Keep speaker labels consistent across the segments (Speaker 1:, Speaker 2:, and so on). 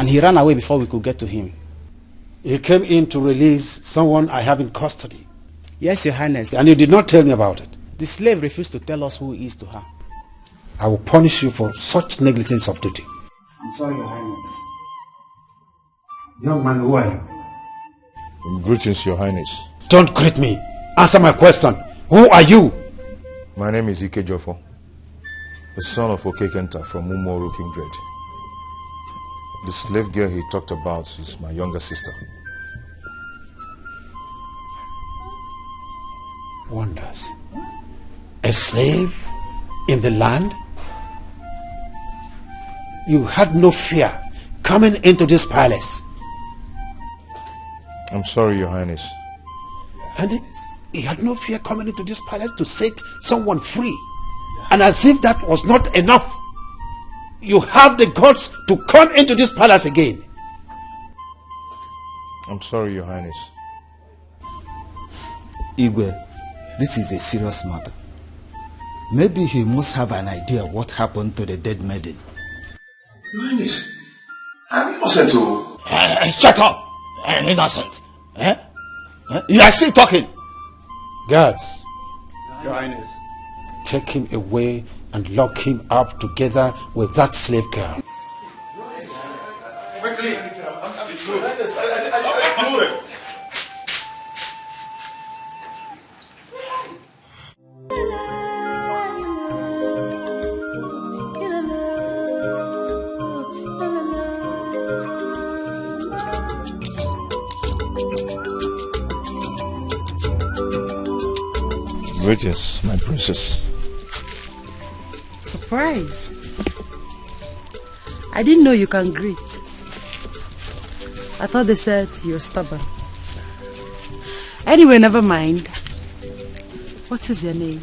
Speaker 1: he ran away before we could get to him.
Speaker 2: He came in to release someone I have in custody.
Speaker 1: Yes, Your Highness.
Speaker 2: And you did not tell me about it.
Speaker 1: The slave refused to tell us who he is to her.
Speaker 2: I will punish you for such negligence of duty.
Speaker 1: I'm sorry, Your Highness.
Speaker 2: Young man, who are you?
Speaker 3: Greetings, Your Highness.
Speaker 2: Don't greet me. Answer my question. Who are you?
Speaker 3: My name is Ike Jofo, the son of Okekenta from Umoru Kindred. The slave girl he talked about is my younger sister.
Speaker 2: Wonders. A slave in the land? You had no fear coming into this palace.
Speaker 3: I'm sorry, Your Highness.
Speaker 2: And he had no fear coming into this palace to set someone free. And as if that was not enough, you have the guts to come into this palace again.
Speaker 3: I'm sorry, Your Highness.
Speaker 4: Igwe, this is a serious matter. Maybe he must have an idea what happened to the dead maiden.
Speaker 3: Your Highness, I'm innocent too.
Speaker 1: Shut up! Innocent. You are still talking.
Speaker 2: Guards,
Speaker 5: Your Highness.
Speaker 2: take him away and lock him up together with that slave girl.
Speaker 5: Quickly.
Speaker 3: Greetings, my princess.
Speaker 6: Surprise. I didn't know you can greet. I thought they said you're stubborn. Anyway, never mind. What is your name?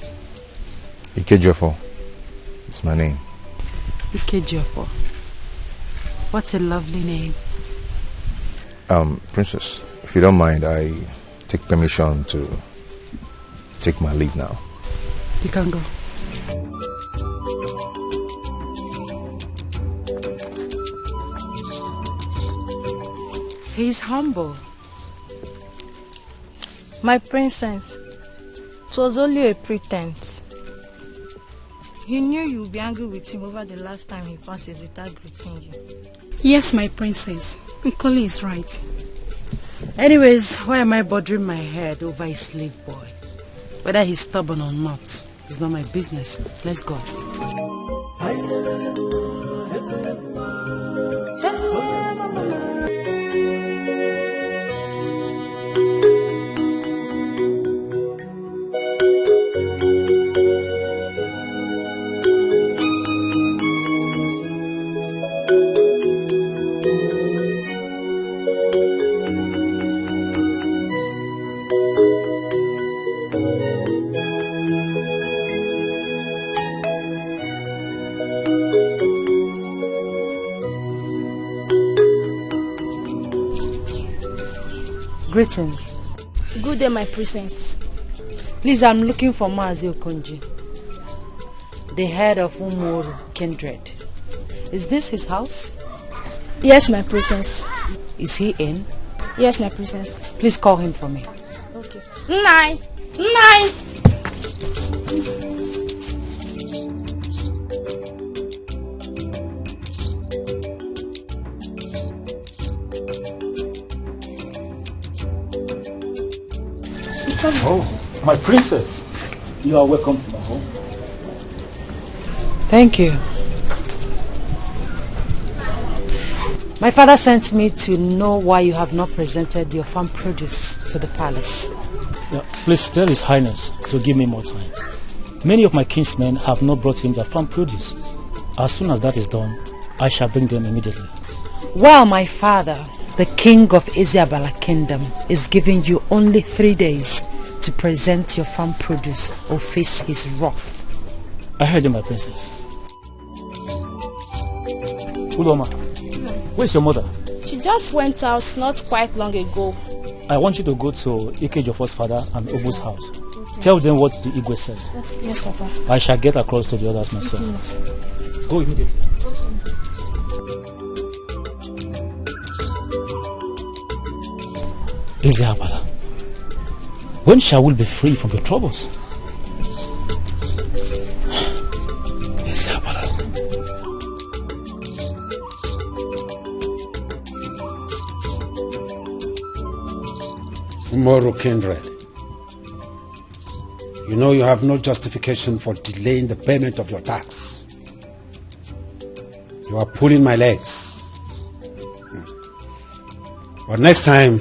Speaker 3: Ike Jofo. It's my name.
Speaker 6: Ike Jofo. What a lovely name.
Speaker 3: Princess, if you don't mind, I take permission to take my leave now.
Speaker 6: You can go. He's humble.
Speaker 7: My princess, it was only a pretense. He knew you would be angry with him over the last time he passes without greeting you.
Speaker 8: Yes, my princess. Nkoli is right.
Speaker 6: Anyways, why am I bothering my head over a slave boy? Whether he's stubborn or not, it's not my business. Let's go. Greetings.
Speaker 7: Good day, my princess.
Speaker 6: Please, I'm looking for Mazi Okonji, the head of Umoru Kindred. Is this his house?
Speaker 7: Yes, my princess.
Speaker 6: Is he in?
Speaker 7: Yes, my princess.
Speaker 6: Please call him for me.
Speaker 7: Okay. Nai! Nai!
Speaker 9: Oh, my princess. You are welcome to my home.
Speaker 6: Thank you. My father sent me to know why you have not presented your farm produce to the palace.
Speaker 9: Yeah, please tell His Highness to give me more time. Many of my kinsmen have not brought in their farm produce. As soon as that is done, I shall bring them immediately.
Speaker 6: Well, my father, the king of Iziabala Kingdom, is giving you only 3 days to present your farm produce or face his wrath.
Speaker 9: I heard you, my princess. Uloma, where's your mother?
Speaker 7: She just went out not quite long ago.
Speaker 9: I want you to go to Ike Jofo's father and Obu's house. Okay. Tell them what the Igwe said.
Speaker 7: Yes, Papa.
Speaker 9: I shall get across to the others myself. Go immediately. Eziabala, when shall we be free from your troubles? Eziabala.
Speaker 2: Tomorrow, kindred. You know you have no justification for delaying the payment of your tax. You are pulling my legs. But next time,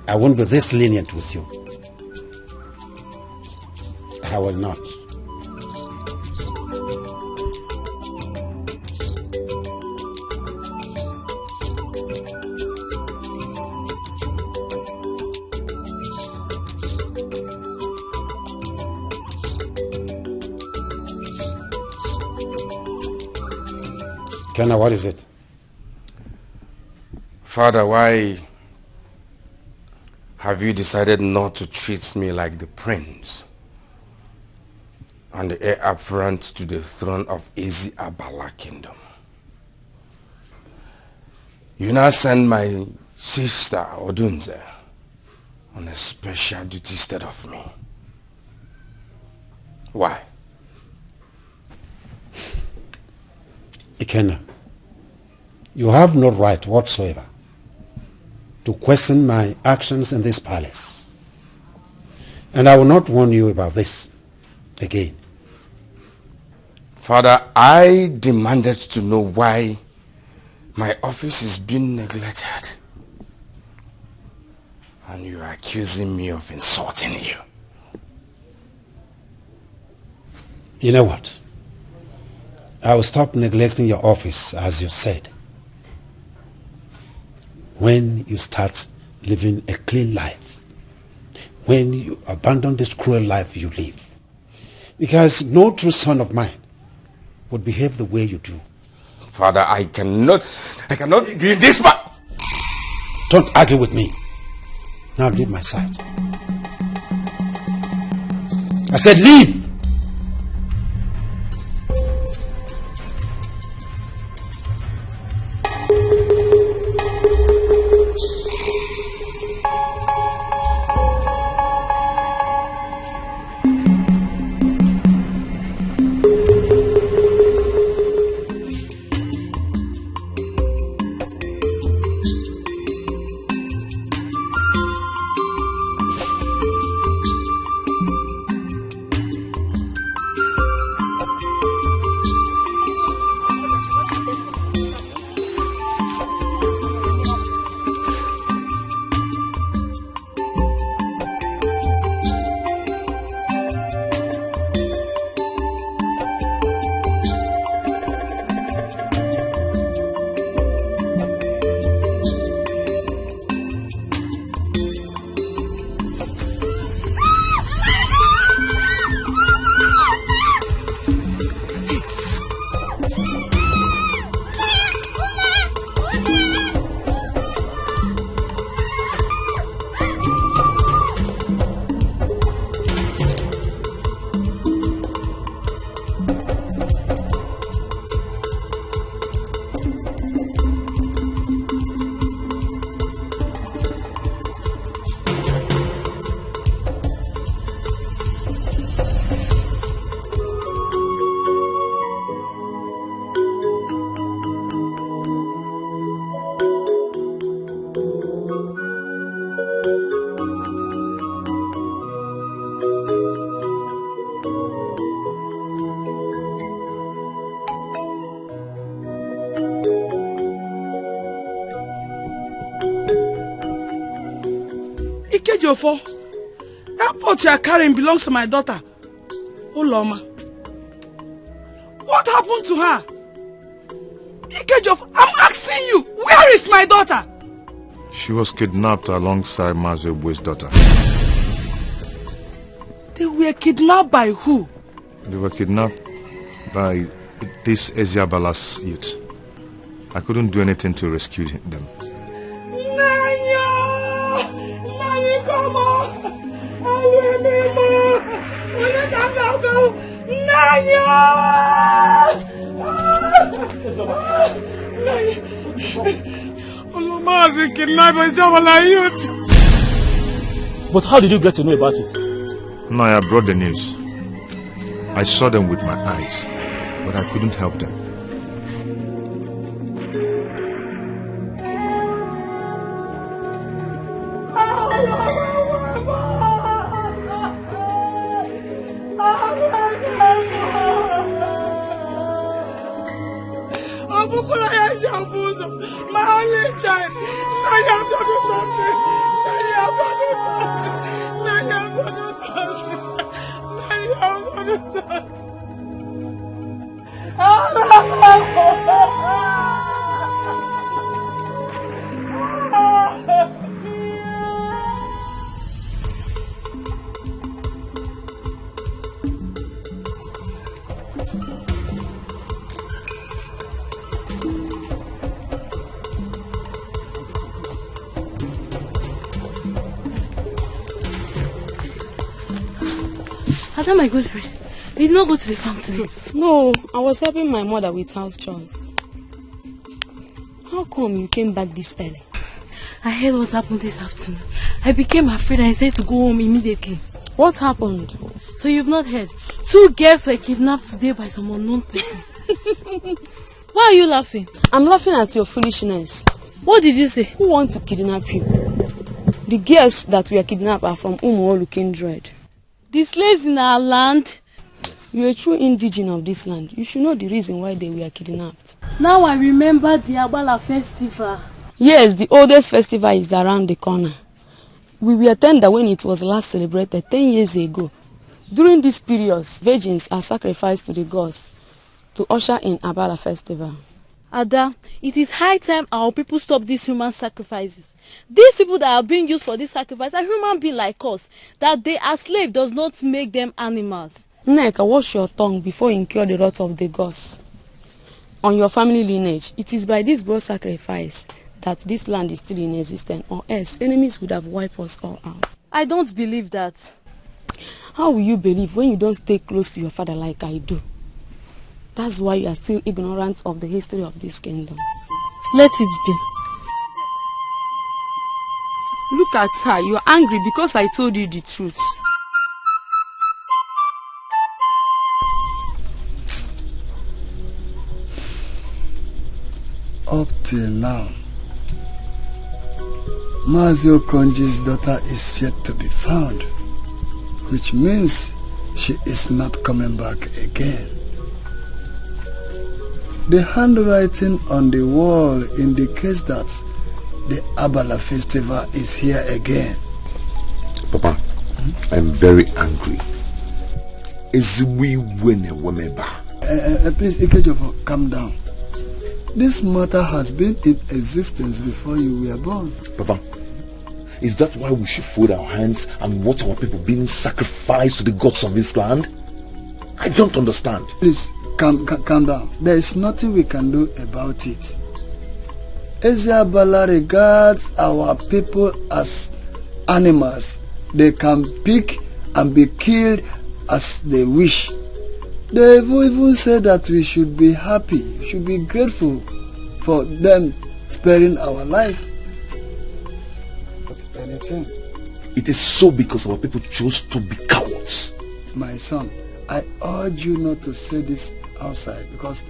Speaker 2: I won't be this lenient with you. I will not. Kenna, what is it?
Speaker 5: Father, why have you decided not to treat me like the prince and the heir apparent to the throne of Eziabala kingdom? You now send my sister Odunze on a special duty instead of me. Why?
Speaker 2: Ikenna, you have no right whatsoever to question my actions in this palace. And I will not warn you about this again.
Speaker 5: Father, I demanded to know why my office is being neglected. And you are accusing me of insulting you.
Speaker 2: You know what? I will stop neglecting your office, as you said, when you start living a clean life, when you abandon this cruel life you live. Because no true son of mine would behave the way you do.
Speaker 5: Father, I cannot be in this man.
Speaker 2: Don't argue with me. Now leave my side. I said leave!
Speaker 10: Ikejofo, that pot you are carrying belongs to my daughter, Uloma. What happened to her? Ikejofo, I'm asking you, where is my daughter?
Speaker 3: She was kidnapped alongside Mazwebu's daughter.
Speaker 10: They were kidnapped by who?
Speaker 3: They were kidnapped by this Eziabala's youth. I couldn't do anything to rescue them.
Speaker 10: Oloma has been kidnapped by Eziabala's youth.
Speaker 9: But how did you get to know about it?
Speaker 3: No, I brought the news. I saw them with my eyes, but I couldn't help them.
Speaker 10: My only child. Now you have to do something. Now you have to do something. Now you have to do something. Now you have to do something.
Speaker 8: Ada, my good friend, you did not go to the farm today.
Speaker 11: No, I was helping my mother with house chores. How come you came back this early?
Speaker 8: I heard what happened this afternoon. I became afraid and I said to go home immediately.
Speaker 11: What happened?
Speaker 8: So you've not heard? 2 girls were kidnapped today by some unknown persons. Why are you laughing?
Speaker 11: I'm laughing at your foolishness.
Speaker 8: What did you say?
Speaker 11: Who wants to kidnap you? The girls that were kidnapped are from Umuolu Kindred.
Speaker 8: The slaves in our land?
Speaker 11: You're a true indigene of this land. You should know the reason why they were kidnapped.
Speaker 8: Now I remember the Abala festival.
Speaker 11: Yes, the oldest festival is around the corner. We were tender when it was last celebrated 10 years ago. During this period, virgins are sacrificed to the gods to usher in Abala festival.
Speaker 8: Ada, it is high time our people stop these human sacrifices. These people that are being used for this sacrifice are human beings like us. That they are slaves does not make them animals.
Speaker 11: Nneka, wash your tongue before you incur the wrath of the gods. On your family lineage, it is by this broad sacrifice that this land is still in existence, or else enemies would have wiped us all out.
Speaker 8: I don't believe that.
Speaker 11: How will you believe when you don't stay close to your father like I do? That's why you are still ignorant of the history of this kingdom.
Speaker 8: Let it be.
Speaker 11: Look at her. You are angry because I told you the truth.
Speaker 12: Up till now, Mazio Konji's daughter is yet to be found, which means she is not coming back again. The handwriting on the wall indicates that the Abala festival is here again.
Speaker 13: Papa, I'm very angry.
Speaker 12: Please, Ikejofo, calm down. This matter has been in existence before you were born.
Speaker 13: Papa, is that why we should fold our hands and watch our people being sacrificed to the gods of this land? I don't understand.
Speaker 12: Please, calm down. There is nothing we can do about it. Eziabala regards our people as animals. They can pick and be killed as they wish. They even say that we should be happy, we should be grateful for them sparing our life. But anything.
Speaker 13: It is so because our people chose to be cowards.
Speaker 12: My son, I urge you not to say this outside because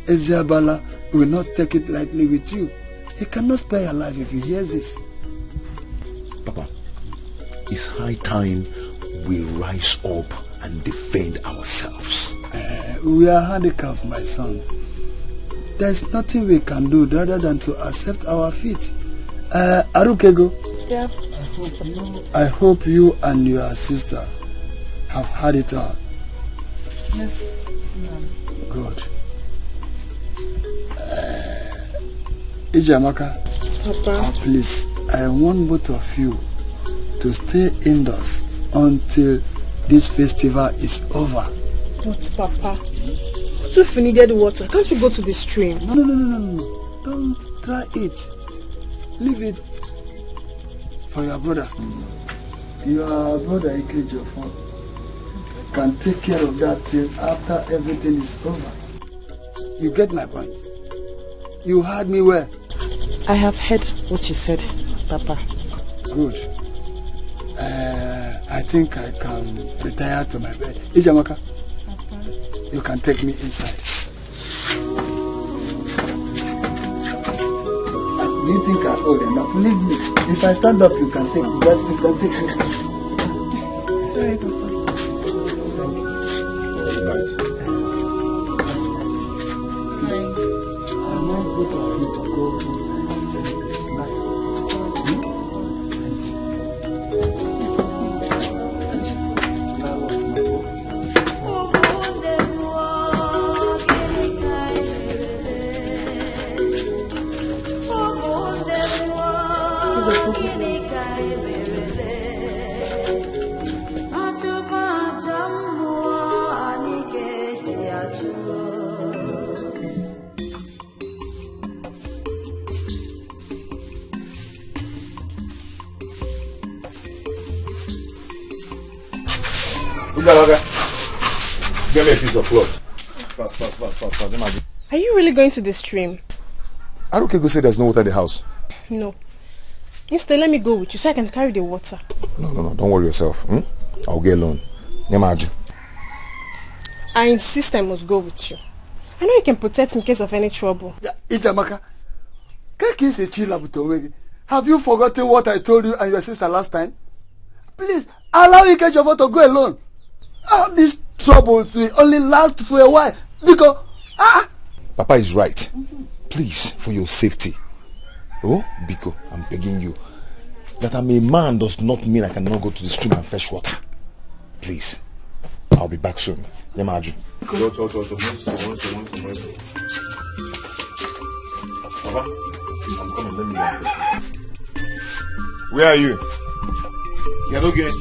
Speaker 12: Eziabala will not take it lightly with you. He cannot spare your life if he hears this.
Speaker 13: Papa, it's high time we rise up and defend ourselves.
Speaker 12: We are handicapped, my son. There is nothing we can do other than to accept our fate. Arukego.
Speaker 11: Yeah.
Speaker 12: I hope you and your sister have had it all.
Speaker 11: Yes, ma'am.
Speaker 12: Good. Ijamaka.
Speaker 11: Papa.
Speaker 12: Please, I want both of you to stay indoors until this festival is over.
Speaker 14: But Papa, what if we needed water? Can't you go to the stream?
Speaker 12: No. Don't try it. Leave it for your brother. Your brother Ikejofo can take care of that till after everything is over. You get my point? You heard me well?
Speaker 11: I have heard what you said, Papa.
Speaker 12: Good. think I can retire to my bed. Ijamaka, you can take me inside. Do you think I'm old enough? Leave me. If I stand up, you can take me. You can take me.
Speaker 14: Sorry, Papa.
Speaker 12: I'm not good for you to go inside and say it's night.
Speaker 3: Get me a piece of cloth. Fast.
Speaker 14: Are you really going to the stream?
Speaker 3: Aruke go say there's no water in the house.
Speaker 14: No. Instead, let me go with you so I can carry the water.
Speaker 3: No. Don't worry yourself. I'll get alone. Nemaju.
Speaker 14: I insist I must go with you. I know you can protect me in case of any trouble.
Speaker 12: Yeah, Ijamaka, have you forgotten what I told you and your sister last time? Please, allow Ikejofor to go alone. These troubles will only last for a while. Because,
Speaker 3: Papa is right. Please, for your safety. Oh, Biko, I'm begging you. That I'm a man does not mean I cannot go to the stream and fetch water. Please, I'll be back soon. Nemaju. Papa, I'm coming. Let me go. Where are you? You're okay.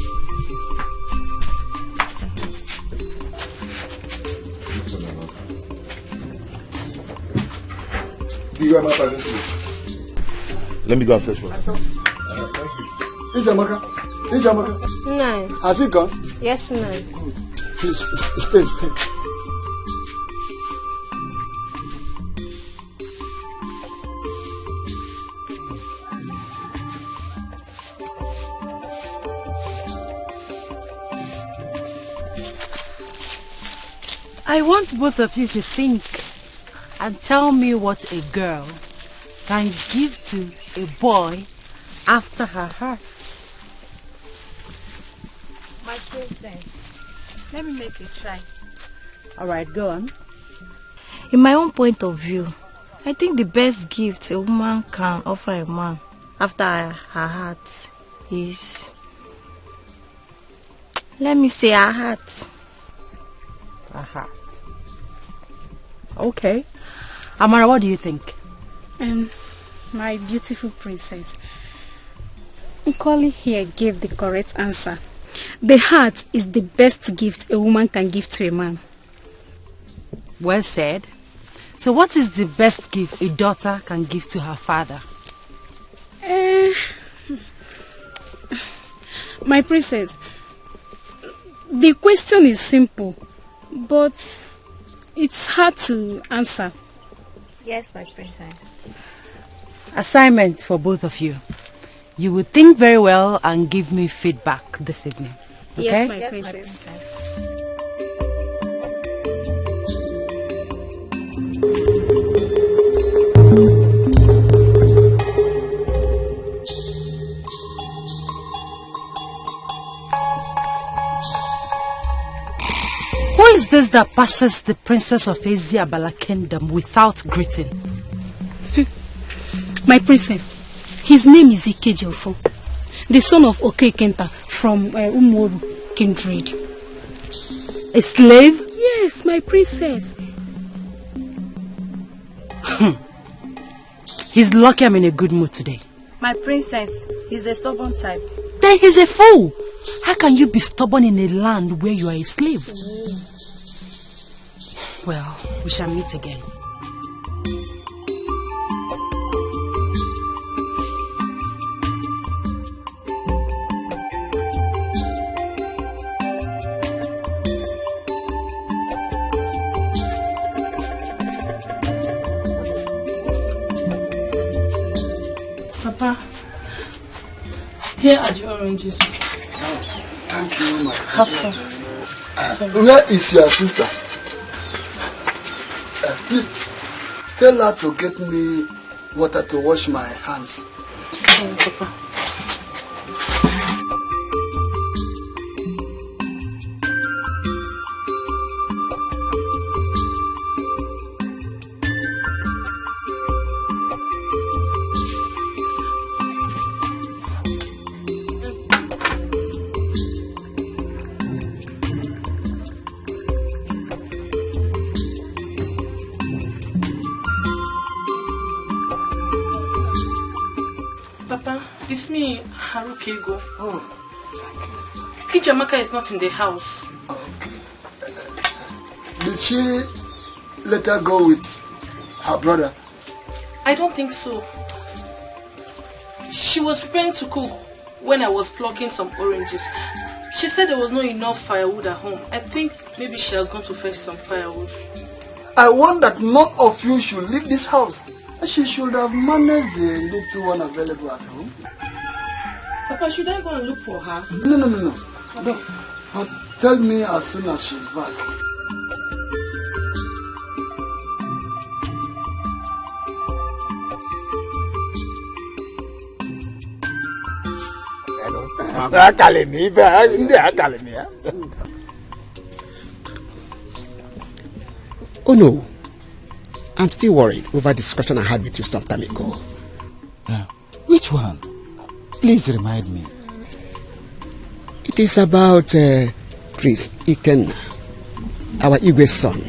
Speaker 3: Let me go and fetch water.
Speaker 12: Ijamaka.
Speaker 14: 9.
Speaker 12: Has it gone?
Speaker 14: Yes, 9.
Speaker 12: Good. Please, stay.
Speaker 6: I want both of you to think and tell me what a girl can give to a boy after her heart.
Speaker 7: My princess, let me make a try.
Speaker 6: Alright, go on.
Speaker 7: In my own point of view, I think the best gift a woman can offer a man after her heart is, let me say, her heart.
Speaker 6: Her heart. Okay. Amara, what do you think?
Speaker 15: My beautiful princess, Nkoli here gave the correct answer. The heart is the best gift a woman can give to a man.
Speaker 6: Well said. So what is the best gift a daughter can give to her father?
Speaker 15: My princess, the question is simple, but it's hard to answer.
Speaker 7: Yes, my princess.
Speaker 6: Assignment for both of you. You will think very well and give me feedback this evening. Okay?
Speaker 15: Yes, my princess.
Speaker 6: Who is this that passes the princess of Isiabala Kingdom without greeting?
Speaker 15: My princess, his name is Ikejofor, the son of Okekenta from Umoru kindred.
Speaker 6: A slave?
Speaker 15: Yes, my princess.
Speaker 6: He's lucky I'm in a good mood today.
Speaker 7: My princess, he's a stubborn type.
Speaker 6: Then he's a fool. How can you be stubborn in a land where you are a slave? Well, we shall meet again.
Speaker 14: Papa, here are the oranges.
Speaker 12: Thank you. afternoon, my sister. Where is your sister? Please, tell her to get me water to wash my hands.
Speaker 6: Papa.
Speaker 16: It's me, Harukego. Oh, Ijamaka is not in the house.
Speaker 12: Okay. Did she let her go with her brother?
Speaker 16: I don't think so. She was preparing to cook when I was plucking some oranges. She said there was not enough firewood at home. I think maybe she has gone to fetch some firewood.
Speaker 12: I want that none of you should leave this house. She should have managed the little one available at home.
Speaker 16: Papa, should I go and look for her?
Speaker 12: No. But tell me as soon as she's back.
Speaker 2: Oh no, I'm still worried over the discussion I had with you some time ago.
Speaker 4: Which one? Please remind me.
Speaker 2: It is about Priest Ikenna, our Igwe's son.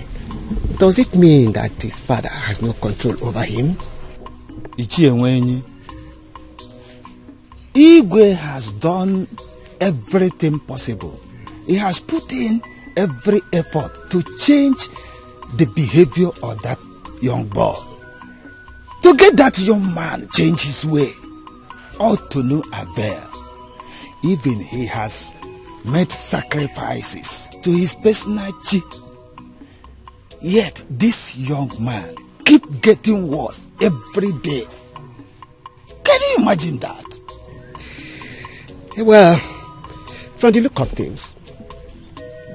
Speaker 2: Does it mean that his father has no control over him?
Speaker 4: Igwe has done everything possible. He has put in every effort to change the behavior of that young boy. To get that young man change his way, all to no avail. Even he has made sacrifices to his personal chi. Yet this young man keep getting worse every day. Can you imagine that?
Speaker 2: Well, from the look of things,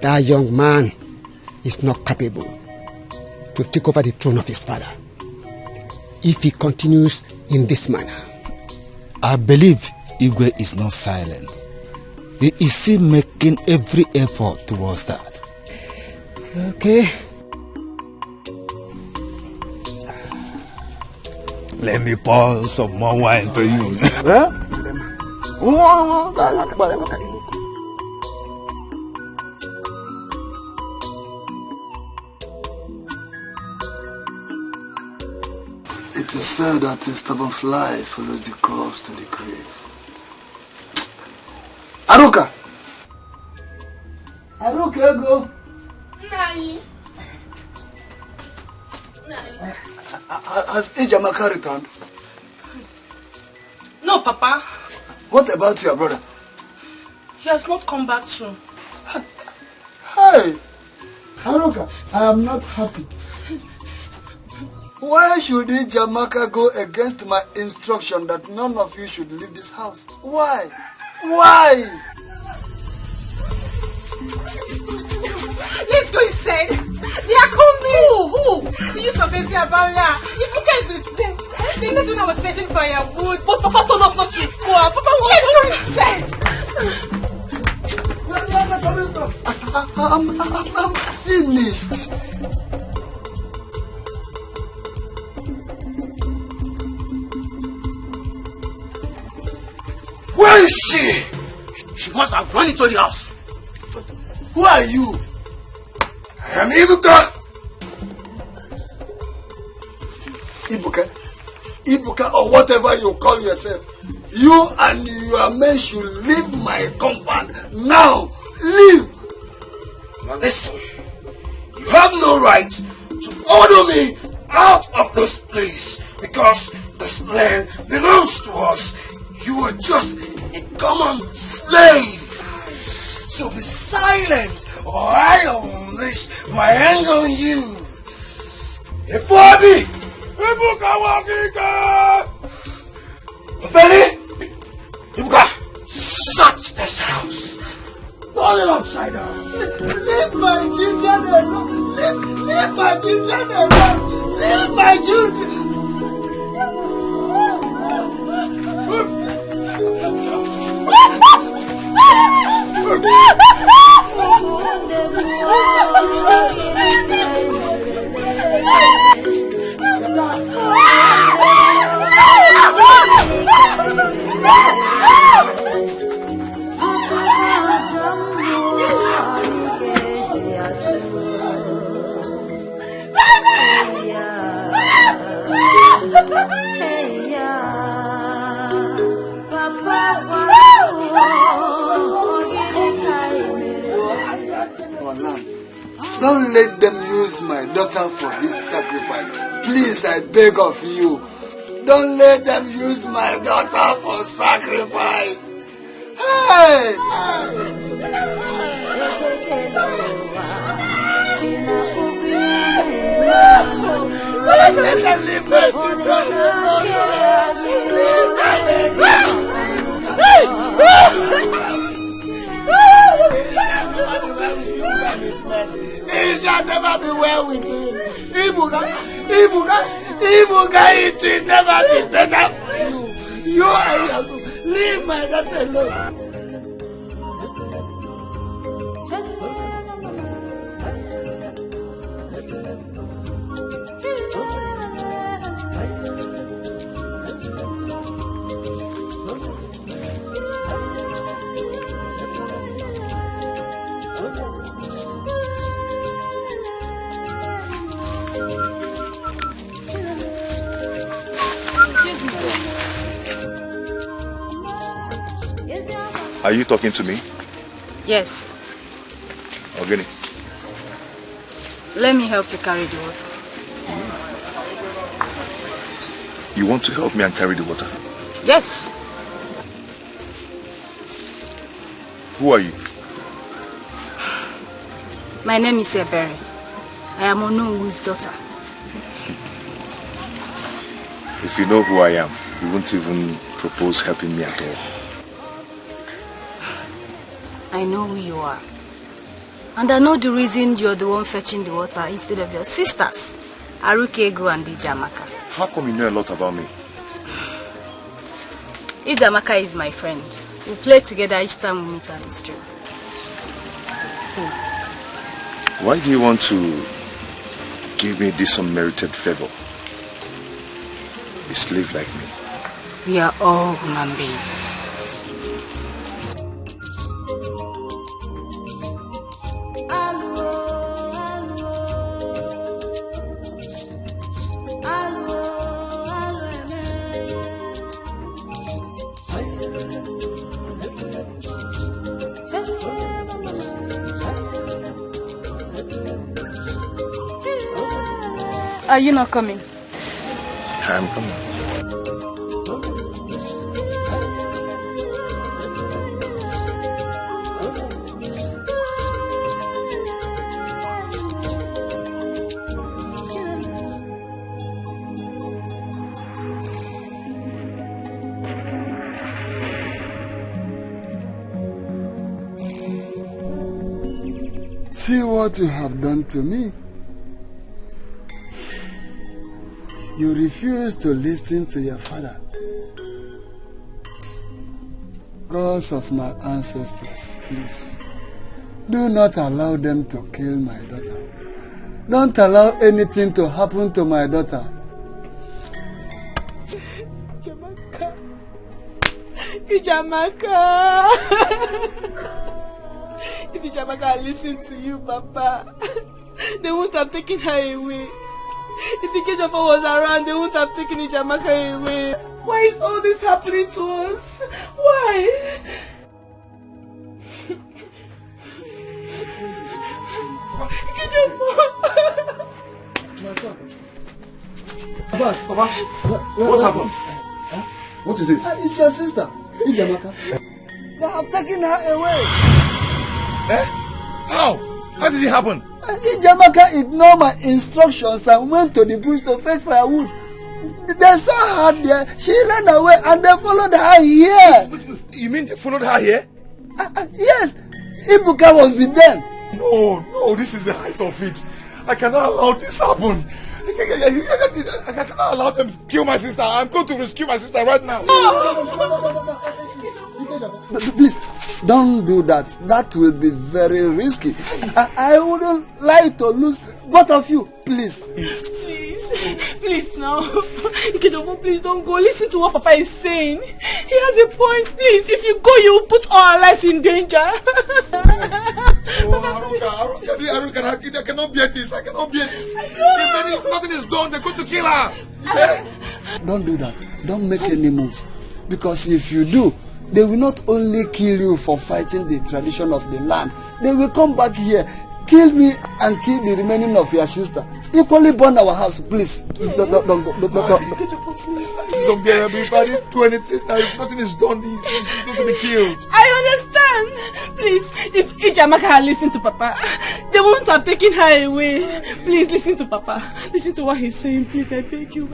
Speaker 2: that young man is not capable to take over the throne of his father if he continues in this manner.
Speaker 4: I believe Igwe is not silent. He is still making every effort towards that.
Speaker 2: Okay.
Speaker 4: Let me pour some more wine to you.
Speaker 12: It is said that a stubborn fly follows the corpse to the grave. Aruka! Aruka, go!
Speaker 16: Nai!
Speaker 12: Has Ijamaka returned?
Speaker 16: No, Papa.
Speaker 12: What about your brother?
Speaker 16: He has not come back soon.
Speaker 12: Hey! Haruka, I am not happy. Why should Ijamaka go against my instruction that none of you should leave this house? Why? Why?
Speaker 10: Let's go inside. They are coming. Who? The youth of Ezabala. Ibuka is with them. They not when I was fetching firewood. But Papa told us not to go out. Papa, let's go inside.
Speaker 12: Where are you coming from? I'm finished.
Speaker 1: Where is she? She must have run into the house.
Speaker 12: But who are you?
Speaker 1: I am Ibuka.
Speaker 12: Ibuka or whatever you call yourself. You and your men should leave my compound now. Leave.
Speaker 1: Now listen. You have no right to order me out of this place because this land belongs to us. You are just a common slave. So be silent or I'll unleash my anger on you. Ifobi! Ibuka Wakika! Ofeli! Ibuka! Search this house. turn it upside down.
Speaker 12: Leave my children alone. Leave my children alone. Leave my children. Don't let them use my daughter for this sacrifice. Please, I beg of you. Don't let them use my daughter for sacrifice. Hey! Let them leave my It shall never be well with him. Evil guy, it will never be better for you. You are your good. Leave my daughter alone.
Speaker 3: Are you talking to me?
Speaker 8: Yes.
Speaker 3: Ogini.
Speaker 8: Let me help you carry the water.
Speaker 3: You want to help me and carry the water?
Speaker 8: Yes.
Speaker 3: Who are you?
Speaker 8: My name is Ebere. I am Onowu's daughter.
Speaker 3: If you know who I am, you won't even propose helping me at all.
Speaker 8: I know who you are. And I know the reason you're the one fetching the water instead of your sisters, Arukego and Ijamaka.
Speaker 3: How come you know a lot about me?
Speaker 8: Ijamaka is my friend. We play together each time we meet at the street. So,
Speaker 3: why do you want to give me this unmerited favor? A slave like me.
Speaker 8: We are all human beings. Are you not coming?
Speaker 3: I'm coming.
Speaker 12: See what you have done to me. You refuse to listen to your father. Gods of my ancestors, please, do not allow them to kill my daughter. Don't allow anything to happen to my daughter.
Speaker 10: Ijamaka! If Ijamaka had listened to you, Papa, they wouldn't have taken her away. If the Ikejofa was around, they wouldn't have taken Ijamaka away. Why is all this happening to us? Why?
Speaker 1: Papa, what happened? What is it?
Speaker 12: It's your sister, Ijamaka. They have taken her away.
Speaker 3: How? How did it happen?
Speaker 12: Ijamaka ignored my instructions and went to the bush to fetch firewood. They saw her there, she ran away and they followed her here.
Speaker 3: You mean they followed her here?
Speaker 12: Yes, Ibuka was with them.
Speaker 3: No, this is the height of it. I cannot allow this happen. I cannot allow them to kill my sister. I'm going to rescue my sister right now.
Speaker 12: Please, don't do that. That will be very risky. I wouldn't like to lose both of you. Please.
Speaker 10: Please now. Ikejobo, please don't go. Listen to what Papa is saying. He has a point. Please, if you go, you will put all our lives in danger.
Speaker 3: Aruka, I cannot bear this. I cannot bear this. If nothing is done, they're going to kill her.
Speaker 12: Don't do that. Don't make any moves. Because if you do, they will not only kill you for fighting the tradition of the land, they will come back here, kill me and kill the remaining of your sister. Equally burn our house, please. Don't go.
Speaker 3: This is unbearable. If I didn't do anything, if nothing is done, she's going to be killed.
Speaker 10: I understand. Please, if Ijamaka had listened to Papa, they wouldn't have taken her away. Please, listen to Papa. Listen to what he's saying. Please, I beg you.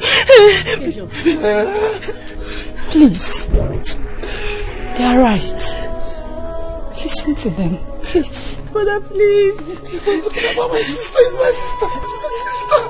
Speaker 15: Please. They are right. Listen to them, please.
Speaker 10: Brother, please.
Speaker 3: It's about my sister. It's my sister. It's my sister.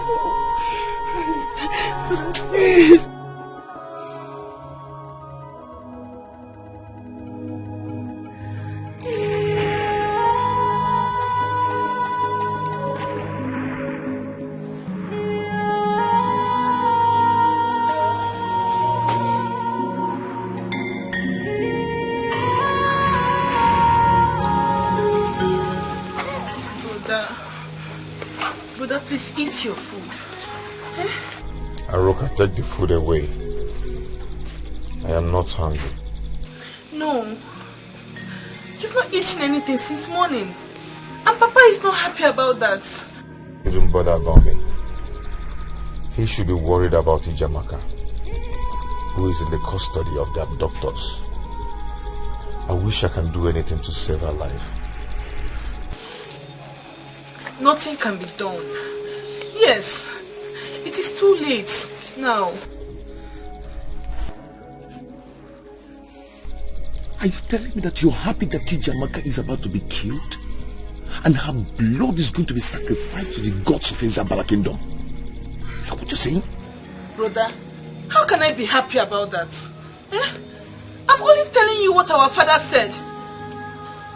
Speaker 16: Brother, please eat your food.
Speaker 13: Aroka, take the food away. I am not hungry.
Speaker 16: No. You've not eaten anything since morning. And Papa is not happy about that.
Speaker 13: You don't bother about me. He should be worried about Ijamaka, who is in the custody of the abductors. I wish I can do anything to save her life.
Speaker 16: Nothing can be done. Yes, it is too late now.
Speaker 13: Are you telling me that you're happy that Ijamaka is about to be killed? And her blood is going to be sacrificed to the gods of Isabella Kingdom? Is that what you're saying?
Speaker 16: Brother, how can I be happy about that? I'm only telling you what our father said.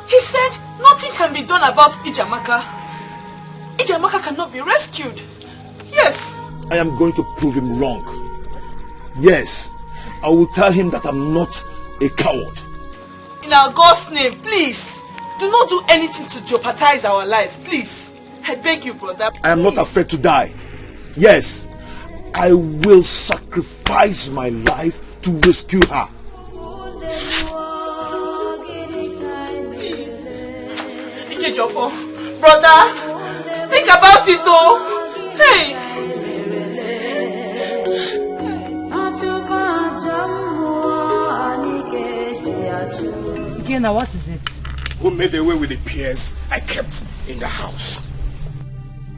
Speaker 16: He said nothing can be done about Ijamaka. Ijamaka cannot be rescued. Yes.
Speaker 13: I am going to prove him wrong. Yes, I will tell him that I'm not a coward.
Speaker 16: In our God's name, please, do not do anything to jeopardize our life, please. I beg you, brother. Please.
Speaker 13: I am not afraid to die. Yes, I will sacrifice my life to rescue her.
Speaker 16: Ikejobo, brother, think about it though. Hey.
Speaker 6: Now what is it?
Speaker 1: Who made away with the peers I kept in the house?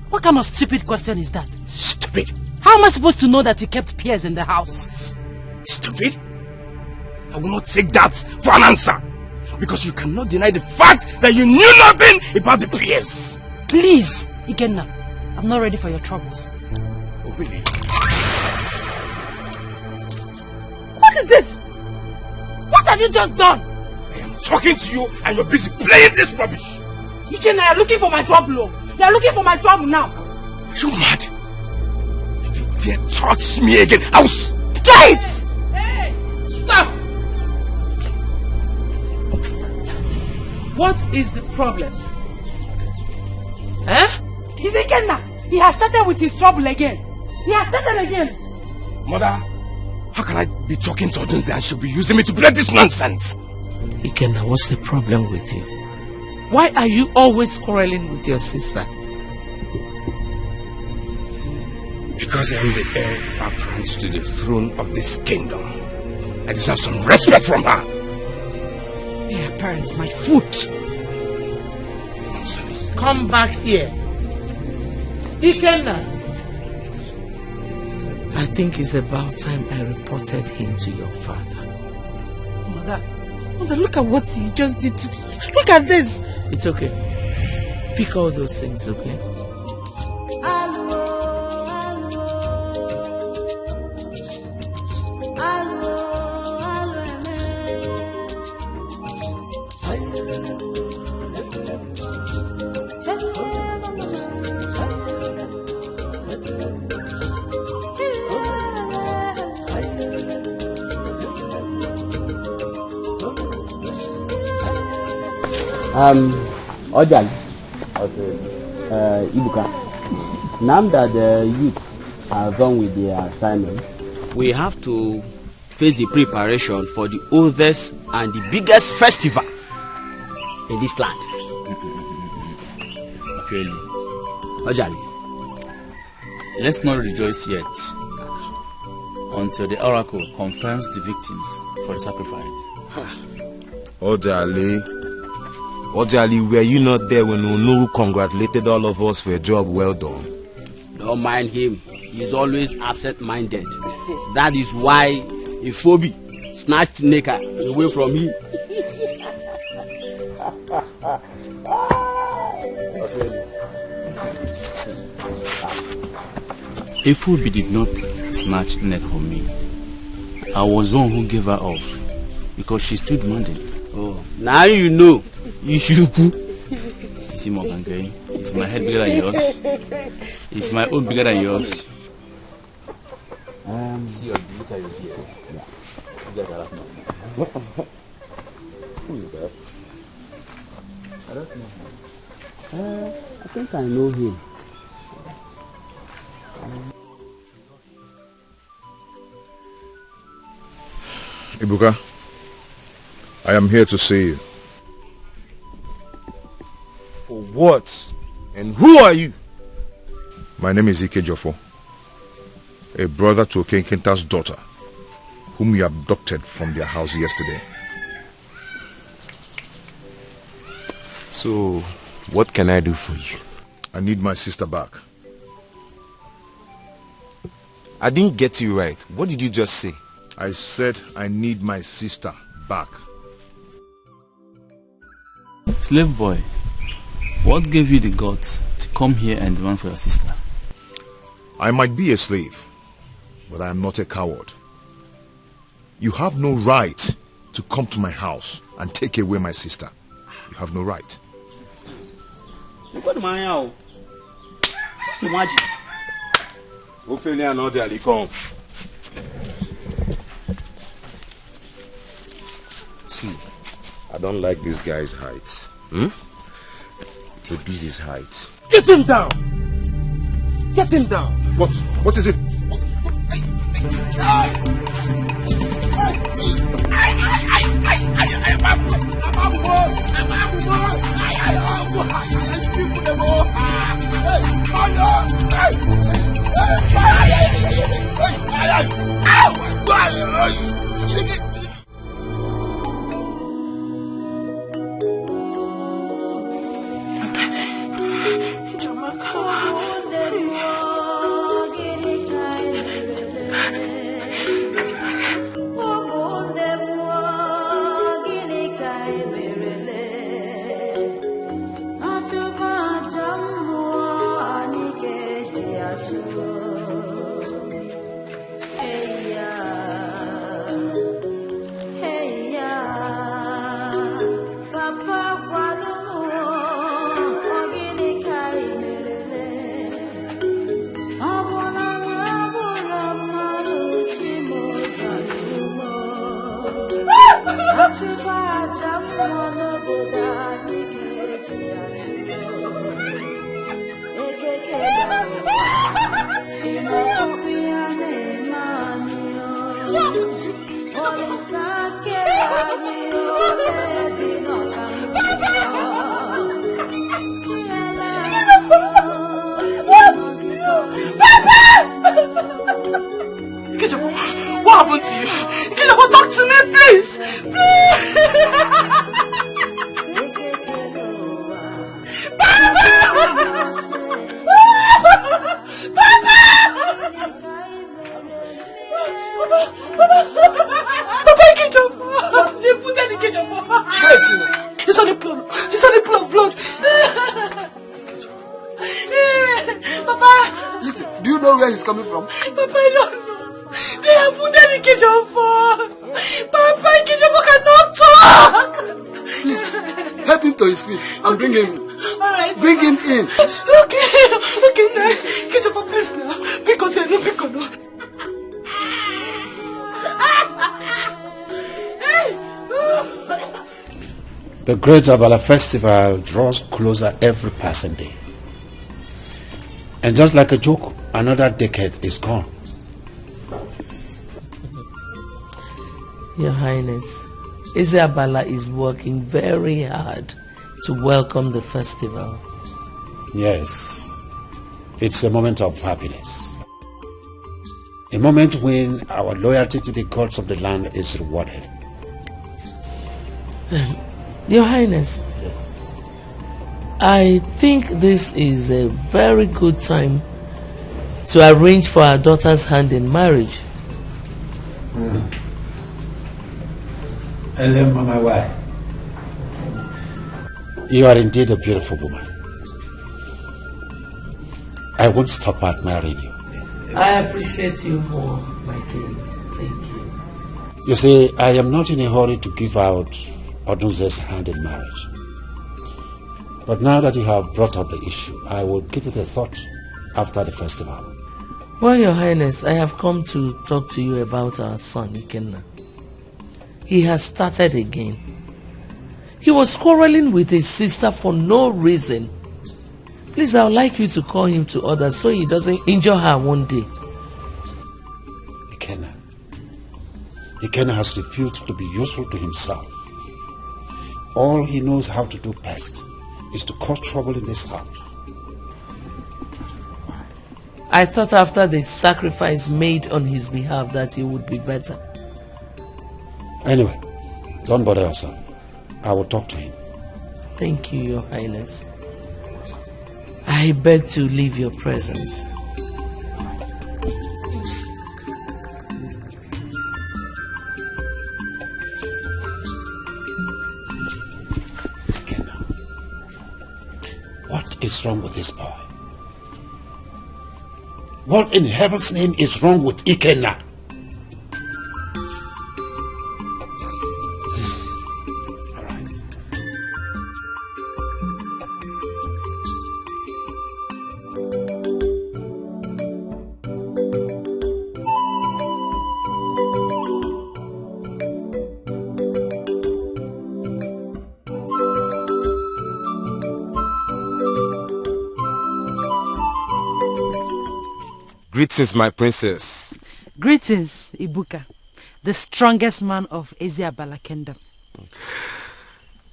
Speaker 6: What kind of stupid question is that?
Speaker 1: Stupid?
Speaker 6: How am I supposed to know that you kept peers in the house?
Speaker 1: Stupid? I will not take that for an answer. Because you cannot deny the fact that you knew nothing about the peers.
Speaker 6: Please, Ikenna, I'm not ready for your troubles.
Speaker 1: Oh, really?
Speaker 6: What is this? What have you just done?
Speaker 1: Talking to you and you're busy playing this rubbish.
Speaker 6: Ikenna, you're looking for my trouble. You're looking for my trouble now.
Speaker 1: You're mad. If you dare touch me again, I'll...
Speaker 6: Straight! Hey! Stop! What is the problem? Huh? It's Ikenna. He has started with his trouble again. He has started again.
Speaker 1: Mother, how can I be talking to Odunze and she'll be using me to play this nonsense?
Speaker 17: Ikenna, what's the problem with you? Why are you always quarreling with your sister?
Speaker 1: Because I am the heir apparent to the throne of this kingdom. I deserve some respect from her.
Speaker 6: Heir apparent, my foot.
Speaker 1: Nonsense.
Speaker 17: Come back here. Ikenna. I think it's about time I reported him to your father.
Speaker 6: Mother,
Speaker 16: Mother, look at what he just did to... Look at this.
Speaker 17: It's okay. Pick all those things, okay?
Speaker 18: Ojal, Ibuka, now that the youth are done with their assignment, we have to face the preparation for the oldest and the biggest festival in this land. Ojal,
Speaker 9: let's not rejoice yet until the oracle confirms the victims for the sacrifice.
Speaker 5: Ojali, were you not there when Onuru congratulated all of us for a job well done?
Speaker 18: Don't mind him. He's always absent-minded. That is why a phobia snatched Neka away from him.
Speaker 9: Ifobi did not snatch Neka from me. I was the one who gave her off because she stood demanding.
Speaker 18: Oh, now you know. You should go.
Speaker 9: You see, Morgan, is my head bigger than yours? Is my own bigger than yours?
Speaker 18: See your look at your beard. Yeah. You guys are laughing at me. Who is that? I don't know. I think I know him.
Speaker 13: Ibuka, I am here to see you.
Speaker 5: For what? And who are you?
Speaker 13: My name is Ike Jofo, a brother to Okenkinta's daughter, whom you abducted from their house yesterday.
Speaker 5: So, what can I do for you?
Speaker 13: I need my sister back.
Speaker 5: I didn't get you right. What did you just say?
Speaker 13: I said I need my sister back.
Speaker 9: Slave boy, what gave you the guts to come here and demand for your sister?
Speaker 13: I might be a slave, but I am not a coward. You have no right to come to my house and take away my sister. You have no right.
Speaker 18: Just imagine.
Speaker 5: See, I don't like this guy's height. Reduce his height.
Speaker 1: Get him down! Get him down!
Speaker 13: What is it?
Speaker 12: know where he's coming from?
Speaker 16: Papa, I don't know. They have wounded Ikejofo. Papa, Ikejofo cannot talk.
Speaker 12: Please, help him to his feet and bring him.
Speaker 16: Alright.
Speaker 12: Bring him in.
Speaker 16: Okay, now. Ikejofo, please now. Because I know Bikono.
Speaker 2: The Great Abala Festival draws closer every passing day. And just like a joke, another decade is gone.
Speaker 17: Your Highness, Isabella is working very hard to welcome the festival.
Speaker 2: Yes, it's a moment of happiness. A moment when our loyalty to the gods of the land is rewarded.
Speaker 17: Your Highness, yes. I think this is a very good time to arrange for our daughter's hand in marriage.
Speaker 2: Hello, my wife. You are indeed a beautiful woman. I won't stop admiring you.
Speaker 17: I appreciate you more, my king. Thank you.
Speaker 2: You see, I am not in a hurry to give out Odunze's hand in marriage. But now that you have brought up the issue, I will give it a thought after the festival.
Speaker 17: Well, Your Highness, I have come to talk to you about our son, Ikenna. He has started again. He was quarreling with his sister for no reason. Please, I would like you to call him to order so he doesn't injure her one day.
Speaker 2: Ikenna has refused to be useful to himself. All he knows how to do best is to cause trouble in this house.
Speaker 17: I thought after the sacrifice made on his behalf that he would be better.
Speaker 2: Anyway, don't bother yourself. I will talk to him.
Speaker 17: Thank you, Your Highness. I beg to leave your presence.
Speaker 2: What is wrong with this boy? What in heaven's name is wrong with Ikenna?
Speaker 5: Greetings, my princess.
Speaker 6: Greetings, Ibuka, the strongest man of Eziabala Kingdom.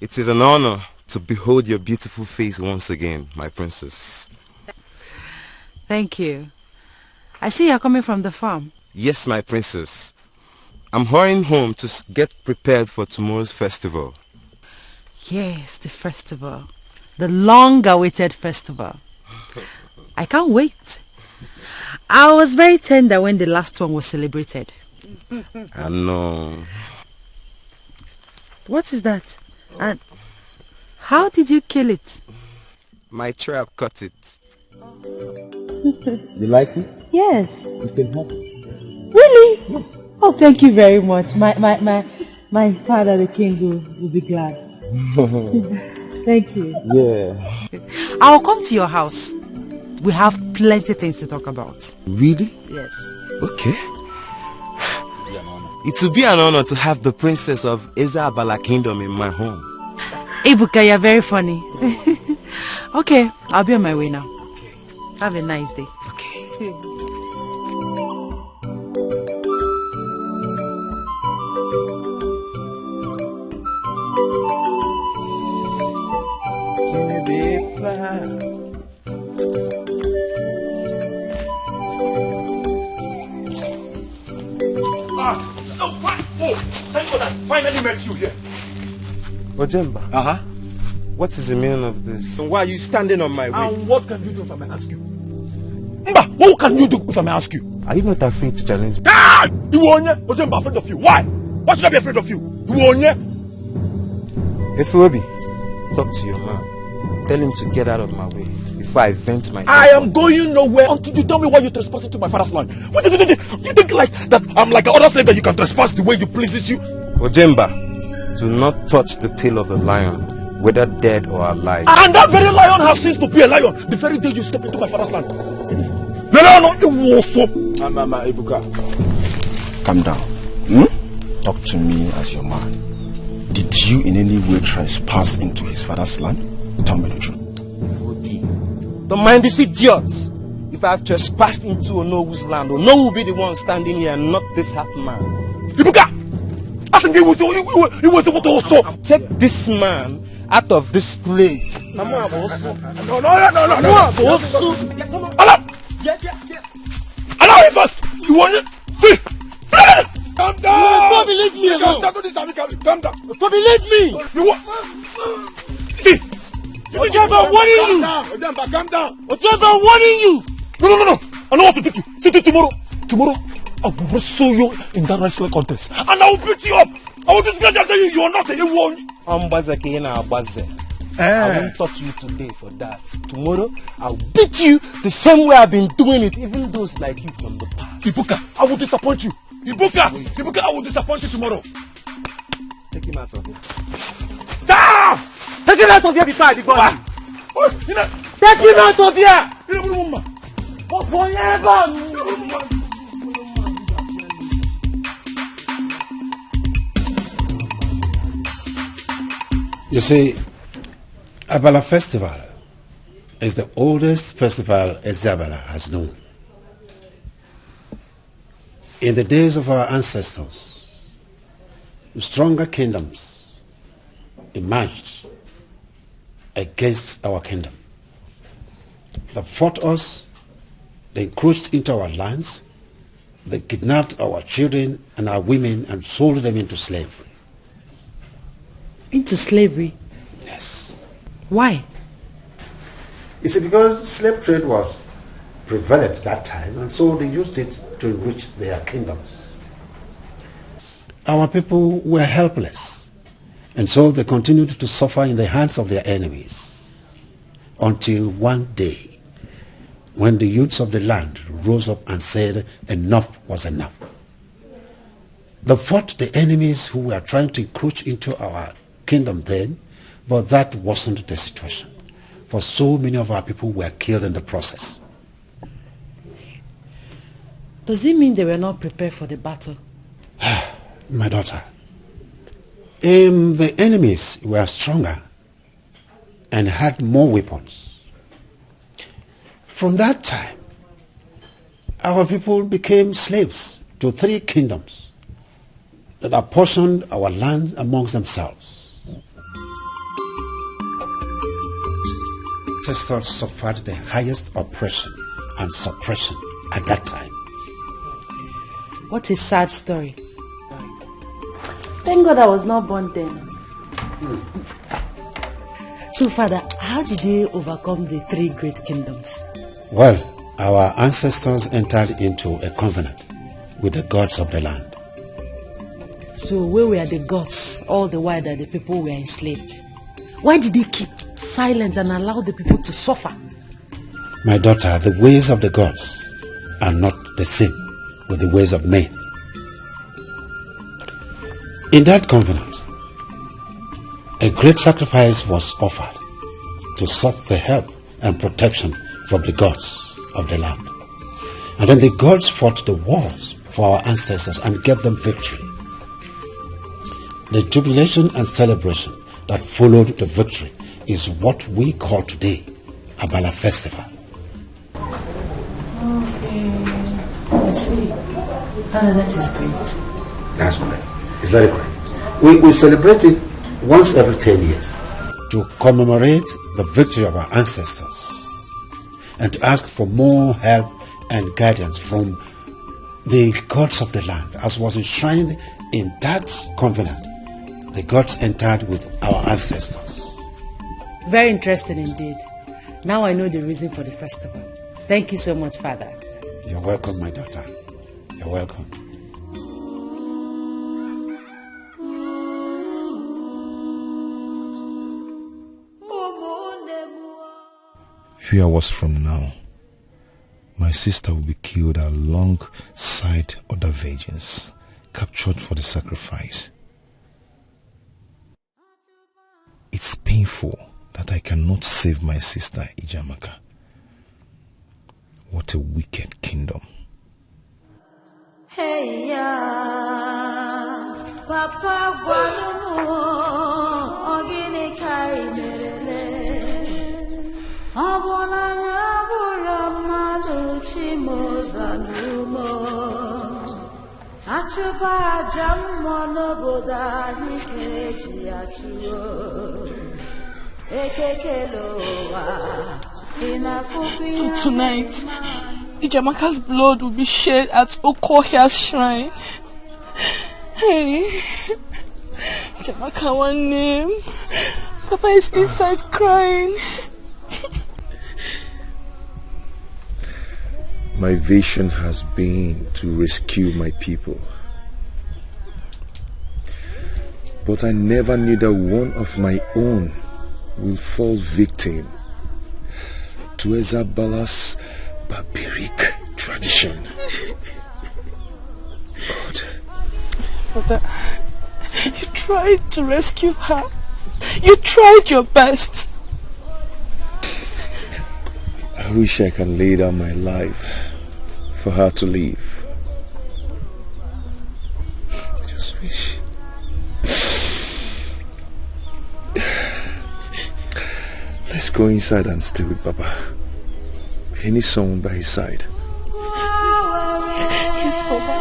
Speaker 5: It is an honor to behold your beautiful face once again, my princess.
Speaker 6: Thank you. I see you are coming from the farm.
Speaker 5: Yes, my princess. I'm hurrying home to get prepared for tomorrow's festival.
Speaker 6: Yes, the festival. The long-awaited festival. I can't wait. I was very tender when the last one was celebrated.
Speaker 5: I know.
Speaker 6: What is that? And how did you kill it?
Speaker 5: My trap caught it.
Speaker 19: You like it?
Speaker 6: Yes.
Speaker 19: You can have it.
Speaker 6: Really? Yes. Oh, thank you very much. My father, the king, will be glad. Thank you.
Speaker 19: Yeah.
Speaker 6: I'll come to your house. We have plenty things to talk about.
Speaker 5: Really?
Speaker 6: Yes.
Speaker 5: Okay. It will be an honor to have the princess of Eziabala Kingdom in my home.
Speaker 6: Ibuka, you're very funny. Okay, I'll be on my way now. Okay. Have a nice day. Okay.
Speaker 1: So fine. Oh, thank God I finally met you here.
Speaker 5: Ojemba. What is the meaning of this? And why are you standing on my way?
Speaker 1: And what can you do if I may ask you? Mba, what can you do if I may ask you?
Speaker 5: Are you not afraid to challenge me?
Speaker 1: Ah! You Onye? Ojemba afraid of you. Why? Why should I be afraid of you? You Onye?
Speaker 5: Efuobi, talk to your man. Tell him to get out of my way before I vent my...
Speaker 3: I am going nowhere until you tell me why you're trespassing to my father's land. What you think like that I'm like another slave that you can trespass the way you pleases you?
Speaker 5: Ojemba, do not touch the tail of a lion, whether dead or alive.
Speaker 3: And that very lion has ceased to be a lion the very day you step into my father's land.
Speaker 4: Mama Ibuka, calm down. Talk to me as your man. Did you in any way trespass into his father's land? Tell me the truth.
Speaker 5: Don't mind this idiot. If I have trespassed into Onowu's land, Onowu will be the one standing here and not this half man.
Speaker 3: Ibuka! I think it was also.
Speaker 5: Take this man out of this place.
Speaker 3: No.
Speaker 5: Allow!
Speaker 3: Allow him first! You want it? See! Calm down!
Speaker 5: You will believe me alone!
Speaker 3: Calm down!
Speaker 5: Don't believe me!
Speaker 3: You want... See!
Speaker 5: Ojemba, I'm warning you!
Speaker 3: Ojemba, calm down!
Speaker 5: Ojemba, I'm warning you!
Speaker 3: No! I know what to do to you. See tomorrow. Tomorrow, I will wrestle you in that wrestling contest. And I will beat you up! I will disgrace you and tell you you are not anyone.
Speaker 5: I won't touch you today for that. Tomorrow, I'll beat you the same way I've been doing it, even those like you from the past.
Speaker 3: Ibuka, I will disappoint you. Ibuka, I will disappoint you tomorrow.
Speaker 5: Take him out of here.
Speaker 3: Ah!
Speaker 5: Take him out of here before I be gone. Take him out of here!
Speaker 2: You see, Abala Festival is the oldest festival Ezabala has known. In the days of our ancestors, stronger kingdoms emerged against our kingdom. They fought us, they encroached into our lands, they kidnapped our children and our women and sold them into slavery.
Speaker 6: Into slavery?
Speaker 2: Yes.
Speaker 6: Why?
Speaker 2: You see, because slave trade was prevalent that time, and so they used it to enrich their kingdoms. Our people were helpless, and so they continued to suffer in the hands of their enemies, until one day, when the youths of the land rose up and said enough was enough. They fought the enemies who were trying to encroach into our kingdom then, but that wasn't the situation, for so many of our people were killed in the process.
Speaker 6: Does it mean they were not prepared for the battle?
Speaker 2: My daughter, the enemies were stronger and had more weapons. From that time, our people became slaves to 3 kingdoms that apportioned our land amongst themselves. Ancestors suffered the highest oppression and suppression at that time.
Speaker 6: What a sad story.
Speaker 8: Thank God I was not born then.
Speaker 6: So, Father, how did they overcome the 3 great kingdoms?
Speaker 2: Well, our ancestors entered into a covenant with the gods of the land.
Speaker 6: So where were the gods all the while that the people were enslaved? Why did they keep silent and allow the people to suffer?
Speaker 2: My daughter, the ways of the gods are not the same with the ways of men. In that covenant, a great sacrifice was offered to sought the help and protection from the gods of the land. And then the gods fought the wars for our ancestors and gave them victory. The jubilation and celebration that followed the victory is what we call today Abala Festival.
Speaker 6: Okay, I see. Father, that is great.
Speaker 2: That's correct. It's very correct. We celebrate it once every 10 years to commemorate the victory of our ancestors and to ask for more help and guidance from the gods of the land, as was enshrined in that covenant. The gods entered with our ancestors.
Speaker 6: Very interesting indeed. Now I know the reason for the festival. Thank you so much, Father.
Speaker 2: You're welcome, my daughter. You're welcome.
Speaker 3: few hours from now, my sister will be killed alongside other virgins, captured for the sacrifice. It's painful that I cannot save my sister Ijamaka. What a wicked kingdom.
Speaker 20: Hey ya, Papa Guanumu, Ogini Kai Merele, Abona Yabura Maluchi Mozanumo, Achuba Jamono Boda Nikeji Achuo, Ekekeloa.
Speaker 16: So tonight, Ijamaka's blood will be shed at Okohia's shrine. Hey, Ijamaka, one name. Papa is inside crying.
Speaker 3: My vision has been to rescue my people. But I never knew that one of my own will fall victim to Ezabalas barbaric tradition. God.
Speaker 16: Father, you tried to rescue her. You tried your best.
Speaker 3: I wish I can lay down my life for her to live. I just wish. Let's go inside and stay with Papa. He needs someone by his side.
Speaker 16: Yes, Papa.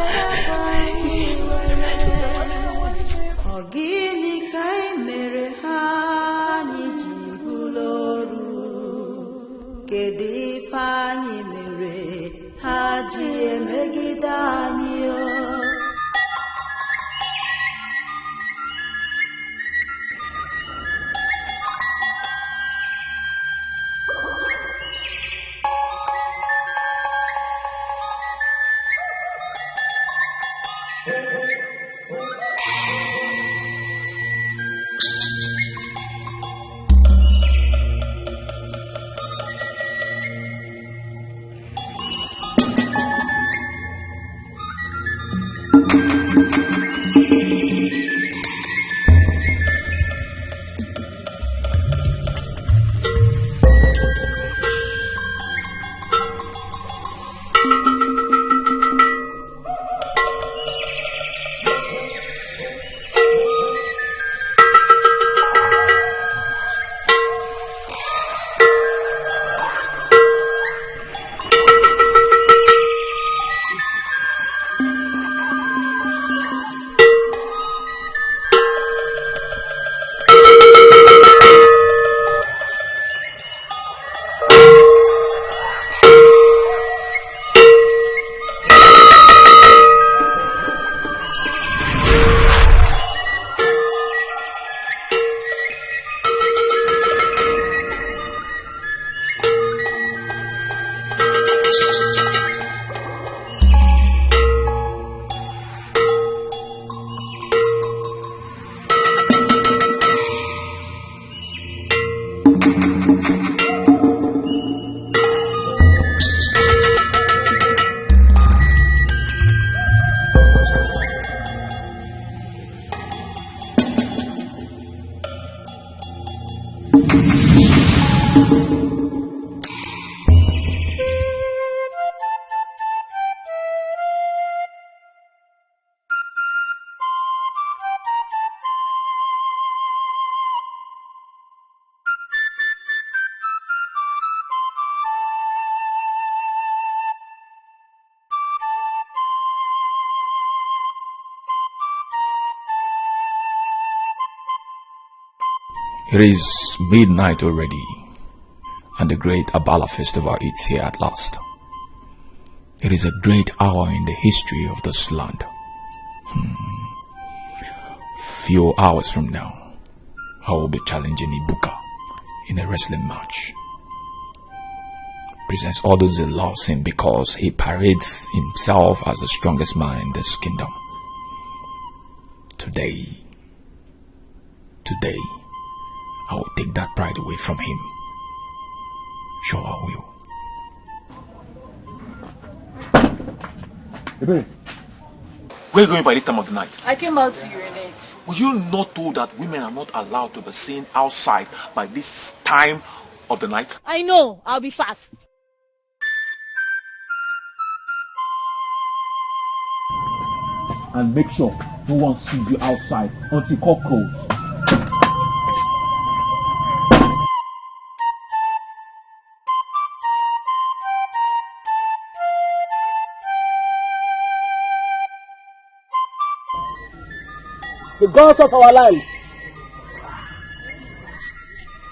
Speaker 21: It is midnight already, and the great Abala festival is here at last. It is a great hour in the history of this land. Few hours from now, I will be challenging Ibuka in a wrestling match. Presents Odoze loves him because he parades himself as the strongest man in this kingdom. Today, I will take that pride away from him. Sure I will.
Speaker 3: Hey,
Speaker 11: Where are you going by this time of the night?
Speaker 16: I came out to urinate.
Speaker 11: Were you not told that women are not allowed to be seen outside by this time of the night?
Speaker 8: I know. I'll be fast.
Speaker 21: And make sure no one sees you outside until cock crows.
Speaker 22: The gods of our land,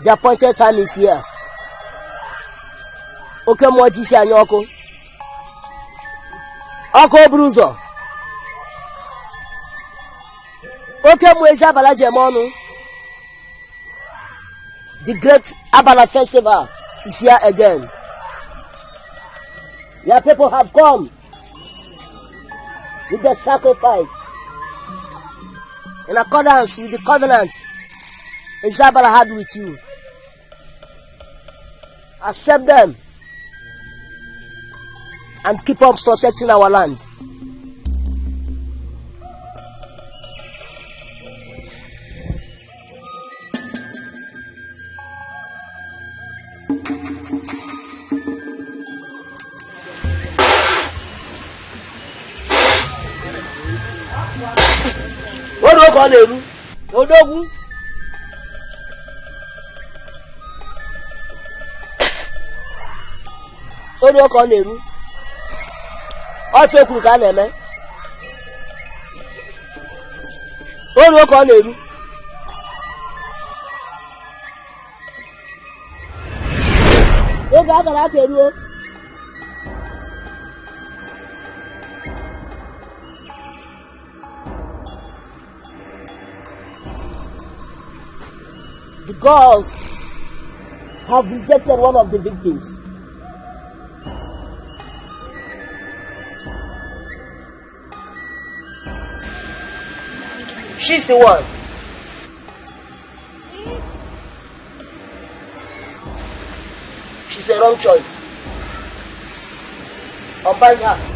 Speaker 22: the appointed time is here. Oke mwajisi anyoko. Oko bruzo. Oke mwezi abala jemonu. The great Abala festival is here again. Your people have come with the sacrifice in accordance with the covenant Isabella had with you. Accept them and keep on protecting our land. Odogun. Odo ko neru. O fe kuru ka na eme. Odo ko neru. O ga gara keru o. The gods have rejected one of the victims. She's the one. She's a wrong choice. Unbind her.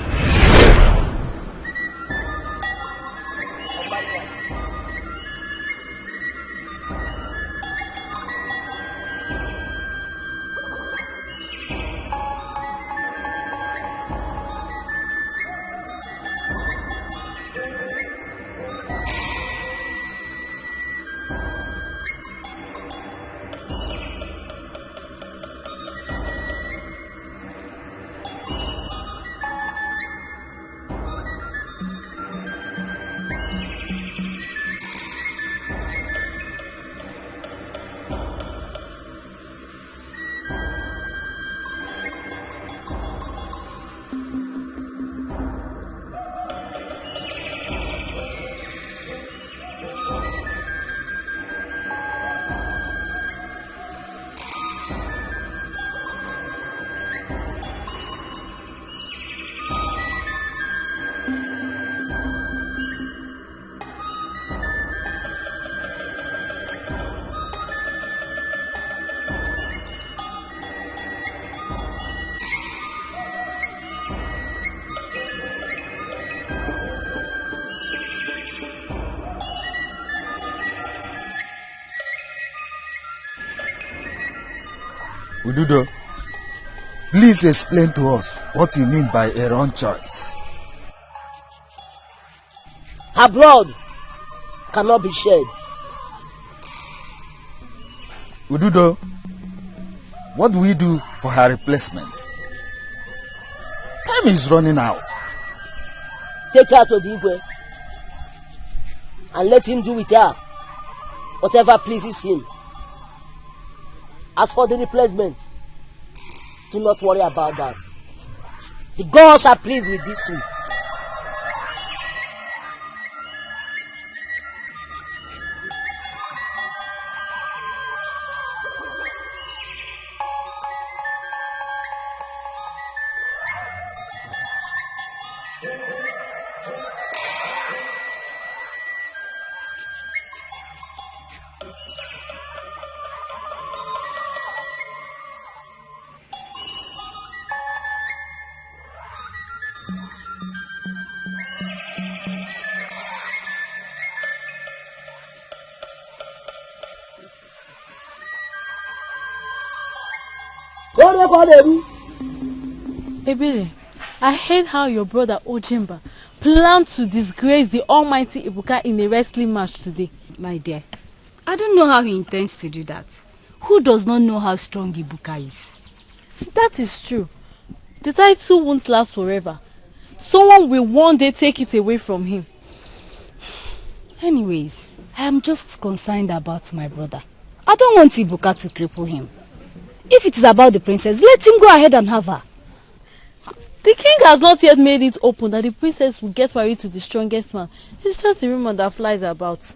Speaker 4: Ududo, please explain to us what you mean by a wrong choice.
Speaker 22: Her blood cannot be shed.
Speaker 4: Ududo, what do we do for her replacement? Time is running out.
Speaker 22: Take her to the Igwe and let him do with her whatever pleases him. As for the replacement, do not worry about that. The gods are pleased with these two.
Speaker 8: Ebele, I heard how your brother Ojimba planned to disgrace the almighty Ibuka in a wrestling match today.
Speaker 7: My dear, I don't know how he intends to do that. Who does not know how strong Ibuka is?
Speaker 8: That is true. The title won't last forever. Someone will one day take it away from him.
Speaker 7: Anyways, I am just concerned about my brother. I don't want Ibuka to cripple him. If it is about the princess, let him go ahead and have her.
Speaker 8: The king has not yet made it open that the princess will get married to the strongest man. It's just a rumor that flies about.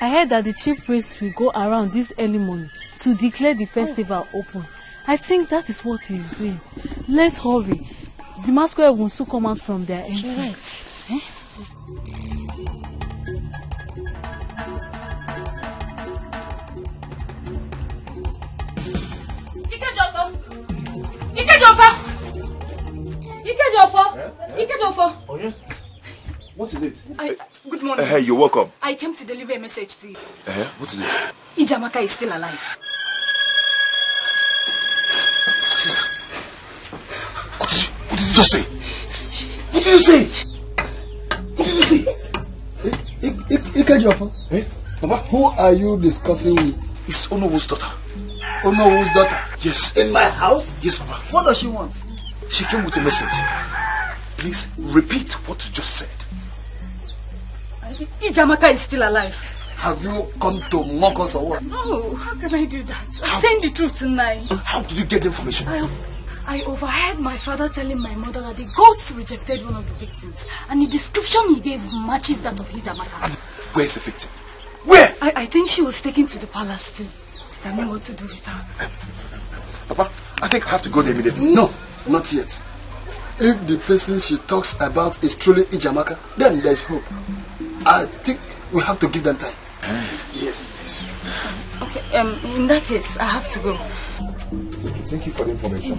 Speaker 8: I heard that the chief priest will go around this early morning to declare the festival open. I think that is what he is doing. Let's hurry. The masquerade will soon come out from their entrance.
Speaker 7: Right.
Speaker 14: Ikejofo! Oh yeah? What is it?
Speaker 23: Good morning.
Speaker 14: Hey, you're welcome.
Speaker 23: I came to deliver a message to you.
Speaker 14: What is it?
Speaker 23: Ijamaka is still alive.
Speaker 1: What did you just say? What did you say? What did you say?
Speaker 12: Ikejofo,
Speaker 1: Papa?
Speaker 12: who are you discussing with?
Speaker 1: It's Onowo's daughter.
Speaker 12: Onowo's daughter?
Speaker 1: Yes.
Speaker 12: In my house?
Speaker 1: Yes, Papa.
Speaker 12: What does she want?
Speaker 1: She came with a message. Please repeat what you just said.
Speaker 23: Ijamaka is still alive.
Speaker 12: Have you come to mock us or what?
Speaker 23: No, how can I do that? I'm saying the truth tonight.
Speaker 1: How did you get the information?
Speaker 23: I overheard my father telling my mother that the goats rejected one of the victims, and the description he gave matches that of Ijamaka.
Speaker 1: And where's the victim? Where?
Speaker 23: I think she was taken to the palace too. Tell me what to do with her.
Speaker 1: Papa, I think I have to go there immediately.
Speaker 12: No, not yet. If the person she talks about is truly Ijamaka, then there's hope. I think we have to give them time. Yes.
Speaker 23: Okay, in that case, I have to go.
Speaker 1: Thank you for the information.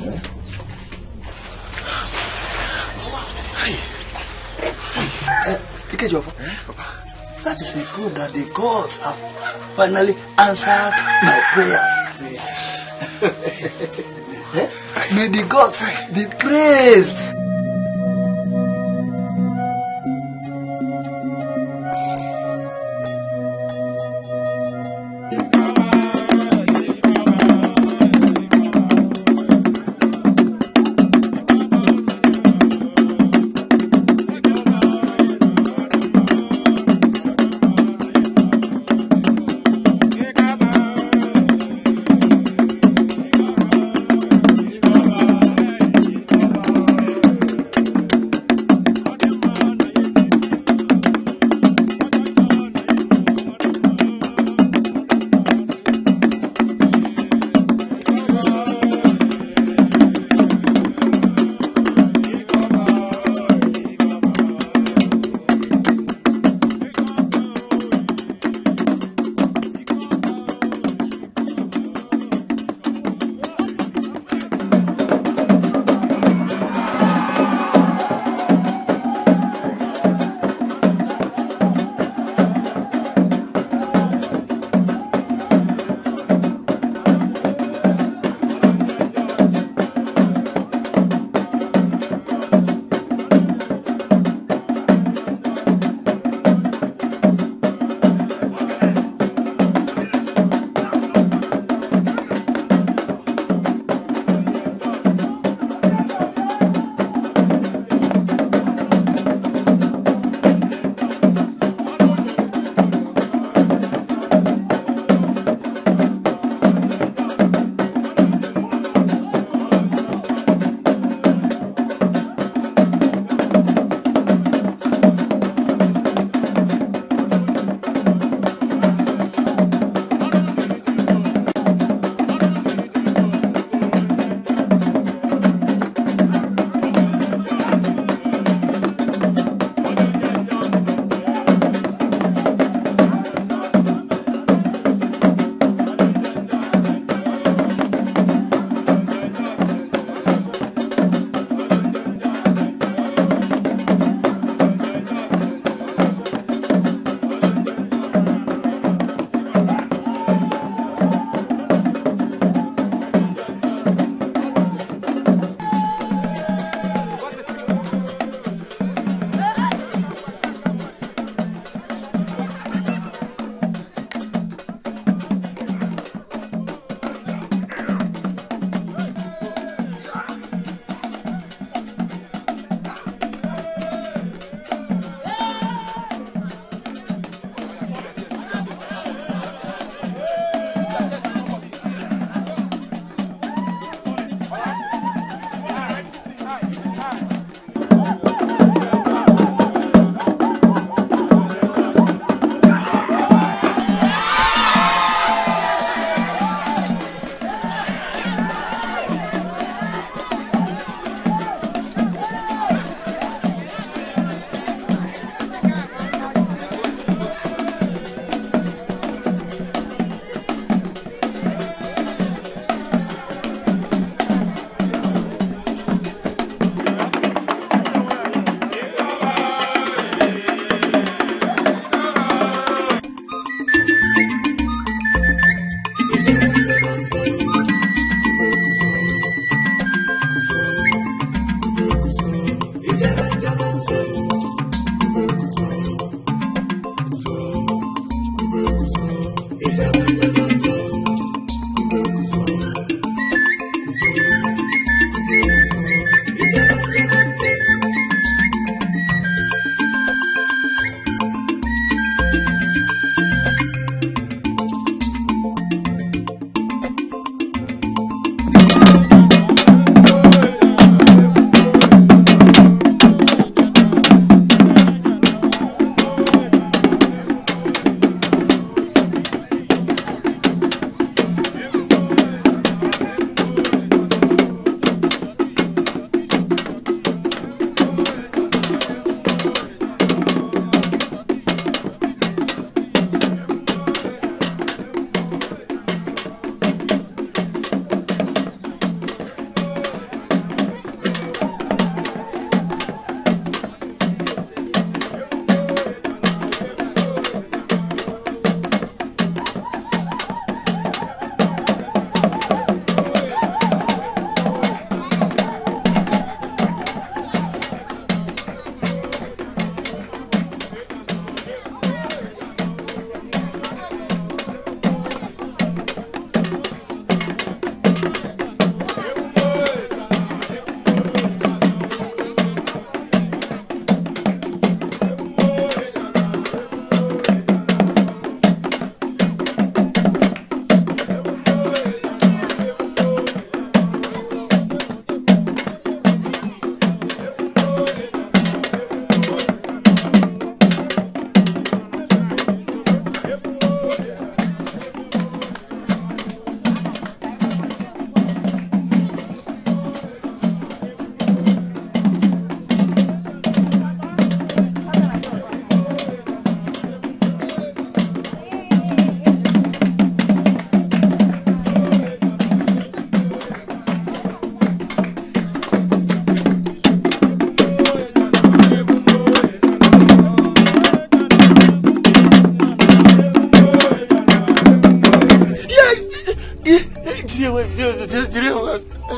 Speaker 12: Ikejofo, that is a proof that the gods have finally answered my prayers. Yes. May the gods be praised.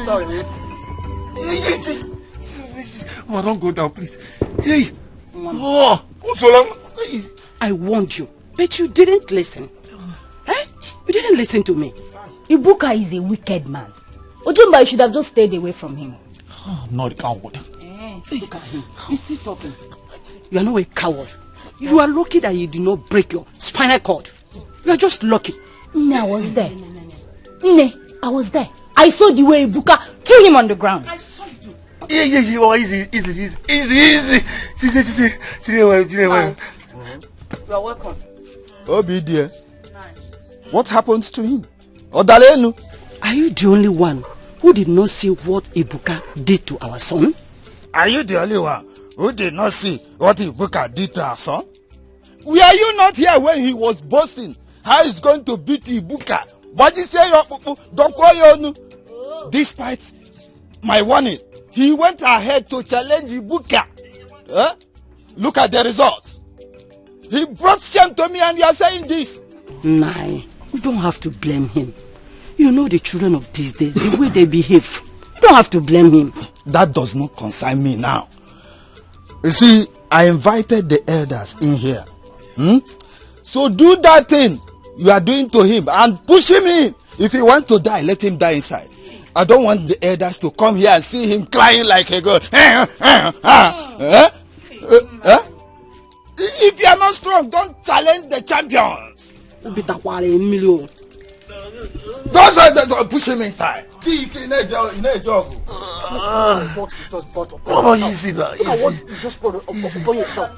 Speaker 3: Sorry, man. Oh, don't go down, please. Hey. Oh,
Speaker 6: I warned you, but you didn't listen. Eh? You didn't listen to me.
Speaker 7: Ibuka is a wicked man. Ojimba, you should have just stayed away from him.
Speaker 2: Oh, I'm not a coward.
Speaker 6: Look at him. He's still talking. You are not a coward. You are lucky that you did not break your spinal cord. You are just lucky.
Speaker 7: I was there. I was there. I saw the way Ibuka threw him on the ground.
Speaker 6: I saw you too.
Speaker 3: Yeah, easy.
Speaker 6: You are welcome.
Speaker 4: Obi dear. What happened to him? Odalenu.
Speaker 6: Are you the only one who did not see what Ibuka did to our son?
Speaker 4: Are you the only one who did not see what Ibuka did to our son? Were you not here when he was boasting how he's going to beat Ibuka? What you say? Despite my warning, he went ahead to challenge Ibuka. Look at the result. He brought shame to me and you are saying this.
Speaker 6: Nah, you don't have to blame him. You know the children of these days, the way they behave. You don't have to blame him.
Speaker 4: That does not concern me now. You see, I invited the elders in here. So do that thing you are doing to him and push him in. If he wants to die, let him die inside. I don't want the elders to come here and see him crying like a girl. If you are not strong, don't challenge the champions. Don't push him inside. See, you can job.
Speaker 3: Oh, easy, bro. Easy.
Speaker 6: Just put it upon yourself.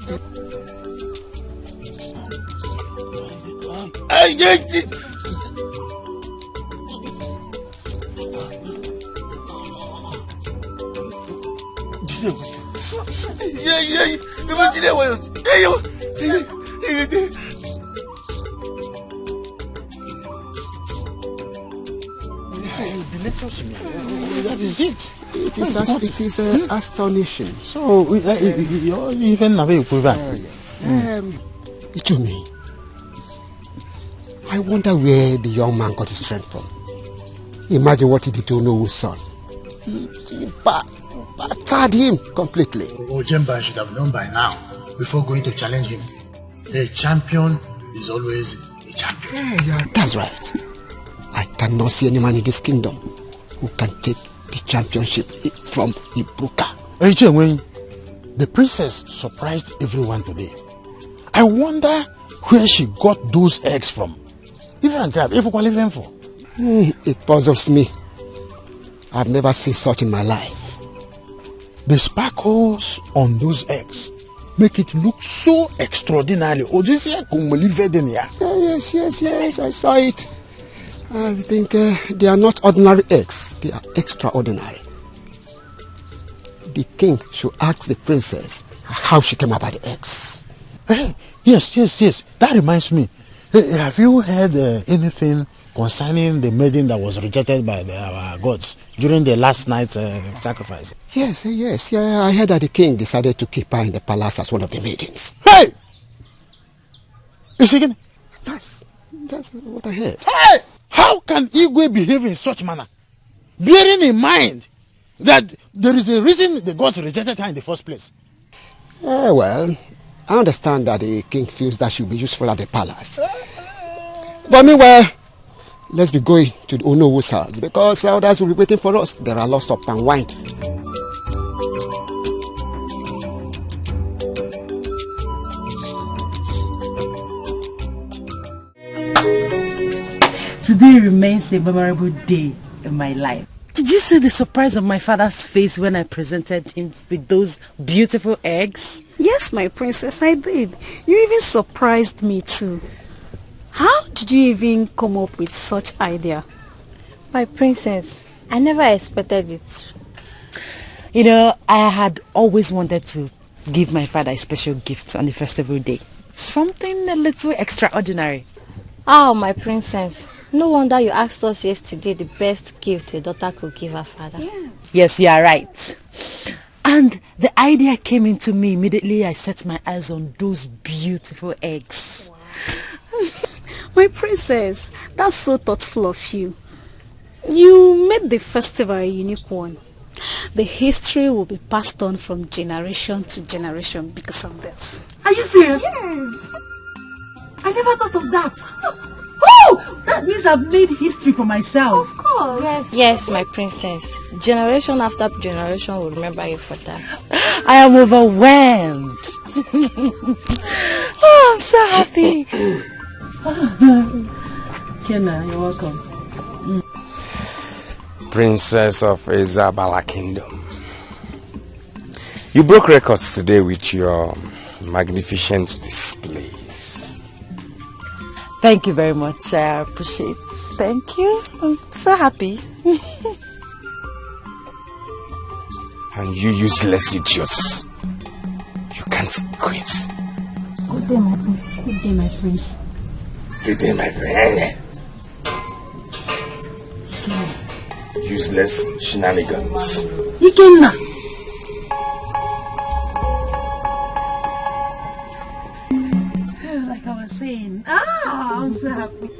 Speaker 2: That is it. It is astonishing. So, you're even away with that.
Speaker 9: To me, I wonder where the young man got his strength from. Imagine what he did to Onowo's son. He battered him completely.
Speaker 2: Ojemba should have known by now, before going to challenge him. A champion is always a champion.
Speaker 9: Yeah. That's right. I cannot see any man in this kingdom who can take the championship from Ibuka.
Speaker 2: Hey, Chenwen, the princess surprised everyone today. I wonder where she got those eggs from.
Speaker 9: It puzzles me. I've never seen such in my life.
Speaker 2: The sparkles on those eggs make it look so extraordinary. Yes,
Speaker 9: I saw it. I think they are not ordinary eggs. They are extraordinary. The king should ask the princess how she came about the eggs.
Speaker 2: Yes. That reminds me. Have you heard anything concerning the maiden that was rejected by our gods during the last night's sacrifice?
Speaker 9: Yes. I heard that the king decided to keep her in the palace as one of the maidens.
Speaker 2: Hey! Is she gonna?
Speaker 9: That's what I heard.
Speaker 2: Hey! How can Igwe behave in such manner? Bearing in mind that there is a reason the gods rejected her in the first place.
Speaker 9: Well, I understand that the king feels that she'll be useful at the palace. But meanwhile, let's be going to the Onowo's house because others will be waiting for us. There are lots of palm wine.
Speaker 6: Today remains a memorable day in my life. Did you see the surprise on my father's face when I presented him with those beautiful eggs?
Speaker 23: Yes, my princess, I did. You even surprised me too. How did you even come up with such idea?
Speaker 10: My princess, I never expected it.
Speaker 6: You know, I had always wanted to give my father a special gift on the festival day. Something a little extraordinary.
Speaker 10: Oh, my princess. No wonder you asked us yesterday the best gift a daughter could give her father.
Speaker 6: Yeah. Yes, you are right. And the idea came into me immediately. I set my eyes on those beautiful eggs.
Speaker 23: Wow. My princess, that's so thoughtful of you.
Speaker 7: You made the festival a unique one. The history will be passed on from generation to generation because of this.
Speaker 6: Are you serious?
Speaker 20: Yes.
Speaker 6: I never thought of that. Oh! That means I've made history for myself.
Speaker 20: Of course.
Speaker 10: Yes. Yes, my princess. Generation after generation will remember you for that.
Speaker 6: I am overwhelmed. Oh, I'm so happy. Kenna, you're welcome.
Speaker 5: Princess of Isabella Kingdom. You broke records today with your magnificent displays.
Speaker 6: Thank you very much. I appreciate it. Thank you. I'm so happy.
Speaker 5: And you useless idiots. You can't quit.
Speaker 7: Good day, my prince. Good day, my prince.
Speaker 5: Good day, my friend. Useless shenanigans.
Speaker 6: Ikenna. Like I was saying. I'm so happy.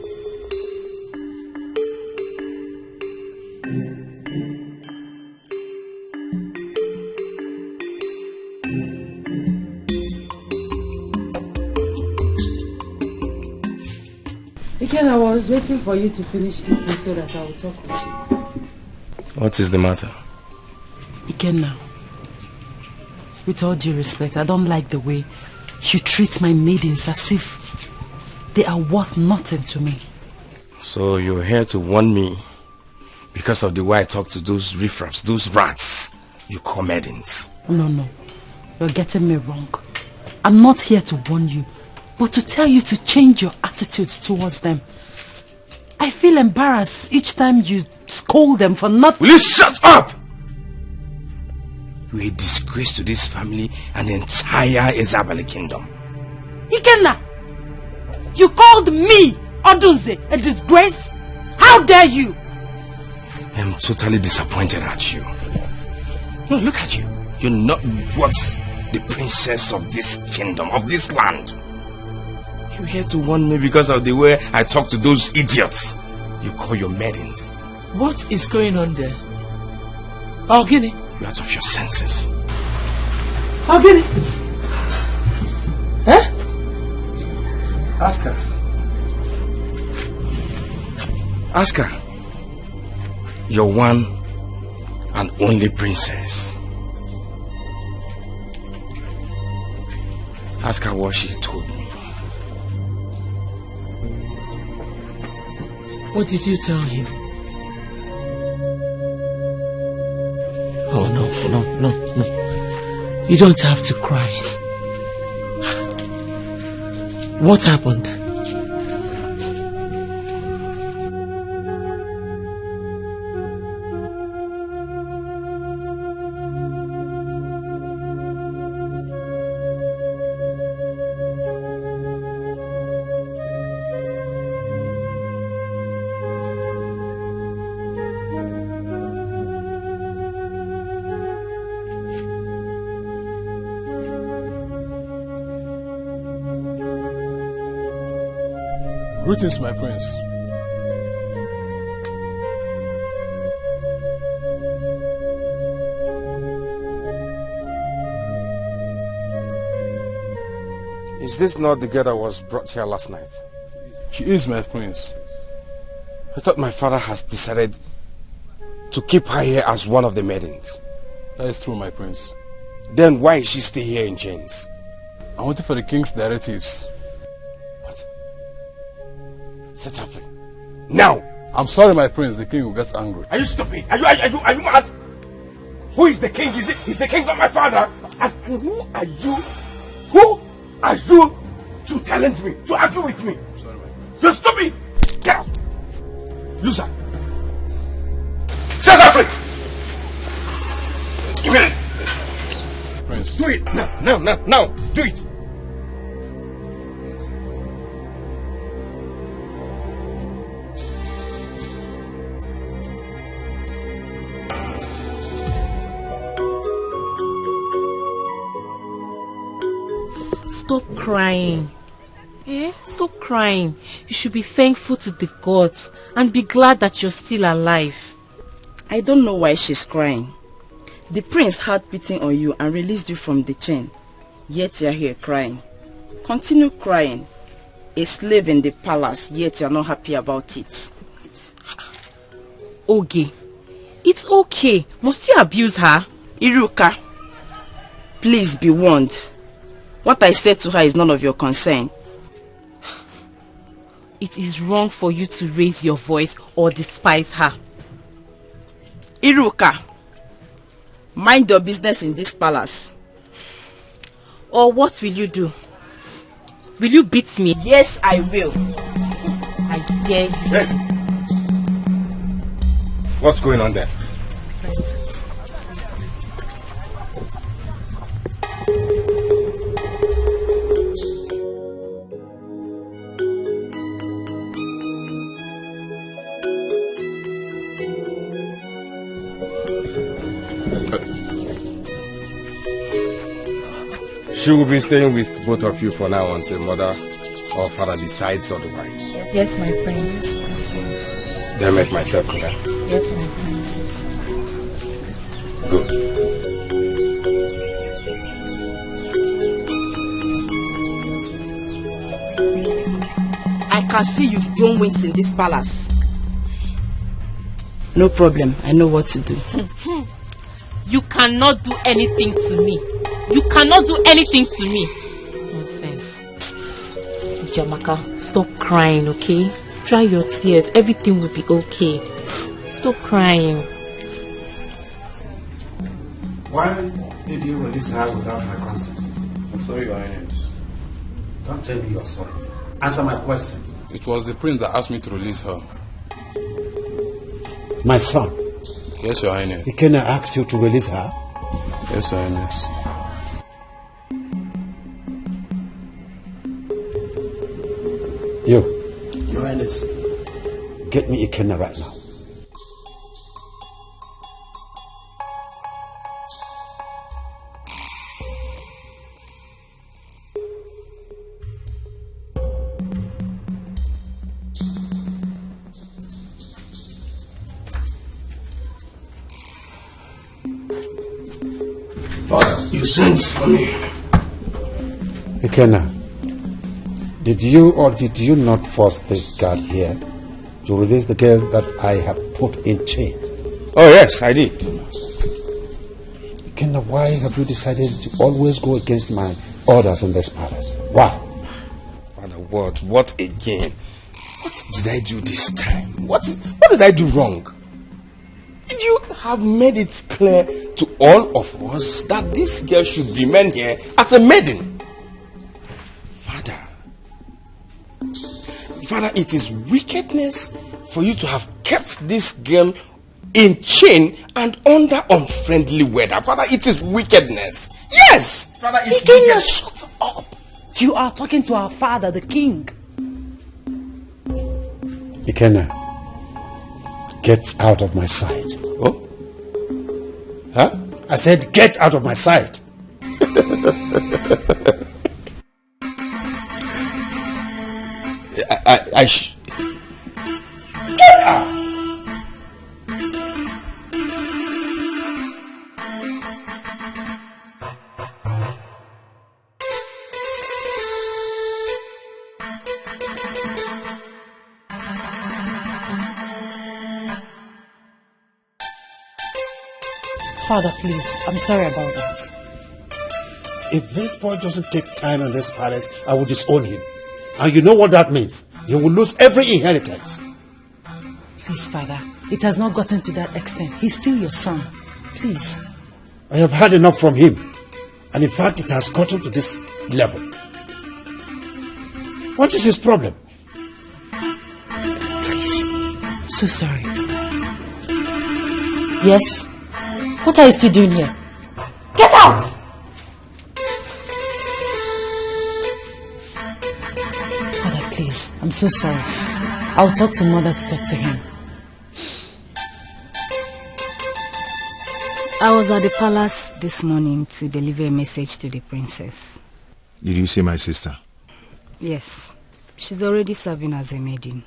Speaker 6: Again, I was waiting for you to finish eating so that I will talk with you.
Speaker 5: What is the matter?
Speaker 6: Ikenna, with all due respect, I don't like the way you treat my maidens as if they are worth nothing to me.
Speaker 5: So you're here to warn me because of the way I talk to those riffraffs, those rats you call maidens?
Speaker 6: No. You're getting me wrong. I'm not here to warn you, but to tell you to change your attitude towards them. I feel embarrassed each time you scold them for nothing.
Speaker 5: Will you shut up? You're a disgrace to this family and the entire Isabella Kingdom.
Speaker 6: Ikenna! You called me, Odunze, a disgrace? How dare you?
Speaker 5: I'm totally disappointed at you. No, look at you. You're not worth the princess of this kingdom, of this land. You're here to warn me because of the way I talk to those idiots you call your maidens.
Speaker 17: What is going on there? Ogini?
Speaker 5: You're out of your senses.
Speaker 17: Ogini? Eh?
Speaker 5: Ask her. Ask her. Your one and only princess. Ask her what she told me.
Speaker 17: What did you tell him? Oh, no. You don't have to cry. What happened?
Speaker 13: Greetings, my prince.
Speaker 5: Is this not the girl that was brought here last night?
Speaker 13: She is, my prince.
Speaker 5: I thought my father has decided to keep her here as one of the maidens.
Speaker 13: That is true, my prince.
Speaker 5: Then why is she still here in chains?
Speaker 13: I waited for the king's directives.
Speaker 5: Set her free. Now!
Speaker 13: I'm sorry, my prince. The king will get angry.
Speaker 5: Are you stupid? Are you mad? Who is the king? Is the king not my father? And who are you? Who are you to challenge me? To argue with me?
Speaker 13: I'm sorry, my prince.
Speaker 5: You're stupid! Get out! Loser! Set her free! Immediately!
Speaker 13: Prince.
Speaker 5: Do it! Now! Do it!
Speaker 17: Stop crying.
Speaker 6: Stop crying. You should be thankful to the gods and be glad that you're still alive.
Speaker 15: I don't know why she's crying. The prince had pity on you and released you from the chain. Yet you're here crying. Continue crying. A slave in the palace, yet you're not happy about it.
Speaker 6: Oge, it's okay. Must you abuse her?
Speaker 15: Iruka, please be warned. What I said to her is none of your concern.
Speaker 6: It is wrong for you to raise your voice or despise her.
Speaker 15: Iruka, mind your business in this palace.
Speaker 6: Or what will you do? Will you beat me?
Speaker 15: Yes, I will.
Speaker 6: I dare you.
Speaker 5: Hey. What's going on there? She will be staying with both of you for now until mother or father decides otherwise.
Speaker 6: Yes, my prince.
Speaker 5: Did I make myself clear?
Speaker 6: Yes, my prince.
Speaker 5: Good.
Speaker 15: I can see you've grown wings in this palace. No problem. I know what to do.
Speaker 6: You cannot do anything to me. You cannot do anything to me. Nonsense. Jamaka, stop crying, okay? Dry your tears. Everything will be okay. Stop crying.
Speaker 2: Why did you release her without my consent?
Speaker 13: I'm sorry, Your Highness.
Speaker 2: Don't tell me you're sorry. Answer my question.
Speaker 13: It was the prince that asked me to release her.
Speaker 2: My son.
Speaker 13: Yes, Your Highness.
Speaker 2: Ikenna asked you to release her?
Speaker 13: Yes, Your Highness.
Speaker 2: You. Your Highness. Get me Ikenna right now.
Speaker 1: Father, you sent for me.
Speaker 2: Ikenna, did you or did you not force this guard here to release the girl that I have put in chains?
Speaker 5: Oh yes, I did.
Speaker 2: Ikenna, why have you decided to always go against my orders in this palace? Why?
Speaker 5: Father, what again? What did I do this time? What did I do wrong? Did you have made it clear to all of us that this girl should remain here as a maiden? Father, it is wickedness for you to have kept this girl in chain and under unfriendly weather. Father, it is wickedness. Yes! Father, it's wickedness.
Speaker 6: Shut up! You are talking to our father, the king.
Speaker 2: Ikenna, get out of my sight.
Speaker 5: Oh? Huh?
Speaker 2: I said get out of my sight.
Speaker 5: Get out!
Speaker 6: Father, please, I'm sorry about that.
Speaker 2: If this boy doesn't take time in this palace, I will disown him. And you know what that means. He will lose every inheritance.
Speaker 6: Please, Father, it has not gotten to that extent. He's still your son. Please.
Speaker 2: I have had enough from him. And in fact, it has gotten to this level. What is his problem?
Speaker 6: Please. I'm so sorry. Yes? What are you still doing here? Get out! Father, please. I'm so sorry. I'll talk to mother to talk to him.
Speaker 7: I was at the palace this morning to deliver a message to the princess.
Speaker 3: Did you see my sister?
Speaker 7: Yes. She's already serving as a maiden.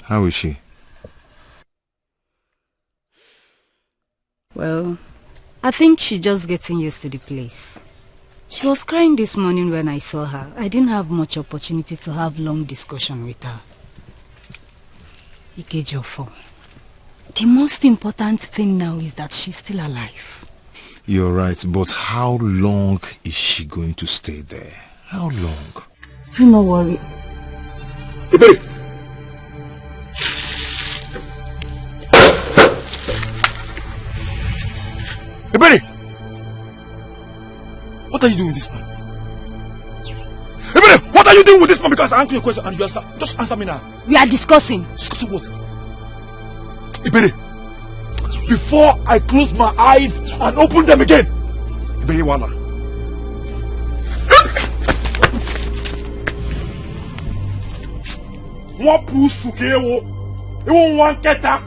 Speaker 3: How is she?
Speaker 7: Well, I think she's just getting used to the place. She was crying this morning when I saw her. I didn't have much opportunity to have long discussion with her. Ikejofo, the most important thing now is that she's still alive.
Speaker 3: You're right, but how long is she going to stay there? How long?
Speaker 7: Do not worry.
Speaker 3: Iberi! Iberi! What are you doing with this man? Iberi! What are you doing with this man? Because I asked you a question and you answer. Just answer me now.
Speaker 7: We are discussing.
Speaker 3: Discussing what? Iberi! Before I close my eyes and open them again. Iberi Wala. One pusu kewo. It won't want keta.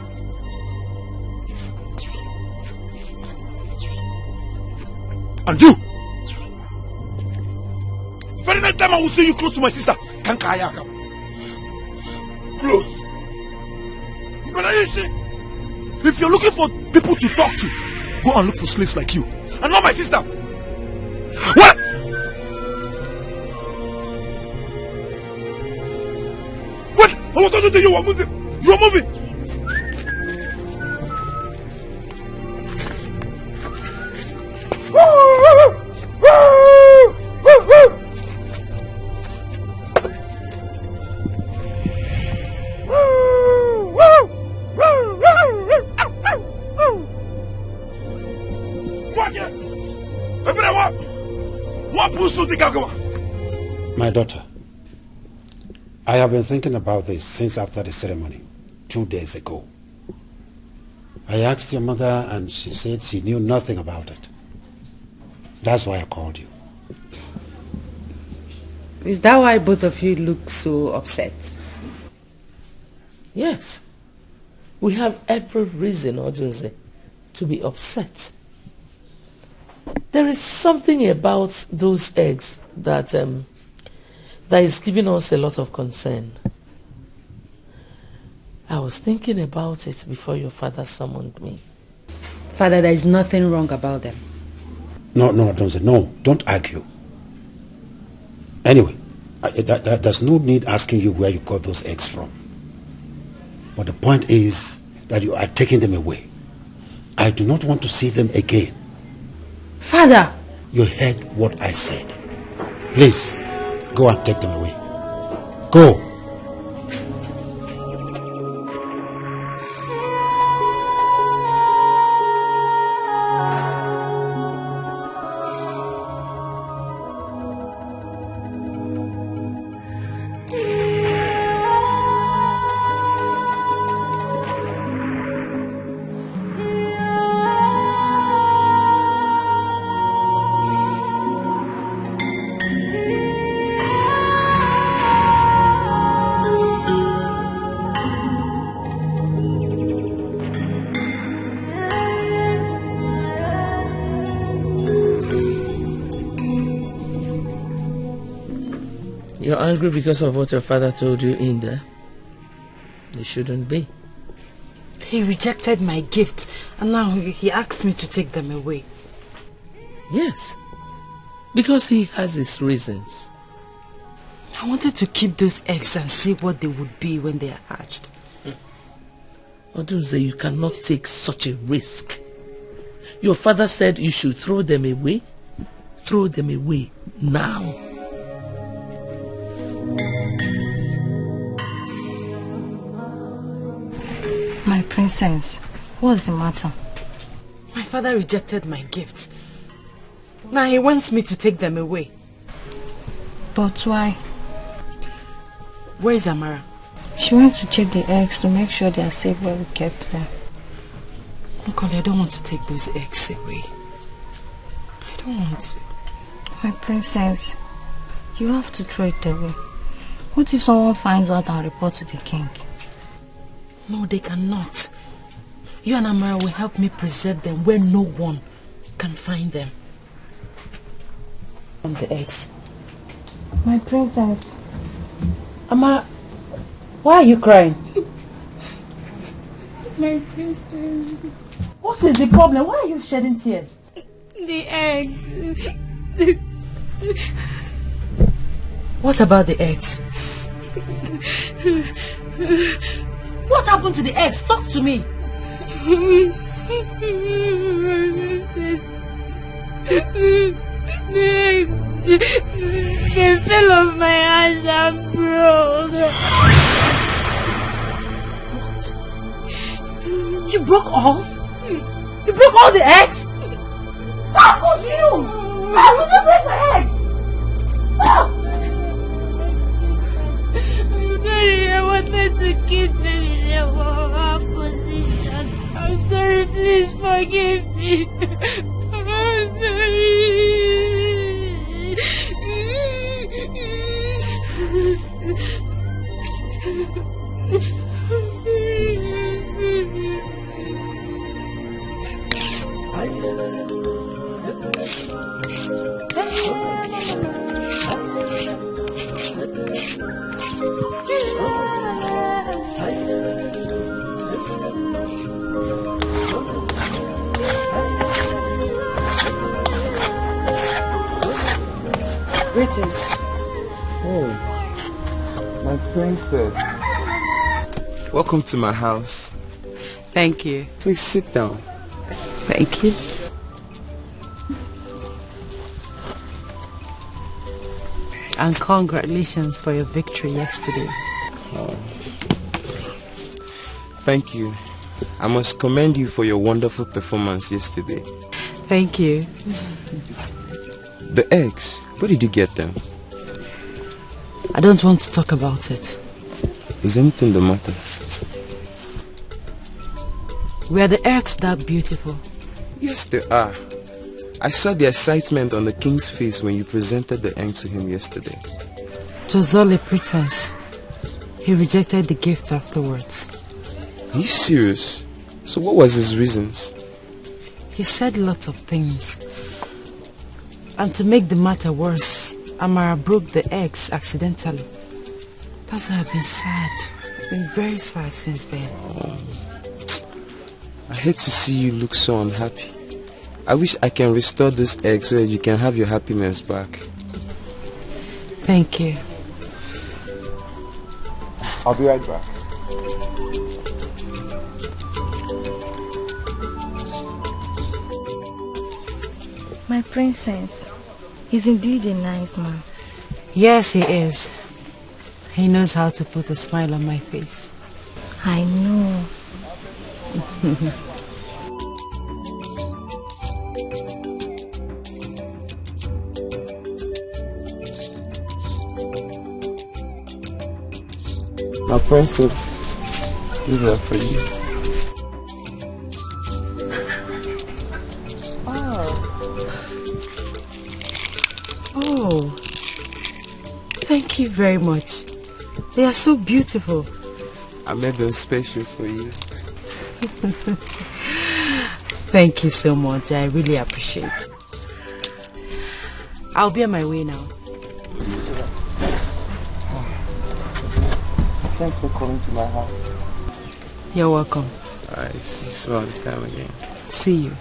Speaker 3: And you. Very next time I will see you close to my sister. Kankayaka. Close. If you're looking for people to talk to, go and look for slaves like you. And not my sister. What? What? I was talking to you. You are moving. You are moving.
Speaker 2: My daughter, I have been thinking about this since after the ceremony, 2 days ago. I asked your mother and she said she knew nothing about it. That's why I called you.
Speaker 17: Is that why both of you look so upset? Yes. We have every reason, Odunze, to be upset. There is something about those eggs that is giving us a lot of concern. I was thinking about it before your father summoned me.
Speaker 6: Father, there is nothing wrong about them.
Speaker 2: No, Odunze, no, don't argue. Anyway, there's no need asking you where you got those eggs from. But the point is that you are taking them away. I do not want to see them again.
Speaker 6: Father!
Speaker 2: You heard what I said. Please, go and take them away. Go!
Speaker 17: You're angry because of what your father told you in there? You shouldn't be.
Speaker 6: He rejected my gifts and now he asked me to take them away.
Speaker 17: Yes, because he has his reasons.
Speaker 6: I wanted to keep those eggs and see what they would be when they are hatched.
Speaker 17: Odunze, you cannot take such a risk. Your father said you should throw them away. Throw them away now.
Speaker 10: My princess, what's the matter?
Speaker 6: My father rejected my gifts. Now he wants me to take them away.
Speaker 10: But why?
Speaker 6: Where is Amara?
Speaker 10: She went to check the eggs to make sure they are safe where we kept them.
Speaker 6: Nkoli, I don't want to take those eggs away. I don't want to.
Speaker 10: My princess, you have to throw it away. What if someone finds out and reports to the king?
Speaker 6: No, they cannot. You and Amara will help me preserve them where no one can find them. On the eggs.
Speaker 10: My princess.
Speaker 6: Ama, why are you crying?
Speaker 23: My princess.
Speaker 6: What is the problem? Why are you shedding tears?
Speaker 23: The eggs.
Speaker 6: What about the eggs? What happened to the eggs? Talk to me.
Speaker 23: They fell off my hands and broke.
Speaker 6: You broke all? You broke all the eggs? How could you? How could you break my eggs? Oh!
Speaker 23: I'm sorry, I wanted to keep them in their warm position. I'm sorry, please forgive me. I'm
Speaker 6: Greetings.
Speaker 5: Oh, my princess. Welcome to my house.
Speaker 6: Thank you.
Speaker 5: Please sit down.
Speaker 6: Thank you. And congratulations for your victory yesterday.
Speaker 5: Oh. Thank you. I must commend you for your wonderful performance yesterday.
Speaker 6: Thank you.
Speaker 5: The eggs, where did you get them?
Speaker 6: I don't want to talk about it.
Speaker 5: Is anything the matter?
Speaker 6: Were the eggs that beautiful?
Speaker 5: Yes, they are. I saw the excitement on the king's face when you presented the eggs to him yesterday.
Speaker 6: It was all a pretense. He rejected the gift afterwards.
Speaker 5: Are you serious? So what was his reasons?
Speaker 6: He said lots of things. And to make the matter worse, Amara broke the eggs accidentally. That's why I've been sad. I've been very sad since then.
Speaker 5: Oh. I hate to see you look so unhappy. I wish I can restore this egg so that you can have your happiness back.
Speaker 6: Thank you.
Speaker 5: I'll be right back.
Speaker 10: My princess, he's indeed a nice man.
Speaker 6: Yes, he is. He knows how to put a smile on my face.
Speaker 10: I know.
Speaker 5: My princess, these are for you.
Speaker 6: Oh, thank you very much. They are so beautiful.
Speaker 5: I made them special for you.
Speaker 6: Thank you so much. I really appreciate it. I'll be on my way now.
Speaker 5: Thanks for coming to my house.
Speaker 6: You're welcome.
Speaker 5: Alright, see you some other time again.
Speaker 6: See you.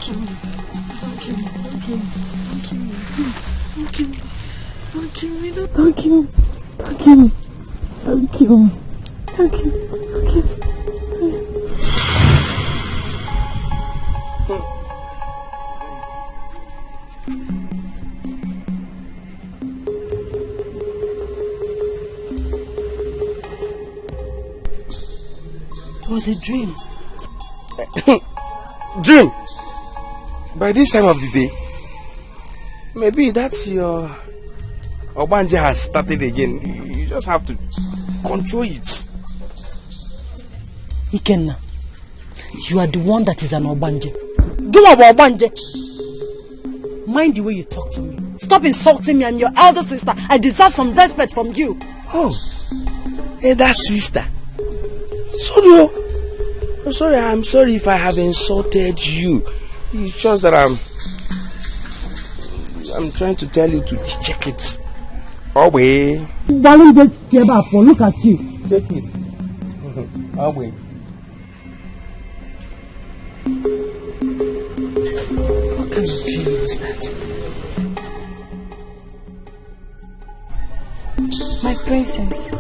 Speaker 8: kill me. Don't kill me. Don't kill me. Don't kill me. Please. Don't kill me. Don't kill me. Don't kill me. Don't kill me. Don't kill me. Don't kill me. Don't kill me.
Speaker 6: It was a dream.
Speaker 5: Dream? By this time of the day? Maybe that's your... Obanje has started again. You just have to control it.
Speaker 6: Ikenna, you are the one that is an Obanje. Go about Obanje. Mind the way you talk to me. Stop insulting me. I'm your elder sister. I deserve some respect from you.
Speaker 5: Oh, elder sister. Sorry, I'm sorry if I have insulted you. It's just that I'm trying to tell you to check it. Oh wait.
Speaker 6: Darling, just look at you.
Speaker 5: Check it. Oh wait.
Speaker 6: What kind of dream was that?
Speaker 10: My princess.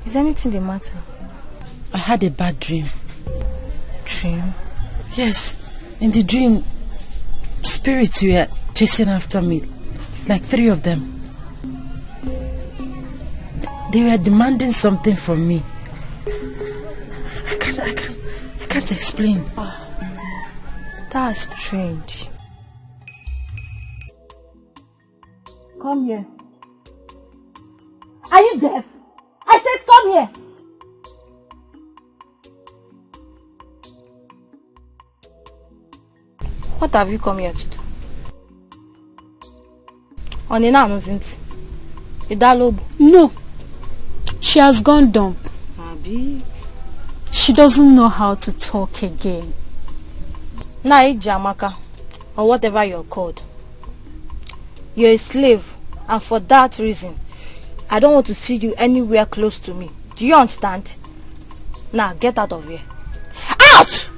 Speaker 10: Is anything the matter?
Speaker 6: I had a bad dream.
Speaker 10: Dream?
Speaker 6: Yes. In the dream, spirits were chasing after me. Like 3 of them. They were demanding something from me. I can't explain.
Speaker 10: Oh, that's strange.
Speaker 8: Come here. Are you deaf? I said come here.
Speaker 10: What have you come here to do? Onina isn't Idalobu.
Speaker 8: No. She has gone dumb.
Speaker 10: Abi.
Speaker 8: She doesn't know how to talk again.
Speaker 10: Nai Jamaka, or whatever you're called. You're a slave, and for that reason, I don't want to see you anywhere close to me. Do you understand? Now, get out of here. Out!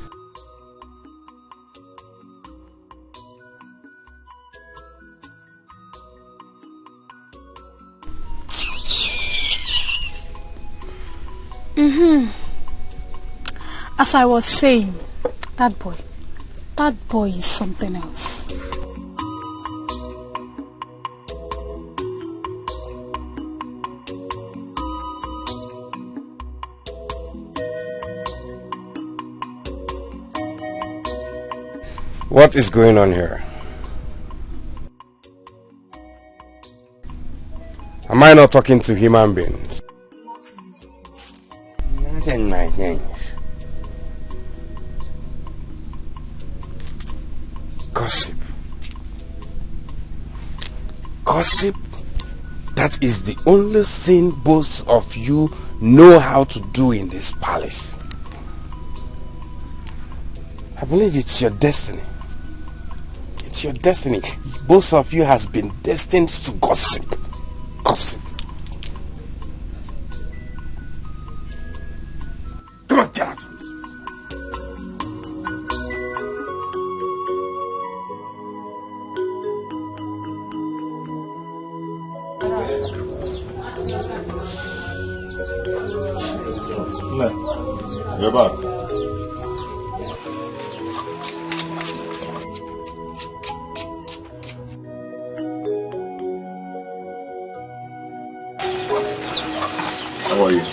Speaker 8: As I was saying, that boy is something else.
Speaker 5: What is going on here? Am I not talking to human beings? Nothing, my things. Gossip. Gossip? That is the only thing both of you know how to do in this palace. I believe it's your destiny. It's your destiny. Both of you has been destined to gossip. Gossip. Come on, get out.
Speaker 3: You're back. How are you?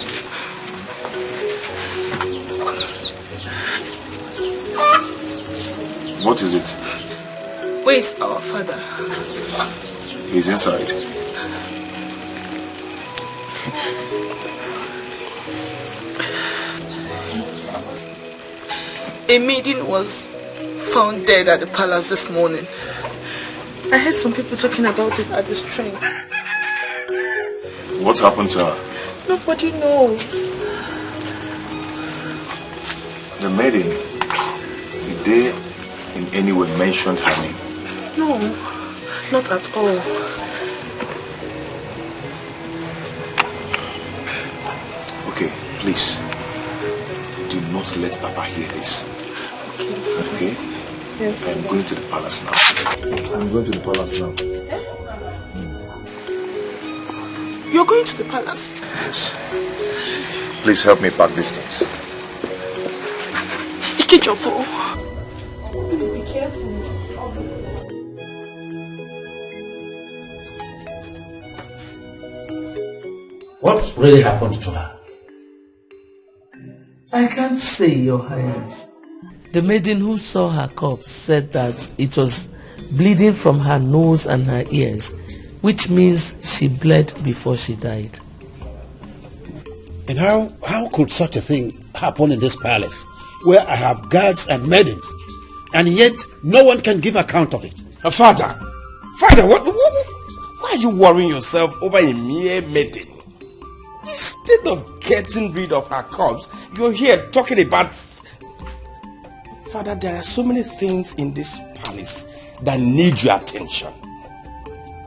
Speaker 3: What is it?
Speaker 14: Where is our father?
Speaker 3: He's inside.
Speaker 14: A maiden was found dead at the palace this morning. I heard some people talking about it at this train.
Speaker 3: What happened to her?
Speaker 14: Nobody knows.
Speaker 3: The maiden, did they in any way mention her name?
Speaker 14: No, not at all.
Speaker 3: Okay, please. Do not let Papa hear this.
Speaker 11: Okay?
Speaker 14: Yes,
Speaker 11: I'm going to the palace now.
Speaker 3: I'm going to the palace now.
Speaker 14: You're going to the palace?
Speaker 11: Yes. Please help me pack these things.
Speaker 14: Ikechofo.
Speaker 8: Be careful.
Speaker 2: What really happened to her?
Speaker 17: I can't say, Your Highness. The maiden who saw her corpse said that it was bleeding from her nose and her ears, which means she bled before she died.
Speaker 2: And how could such a thing happen in this palace, where I have guards and maidens, and yet no one can give account of it?
Speaker 5: Father, why are you worrying yourself over a mere maiden? Instead of getting rid of her corpse, you're here talking about... Father, there are so many things in this palace that need your attention.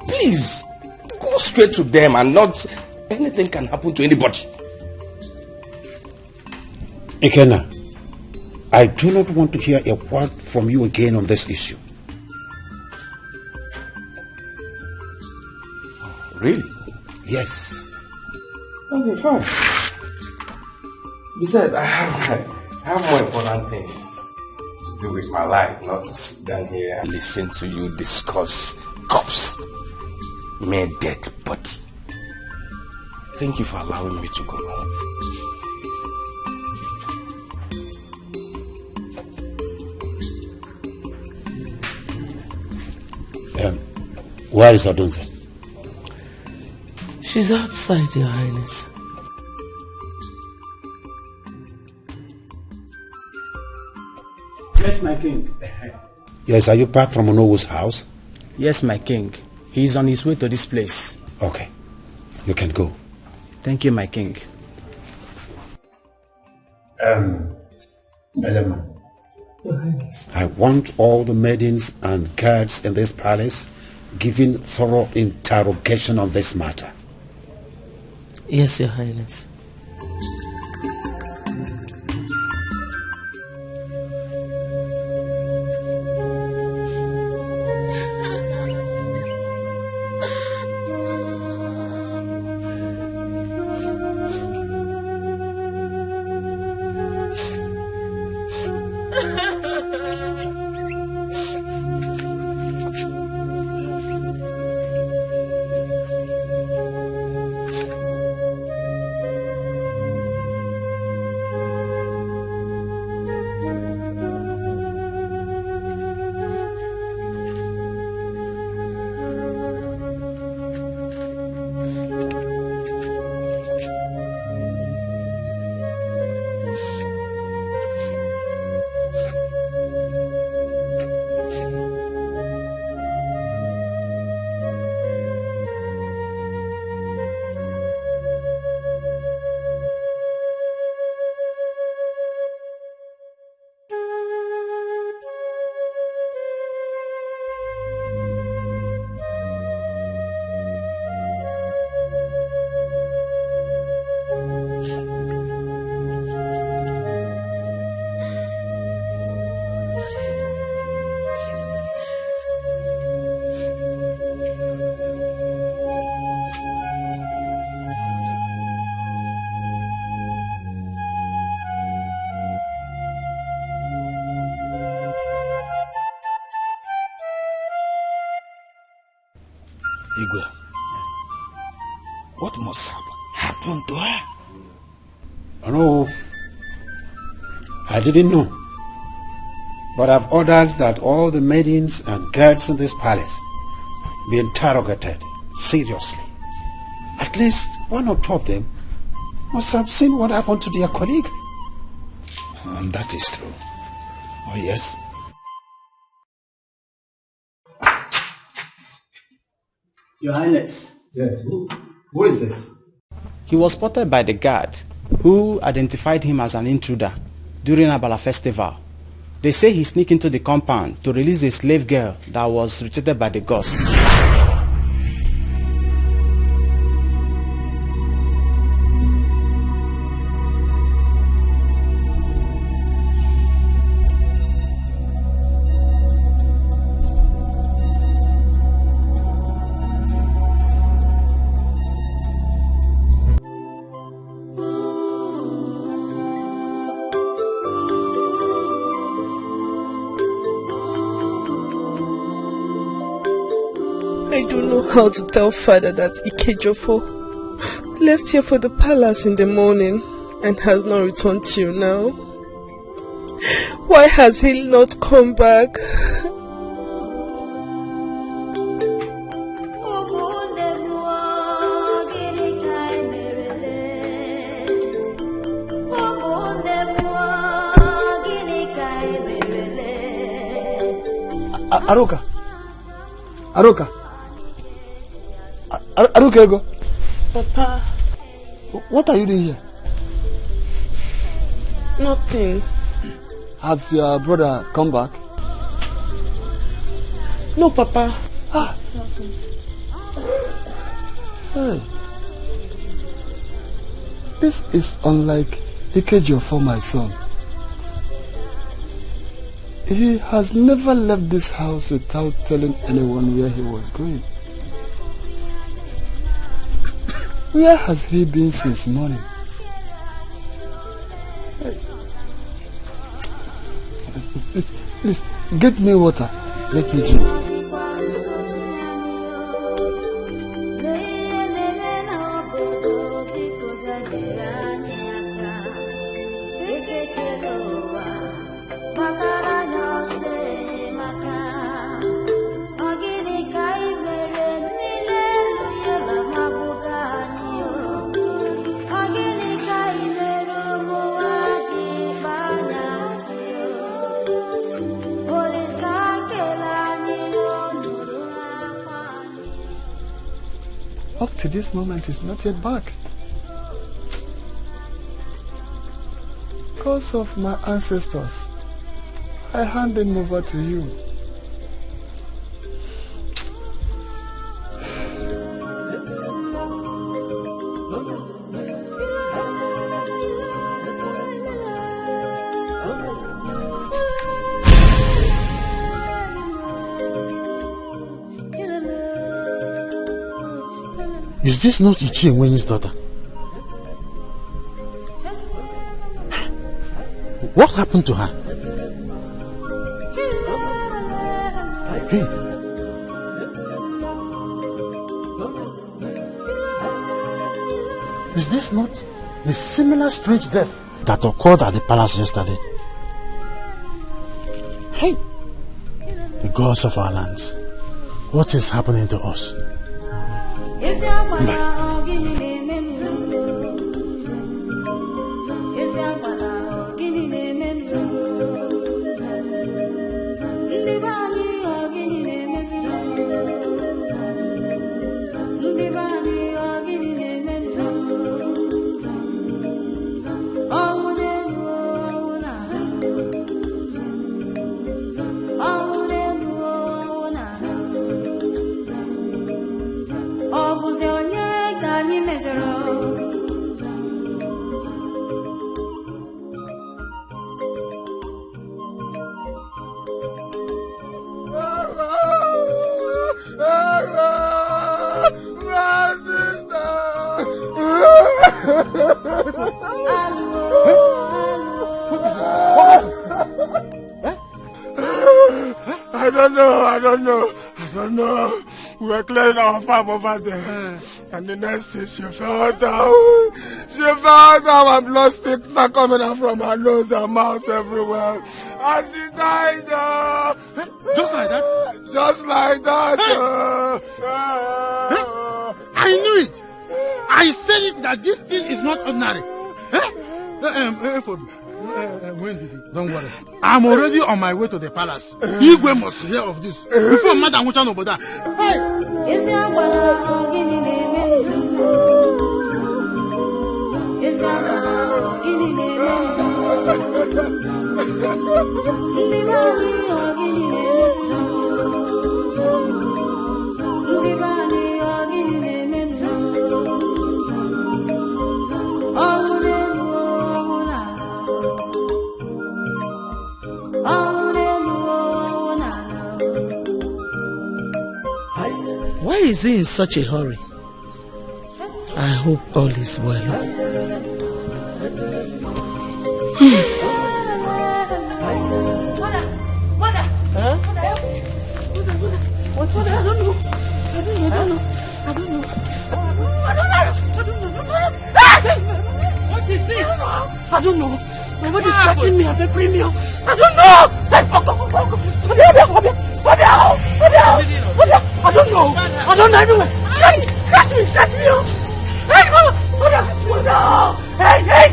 Speaker 5: Please, go straight to them and not... Anything can happen to anybody.
Speaker 2: Ikenna, I do not want to hear a word from you again on this issue.
Speaker 5: Really?
Speaker 2: Yes.
Speaker 5: Okay, fine. Besides, I have more important things to do with my life, not to sit down here and listen to you discuss corpse, mere dead body. Thank you for allowing me to go home.
Speaker 2: Where is Odunze?
Speaker 17: She's outside, Your Highness.
Speaker 16: Yes, my king.
Speaker 2: Yes, are you back from Onowu's house?
Speaker 16: Yes, my king. He is on his way to this place.
Speaker 2: Okay, you can go.
Speaker 16: Thank you, my king.
Speaker 2: Eleman, I want all the maidens and guards in this palace giving thorough interrogation on this matter.
Speaker 17: Yes, Your Highness.
Speaker 4: Igwe, what must have happened to her?
Speaker 2: No, I didn't know. But I've ordered that all the maidens and guards in this palace be interrogated seriously. At least one or two of them must have seen what happened to their colleague.
Speaker 4: And that is true. Oh, yes.
Speaker 16: Your Highness.
Speaker 4: Yes. Who is this?
Speaker 16: He was spotted by the guard, who identified him as an intruder during Abala festival. They say he sneaked into the compound to release a slave girl that was rejected by the gods.
Speaker 14: how to tell father that Ikejofo left here for the palace in the morning and has not returned till now. Why has he not come back?
Speaker 12: Aruka. Aruka, Ego.
Speaker 14: Papa.
Speaker 12: What are you doing here?
Speaker 14: Nothing.
Speaker 12: Has your brother come back?
Speaker 14: No, Papa.
Speaker 12: Ah. Hey. This is unlike Ikejofo, my son. He has never left this house without telling anyone where he was going. Where has he been since morning? Please, get me water. Let me drink. Up to this moment, he's not yet back. Because of my ancestors, I hand him over to you.
Speaker 2: Is this not Ichi Enwenyi's daughter? What happened to her? Hey. Is this not a similar strange death that occurred at the palace yesterday? Hey. The gods of our lands, what is happening to us?
Speaker 1: I don't know. We were clearing our farm over there. And the next thing she fell down. She fell down and blood sticks are coming out from her nose and mouth everywhere. And she died.
Speaker 2: Just like that?
Speaker 1: Just like that.
Speaker 2: I knew it. I said it that this thing is not ordinary. When did it? Don't worry. I'm already on my way to the palace. Igwe must hear of this before Madam Wuchan over there.
Speaker 17: Why is he in such a hurry? I hope all is well.
Speaker 14: Mother! Huh? Mother, I don't know.
Speaker 23: What is it?
Speaker 22: I don't know. Nobody's touching me. I'm a premium. I don't know. I don't know. I don't know everywhere. Catch me. Hey, mama. Hey.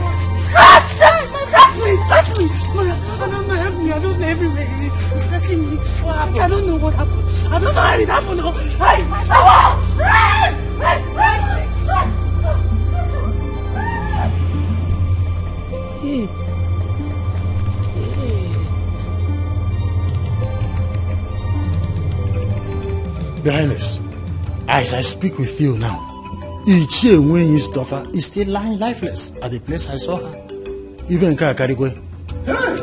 Speaker 22: Catch me. Mama, I don't know. Help me. I don't know everywhere. It's catching me. I don't know what happened. I don't know how it happened. Hey.
Speaker 2: Your Highness, as I speak with you now, Ichie Nwenyi's daughter is still lying lifeless at the place I saw her. Even Kakarigwe.
Speaker 12: Hey!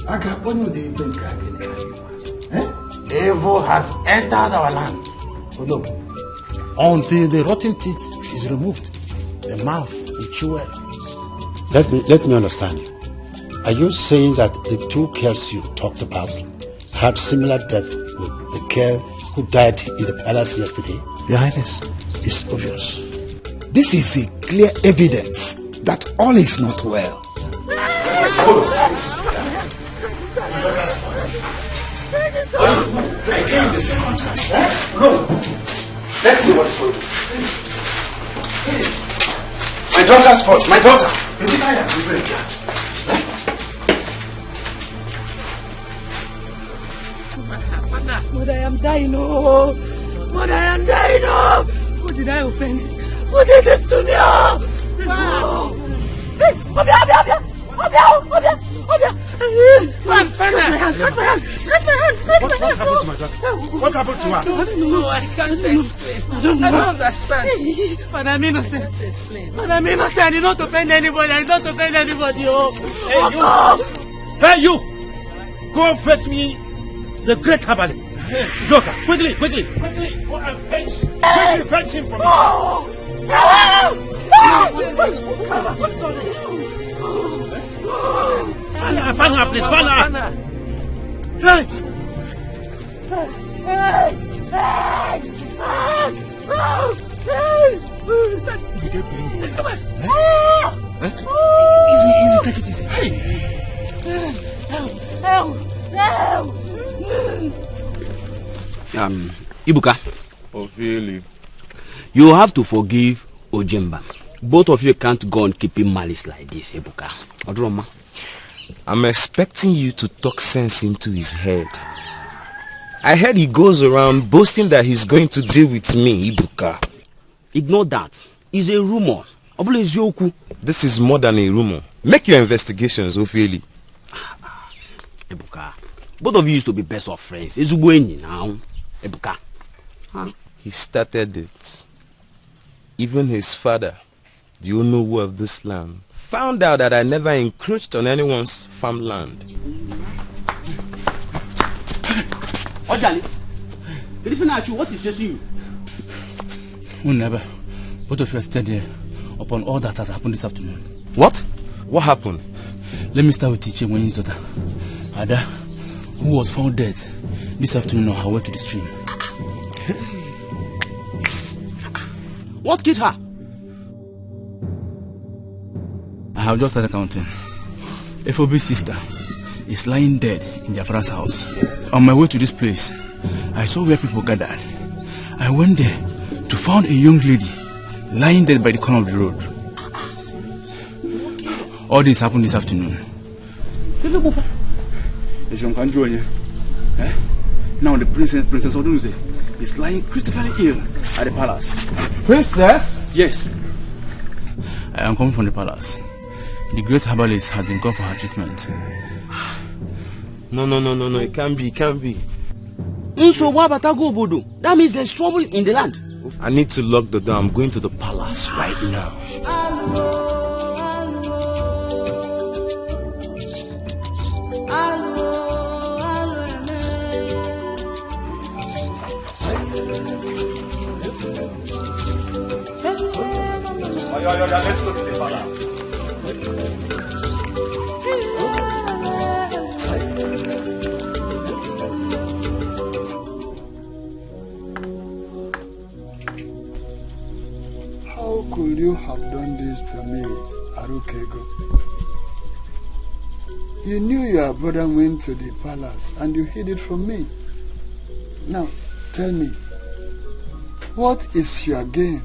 Speaker 12: I got one of the event.
Speaker 2: Evil has entered our land. Oh no. Until the rotten teeth is removed, the mouth will chew well.
Speaker 18: Let me understand you. Are you saying that the two girls you talked about had similar death with the girl who died in the palace yesterday?
Speaker 2: Your Highness, it's obvious.
Speaker 4: This is a clear evidence that all is not well.
Speaker 1: I came the second time. No. Let's see what's going on. My daughter's fault. My daughter.
Speaker 22: Mother, I am dying. Oh. Mother, I am dying. Oh. Who did I offend? Who did this to me? Oh. Hey, Obia. Catch my hands.
Speaker 2: What happened to my daughter? What happened to her?
Speaker 23: No, I can't explain. I don't understand.
Speaker 22: But I'm innocent. But I'm innocent. I did not offend anybody. Oh.
Speaker 2: Hey, you! Go fetch me the great herbalist. Joker, quickly. Go and fetch. Quickly fetch him from me. Find her, please. Find her. Hey! Easy, take it easy. Hey!
Speaker 22: Help!
Speaker 5: Ibuka.
Speaker 13: Ophelia.
Speaker 5: You have to forgive Ojemba. Both of you can't go on keeping malice like this, Ibuka. Odroma.
Speaker 19: I'm expecting you to talk sense into his head. I heard he goes around boasting that he's going to deal with me, Ibuka.
Speaker 5: Ignore that. It's a rumor.
Speaker 19: This is more than a rumor. Make your investigations, Ophelia.
Speaker 5: Ibuka. Both of you used to be best of friends. It's Ubueni now. Ibuka. Huh?
Speaker 19: He started it. Even his father, the owner of this land, found out that I never encroached on anyone's farmland.
Speaker 16: Ojali, what is chasing you?
Speaker 21: We'll never. Both of you are stayed here upon all that has happened this afternoon.
Speaker 19: What? What happened?
Speaker 21: Let me start with Ichie Nwenyi's daughter, Ada, who was found dead this afternoon on her way to the stream.
Speaker 5: What killed her?
Speaker 21: I have just started counting. FOB's sister is lying dead in their father's house. On my way to this place, I saw where people gathered. I went there to find a young lady lying dead by the corner of the road. All this happened this afternoon. Now the Princess Odunze is lying critically ill at the palace.
Speaker 13: Princess?
Speaker 21: Yes. I am coming from the palace. The great herbalist has been called for her treatment.
Speaker 19: No, it can't be.
Speaker 5: That means there's trouble in the land.
Speaker 19: I need to lock the door. I'm going to the palace right now.
Speaker 13: Let's go to the palace.
Speaker 12: You knew your brother went to the palace and you hid it from me. Now, tell me, what is your game?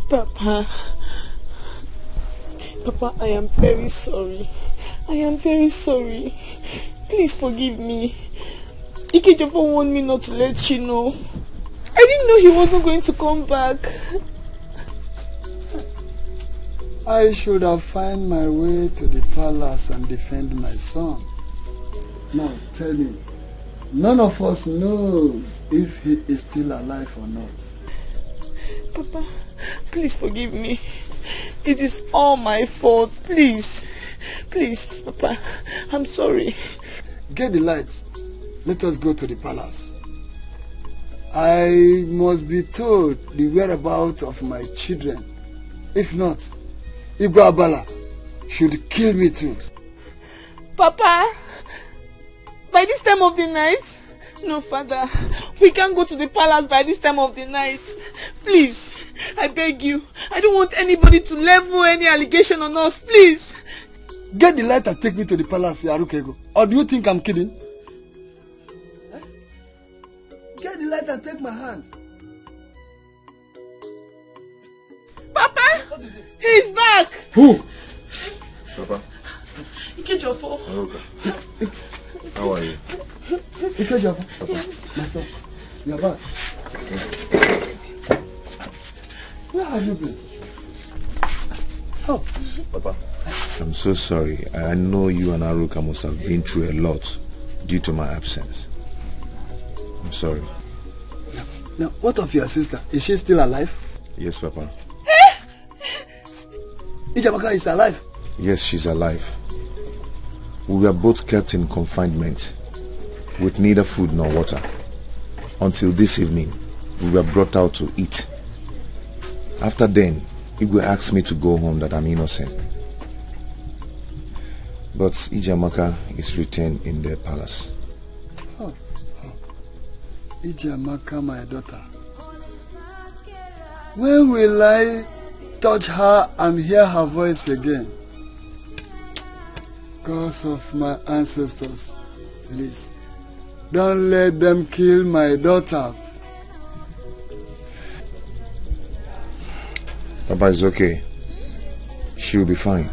Speaker 14: Papa, I am very sorry. I am very sorry. Please forgive me. Ikejofo warned me not to let you know. I didn't know he wasn't going to come back.
Speaker 12: I should have found my way to the palace and defend my son. Now, tell me, none of us knows if he is still alive or not.
Speaker 14: Papa, please forgive me. It is all my fault. Please, Papa, I'm sorry.
Speaker 12: Get the lights. Let us go to the palace. I must be told the whereabouts of my children. If not, Igwe Abala should kill me too.
Speaker 14: Papa, by this time of the night? No, Father. We can't go to the palace by this time of the night. Please, I beg you. I don't want anybody to level any allegation on us. Please.
Speaker 12: Get the light and take me to the palace, Yarukego. Or do you think I'm kidding? Get the light and take my hand.
Speaker 14: Papa! He's back!
Speaker 3: Who? Papa.
Speaker 14: Ikejofo.
Speaker 3: How are you?
Speaker 12: Ikejofo. Yes. My son, you're back. Where have you been? How?
Speaker 3: Papa. I'm so sorry. I know you and Aruka must have been through a lot due to my absence. I'm sorry.
Speaker 12: Now, what of your sister? Is she still alive?
Speaker 3: Yes, Papa.
Speaker 12: Ijamaka is alive?
Speaker 3: Yes, she's alive. We were both kept in confinement with neither food nor water. Until this evening, we were brought out to eat. After then, Igwe asked me to go home that I'm innocent. But Ijamaka is retained in the palace.
Speaker 12: Oh. Ijamaka, my daughter. When will I touch her and hear her voice again? Because of my ancestors, please, don't let them kill my daughter.
Speaker 3: Papa is okay. She'll be fine.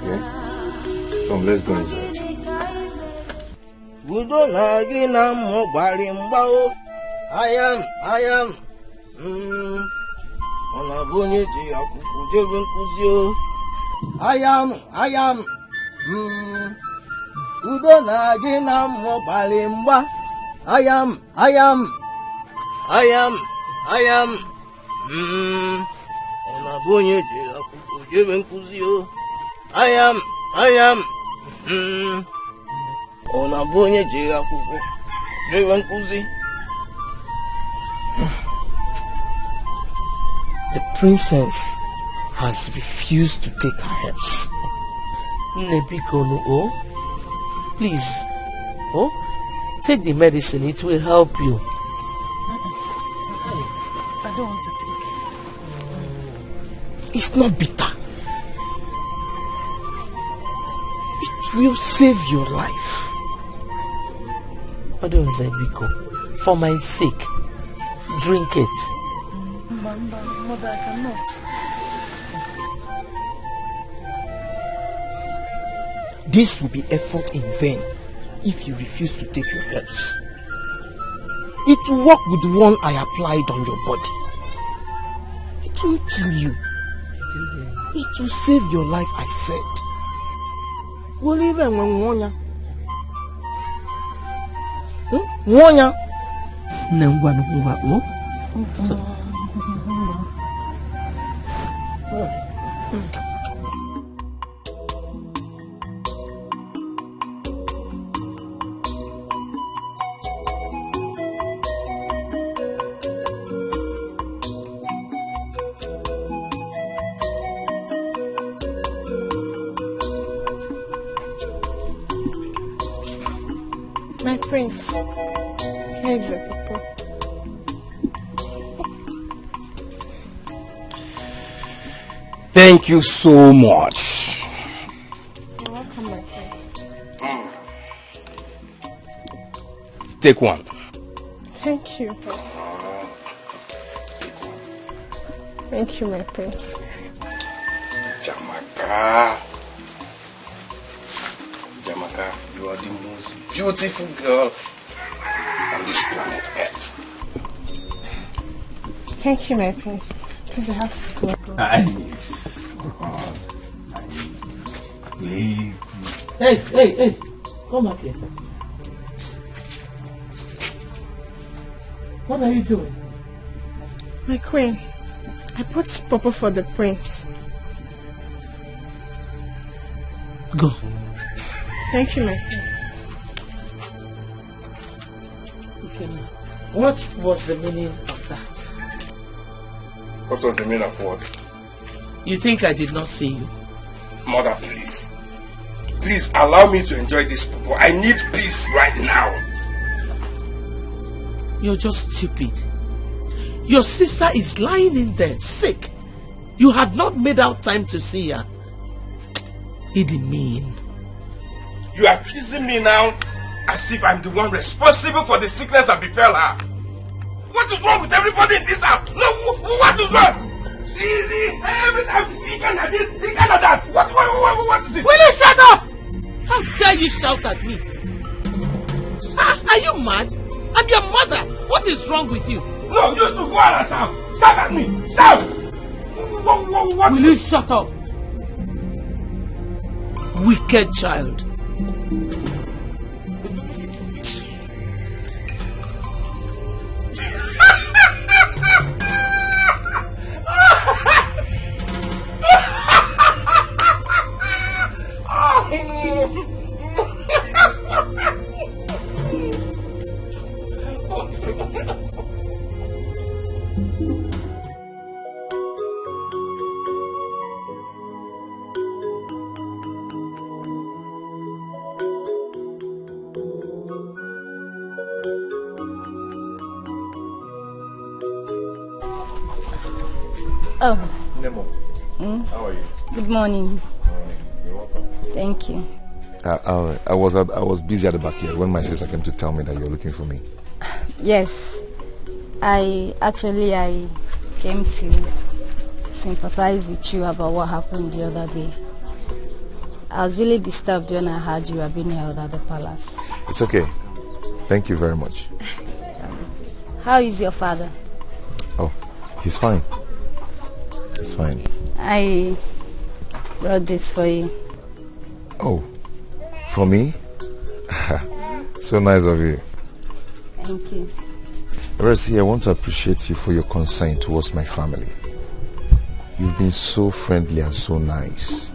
Speaker 3: Yeah? Come, let's go inside.
Speaker 9: I am. Udo na gị na mmụọ gbara mgba. I am. Ọ na-abụ onye ji akwụkwọ jebe nkụzi o. I am. Ọ na-abụ onye ji akwụkwọ jebe nkụzi. The princess has refused to take her herbs.
Speaker 17: Nebikono, please, take the medicine. It will help you.
Speaker 6: I don't want to take.
Speaker 9: It's not bitter. It will save your life.
Speaker 17: Nebiko, for my sake, drink it.
Speaker 6: Mother, I cannot.
Speaker 9: This will be effort in vain if you refuse to take your herbs. It will work with the one I applied on your body. It won't kill you. It will save your life, I said. We'll even Nwonya.
Speaker 10: My prince, here's the paper.
Speaker 5: Thank you so much.
Speaker 23: You're welcome, my prince.
Speaker 5: Take one.
Speaker 23: Thank you. Thank you, my prince.
Speaker 5: Jamaica. Jamaica, you are the most beautiful girl on this planet Earth.
Speaker 23: Thank you, my prince. Please, I have to go.
Speaker 5: Nice.
Speaker 17: Hey, come up here. What are you doing?
Speaker 23: My queen, I bought purple for the prince.
Speaker 17: Go.
Speaker 23: Thank you, my queen.
Speaker 17: Okay, now, what was the meaning of that?
Speaker 5: What was the meaning of what?
Speaker 17: You think I did not see you?
Speaker 5: Mother, please. Please allow me to enjoy this purple. I need peace right now.
Speaker 17: You're just stupid. Your sister is lying in there, sick. You have not made out time to see her. Idi mean.
Speaker 5: You are accusing me now as if I'm the one responsible for the sickness that befell her. What is wrong with everybody in this house? No, what is wrong? Every time he cannot this, he cannot that. What is it?
Speaker 17: Will you shut up? How dare you shout at me? Are you mad? I'm your mother. What is wrong with you?
Speaker 5: No, you two go out and shout. Shout at me. Shout. What?
Speaker 17: Will you shut up? Wicked child.
Speaker 10: Oh.
Speaker 7: Nemo. How are you?
Speaker 10: Good morning.
Speaker 7: You're welcome.
Speaker 10: Thank you.
Speaker 3: I was busy at the back here when my sister came to tell me that you're looking for me.
Speaker 10: Yes. I came to sympathize with you about what happened the other day. I was really disturbed when I heard you were being held at the palace.
Speaker 3: It's okay. Thank you very much.
Speaker 10: How is your father?
Speaker 3: Oh, he's fine. He's fine.
Speaker 10: I brought this for you.
Speaker 3: Oh, for me? So nice of you.
Speaker 10: Thank you.
Speaker 3: Rosie, I want to appreciate you for your concern towards my family. You've been so friendly and so nice,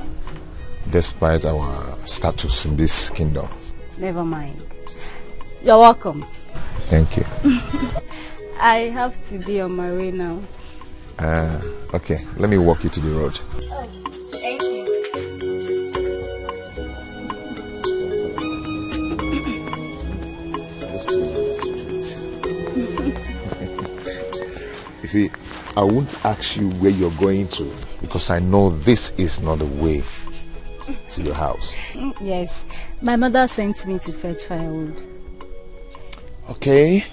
Speaker 3: despite our status in this kingdom.
Speaker 10: Never mind. You're welcome.
Speaker 3: Thank you.
Speaker 10: I have to be on my way now.
Speaker 3: Okay, let me walk you to the road.
Speaker 10: Oh, thank you.
Speaker 3: You see, I won't ask you where you're going to because I know this is not the way to your house.
Speaker 10: Yes, my mother sent me to fetch firewood.
Speaker 3: Okay,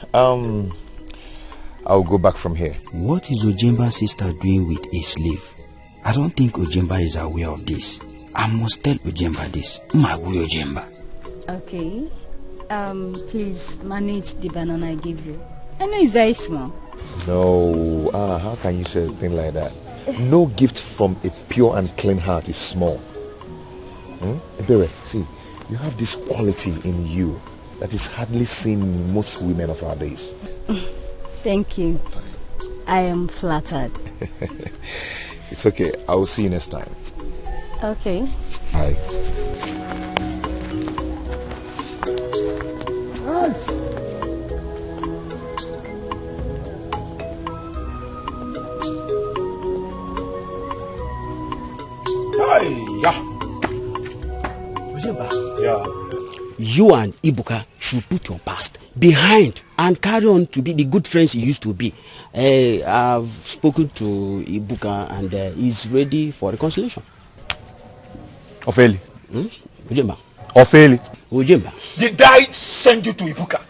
Speaker 3: I'll go back from here.
Speaker 4: What is Ojemba's sister doing with a slave? I don't think Ojemba is aware of this. I must tell Ojemba this. Magui Ojemba.
Speaker 10: Okay. Please manage the banana I give you. I know it's very small.
Speaker 3: No, how can you say a thing like that? No gift from a pure and clean heart is small. Ebere, see, you have this quality in you that is hardly seen in most women of our days.
Speaker 10: Thank you. I am flattered.
Speaker 3: It's okay. I will see you next time.
Speaker 10: Okay.
Speaker 3: Bye.
Speaker 11: you and Ibuka should put your past behind and carry on to be the good friends you used to be. I've spoken to Ibuka and he's ready for reconciliation.
Speaker 3: Ofeli.
Speaker 11: Ujemba.
Speaker 3: Ofeli.
Speaker 11: Ujemba.
Speaker 3: Did I send you to Ibuka?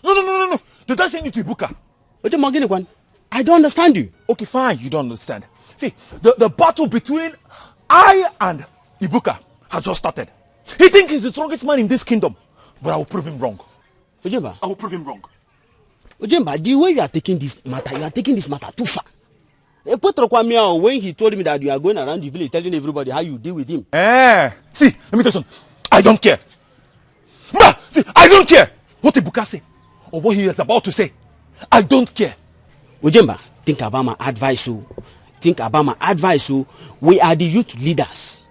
Speaker 3: No. Did I send you to Ibuka?
Speaker 11: Ujemba, I don't understand you.
Speaker 3: Okay, fine, you don't understand. See, the battle between I and Ibuka has just started. He thinks he's the strongest man in this kingdom, but I will prove him wrong.
Speaker 11: Ujemba.
Speaker 3: I will prove him wrong.
Speaker 11: Ujemba, the way you are taking this matter too far. When he told me that you are going around the village telling everybody how you deal with him.
Speaker 3: See, let me tell you something. I don't care. See, I don't care what Ibuka say or what he is about to say. I don't care.
Speaker 11: Ujemba, think about my advice. We are the youth leaders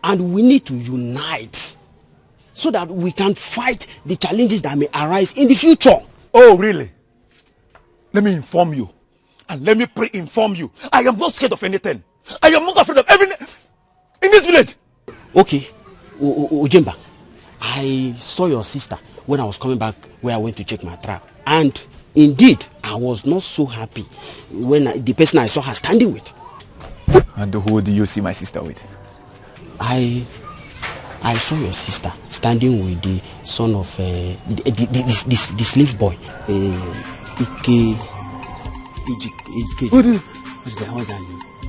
Speaker 11: and we need to unite so that we can fight the challenges that may arise in the future.
Speaker 3: Oh, really? Let me inform you. And let me pre-inform you. I am not scared of anything. I am not afraid of everything in this village.
Speaker 11: Okay. Ujemba, I saw your sister when I was coming back where I went to check my trap. And indeed, I was not so happy when the person I saw her standing with.
Speaker 15: And who do you see my sister with?
Speaker 11: I saw your sister standing with the son of the slave boy.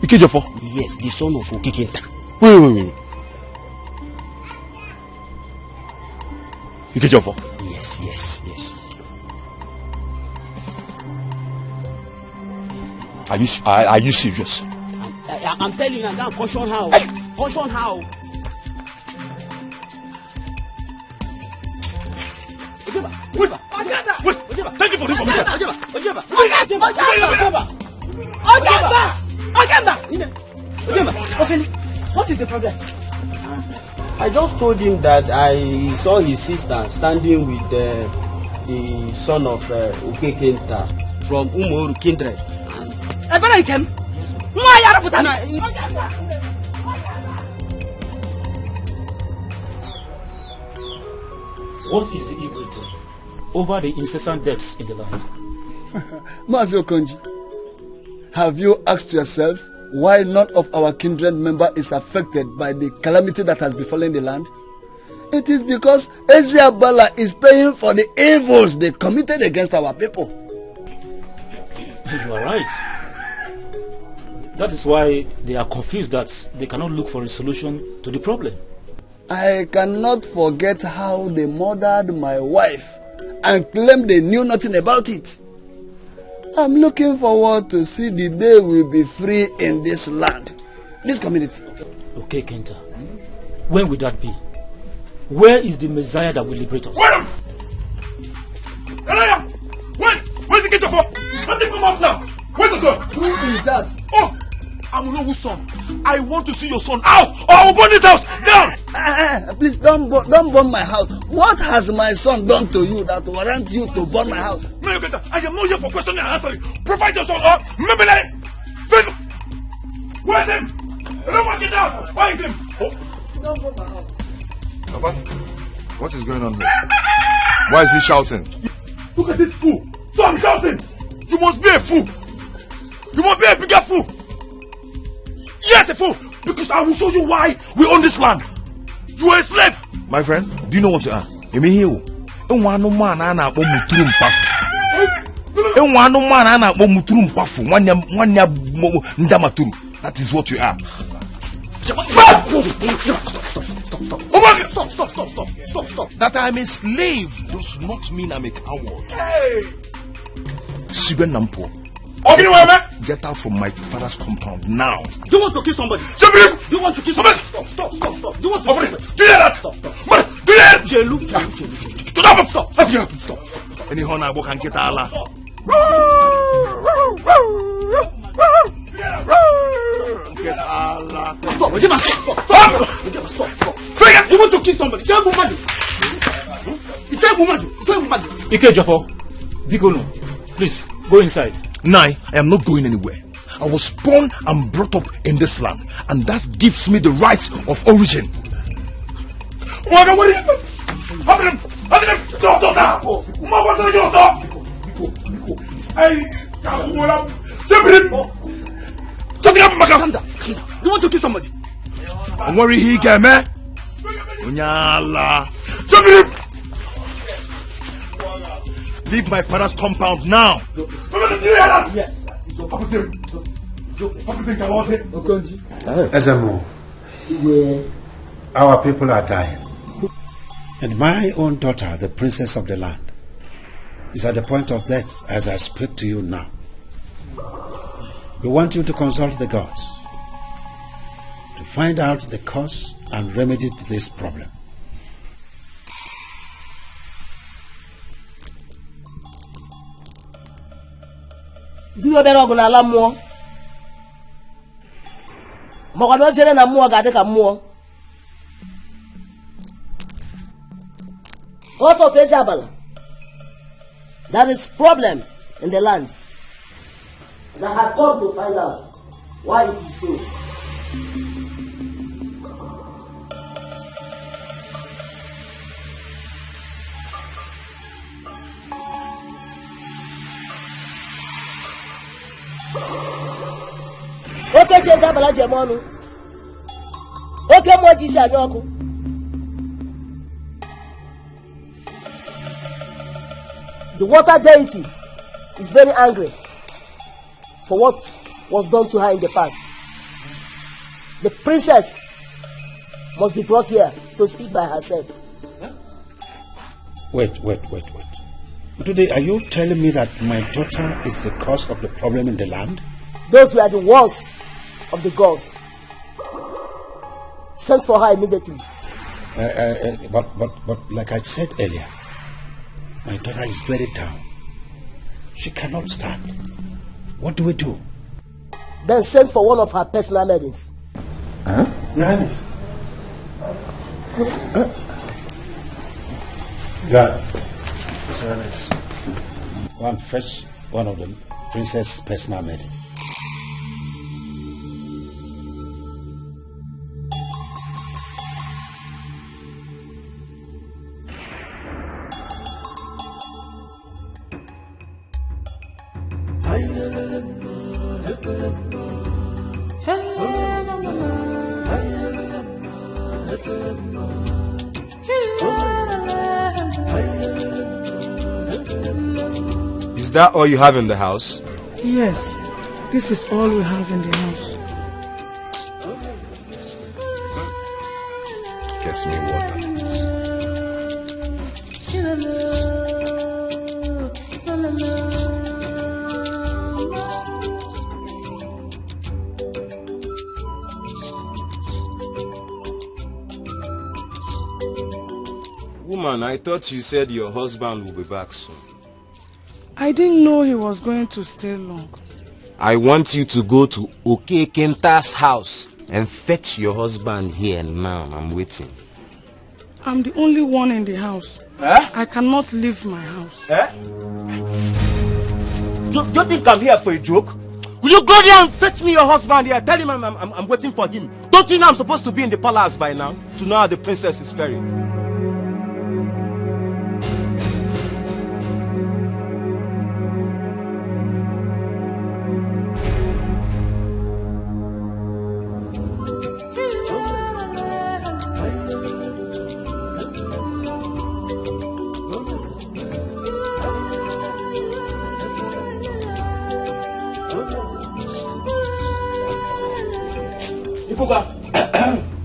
Speaker 3: Ikejofo?
Speaker 11: Yes, the son of Okekenta.
Speaker 3: Wait. Ikejofo?
Speaker 11: Yes.
Speaker 3: Are you serious?
Speaker 11: I'm telling you, I'm going to caution how. Caution how.
Speaker 3: Wait. Thank you for the information.
Speaker 11: What is the problem? I just told him that I saw his sister standing with the son of Okekenta from Umoru kindred.
Speaker 20: What is the evil doing over the incessant deaths in the land?
Speaker 12: Mazi Okonji, have you asked yourself why none of our kindred member is affected by the calamity that has befallen the land? It is because Eziabala is paying for the evils they committed against our people.
Speaker 20: You are right. That is why they are confused that they cannot look for a solution to the problem.
Speaker 12: I cannot forget how they murdered my wife and claimed they knew nothing about it. I'm looking forward to see the day we'll be free in this land, this community.
Speaker 20: Okay, Kenta. When will that be? Where is the Messiah that will liberate us?
Speaker 3: Wait! Where's the Kenta for? Let him come out now! Where's the son?
Speaker 12: Who is that?
Speaker 3: Oh! I will know whose son. I want to see your son out or I will burn this house down!
Speaker 12: Please don't burn my house. What has my son done to you that warrant you to burn my house?
Speaker 3: No, I am not here for questioning and answering. Provide your son or maybe let him. Where's him? Everyone get out! Where is him?
Speaker 12: Don't burn my house.
Speaker 7: Papa, what is going on here? Why is he shouting?
Speaker 3: Look at this fool. So I'm shouting. You must be a fool. You must be a bigger fool. Yes, a fool. Because I will show you why we own this land. You are a slave.
Speaker 7: My friend, do you know what you are? You mean here? That is what you are.
Speaker 3: Stop.
Speaker 7: That I'm a slave does not mean I'm a coward.
Speaker 3: Hey!
Speaker 7: Get out from my father's compound now.
Speaker 11: Do you want to kill somebody? Do you want to kill somebody? Stop. Do you want to kill somebody?
Speaker 3: Do that!
Speaker 11: Stop.
Speaker 3: Do that!
Speaker 11: Jelu.
Speaker 3: Stop.
Speaker 7: Stop. Any honor can get Allah.
Speaker 11: Get Allah. Stop. You want to kill somebody?
Speaker 20: Ike Jafo, Bikono, please go inside.
Speaker 7: Nai, I am not going anywhere. I was born and brought up in this land, and that gives me the right of origin.
Speaker 3: Calm down. You want to kill somebody? Don't worry, he came, eh? Unyala. Leave my father's compound now.
Speaker 2: Yes.
Speaker 1: Ezemo, our people are dying. And my own daughter, the princess of the land, is at the point of death as I speak to you now. We want you to consult the gods to find out the cause and remedy to this problem.
Speaker 22: Do you better go na la mo? Mo ka do jere na mo ga de ka mo. Also face abala. There is problem in the land. And I have come to find out why it is so. Okay, cheza bala jemonu. Okay, mo jisi anyoku. The water deity is very angry for what was done to her in the past. The princess must be brought here to speak by herself.
Speaker 1: Wait. Today, are you telling me that my daughter is the cause of the problem in the land?
Speaker 22: Those were the words of the gods. Sent for her immediately.
Speaker 1: But like I said earlier, my daughter is very down. She cannot stand. What do we do?
Speaker 22: Then send for one of her personal maidens.
Speaker 1: Huh? Your Highness. Yeah. Your Highness. Go and fetch one of them, Princess' personal maiden.
Speaker 19: Is that all you have in the house?
Speaker 14: Yes, this is all we have in the house.
Speaker 19: Gets me water. Woman, I thought you said your husband will be back soon.
Speaker 14: I didn't know he was going to stay long.
Speaker 19: I want you to go to Kenta's house and fetch your husband here now. I'm waiting.
Speaker 14: I'm the only one in the house. I cannot leave my house.
Speaker 9: Do you think I'm here for a joke? Will you go there and fetch me your husband here? Tell him I'm waiting for him. Don't you know I'm supposed to be in the palace by now? To know how the princess is faring.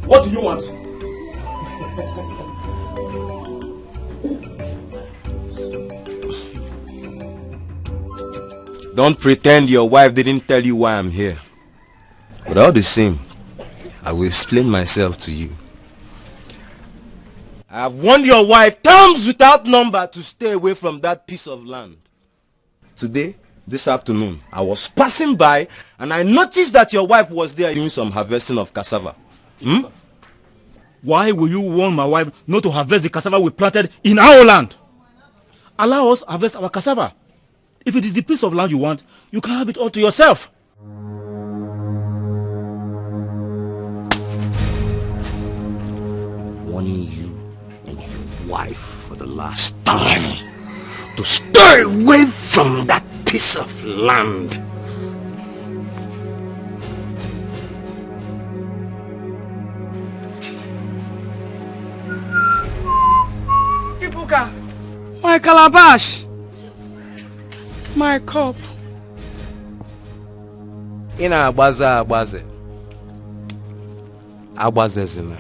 Speaker 20: What do you want?
Speaker 19: Don't pretend your wife didn't tell you why I'm here. But all the same, I will explain myself to you. I have warned your wife times without number to stay away from that piece of land. Today, this afternoon, I was passing by and I noticed that your wife was there doing some harvesting of cassava.
Speaker 20: Why will you warn my wife not to harvest the cassava we planted in our land? Allow us to harvest our cassava. If it is the piece of land you want, you can have it all to yourself.
Speaker 19: I'm warning you and you
Speaker 5: wife for the last time to stay away from that piece of land.
Speaker 14: Ibuka, my calabash, my cup.
Speaker 19: Ina agbaze. Agbazezina.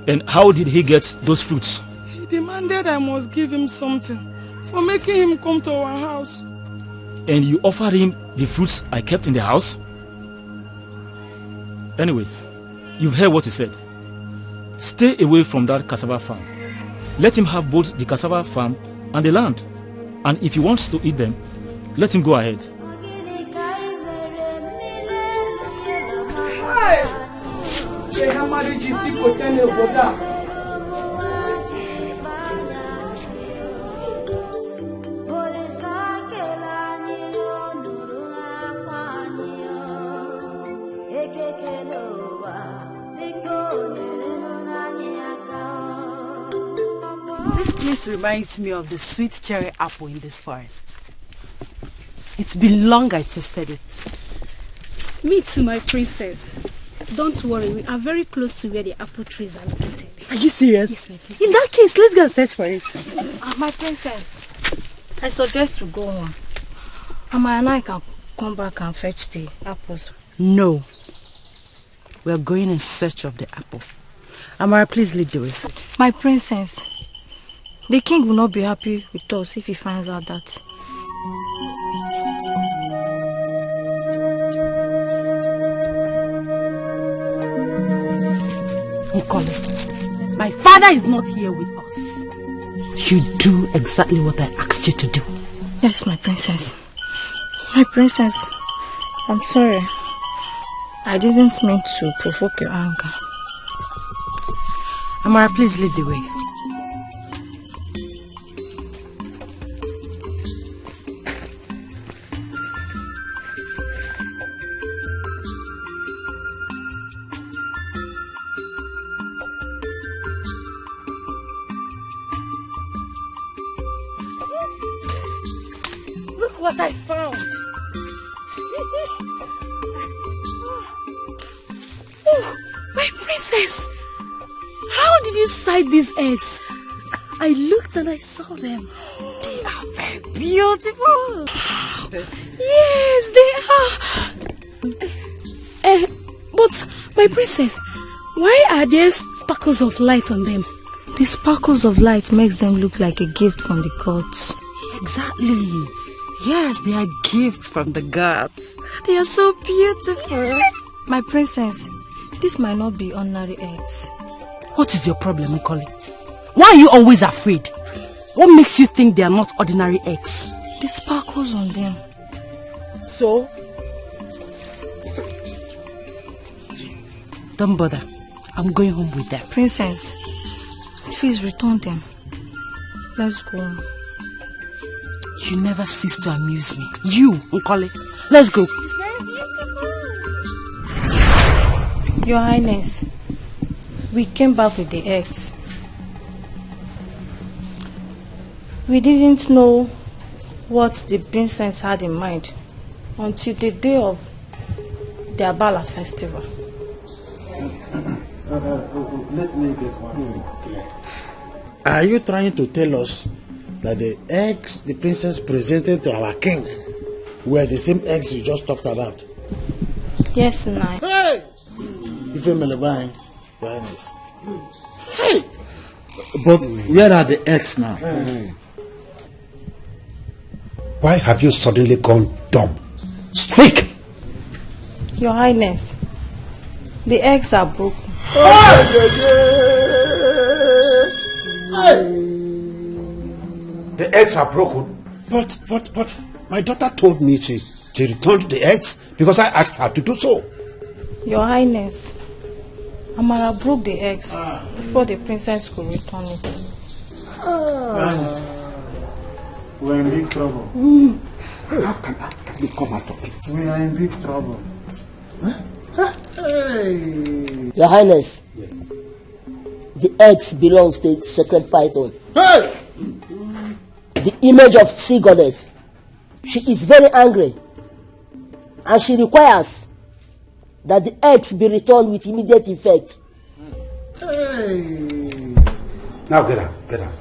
Speaker 20: And how did he get those fruits?
Speaker 14: He demanded I must give him something for making him come to our house.
Speaker 20: And you offered him the fruits I kept in the house? Anyway, you've heard what he said. Stay away from that cassava farm. Let him have both the cassava farm and the land. And if he wants to eat them, let him go ahead.
Speaker 6: This place reminds me of the sweet cherry apple in this forest. It's been long I tasted it.
Speaker 8: Me too, my princess. Don't worry, we are very close to where the apple trees are located.
Speaker 6: Are you serious?
Speaker 8: Yes, my princess.
Speaker 6: In that case, let's go and search for it.
Speaker 10: My princess, I suggest we go on. Mama and I can come back and fetch the apples.
Speaker 6: No. We are going in search of the apple. Amara, please lead the way.
Speaker 10: My princess, the king will not be happy with us if he finds out that.
Speaker 6: Nikole, my father is not here with us. You do exactly what I asked you to do.
Speaker 10: Yes, my princess. My princess, I'm sorry. I didn't mean to provoke your anger.
Speaker 6: Amara, please lead the way.
Speaker 10: Look what I found.
Speaker 8: Oh, my princess! How did you sight these eggs?
Speaker 6: I looked and I saw them. They are very beautiful.
Speaker 8: Yes, they are. But my princess, why are there sparkles of light on them?
Speaker 10: The sparkles of light makes them look like a gift from the gods.
Speaker 6: Exactly. Yes, they are gifts from the gods. They are so beautiful.
Speaker 10: My princess, this might not be ordinary eggs.
Speaker 6: What is your problem, Nikole? Why are you always afraid? What makes you think they are not ordinary eggs?
Speaker 10: The sparkles on them.
Speaker 6: So? Don't bother. I'm going home with them.
Speaker 10: Princess, please return them. Let's go.
Speaker 6: You never cease to amuse me. You, Nikole. Let's go.
Speaker 10: It's very beautiful. Your Highness, we came back with the eggs. We didn't know what the princess had in mind until the day of the Abala festival.
Speaker 2: Let me get one thing clear. Are you trying to tell us that the eggs the princess presented to our king were the same eggs you just talked about?
Speaker 10: Yes, Nai.
Speaker 2: Hey! If you're Melabine, Your Highness. Hey!
Speaker 4: But where are the eggs now?
Speaker 1: Why have you suddenly gone dumb? Speak!
Speaker 10: Your Highness, the eggs are broken.
Speaker 1: The eggs are broken. But my daughter told me she returned the eggs because I asked her to do so.
Speaker 10: Your Highness, Amara broke the eggs before the princess could return it.
Speaker 2: We're in big trouble.
Speaker 11: How can we come out of it?
Speaker 2: We are in big trouble. Hey.
Speaker 22: Your Highness, The eggs belongs to the sacred python.
Speaker 12: Hey!
Speaker 22: The image of sea goddess. She is very angry, and she requires that the eggs be returned with immediate effect.
Speaker 12: Hey!
Speaker 1: Now get up, get up.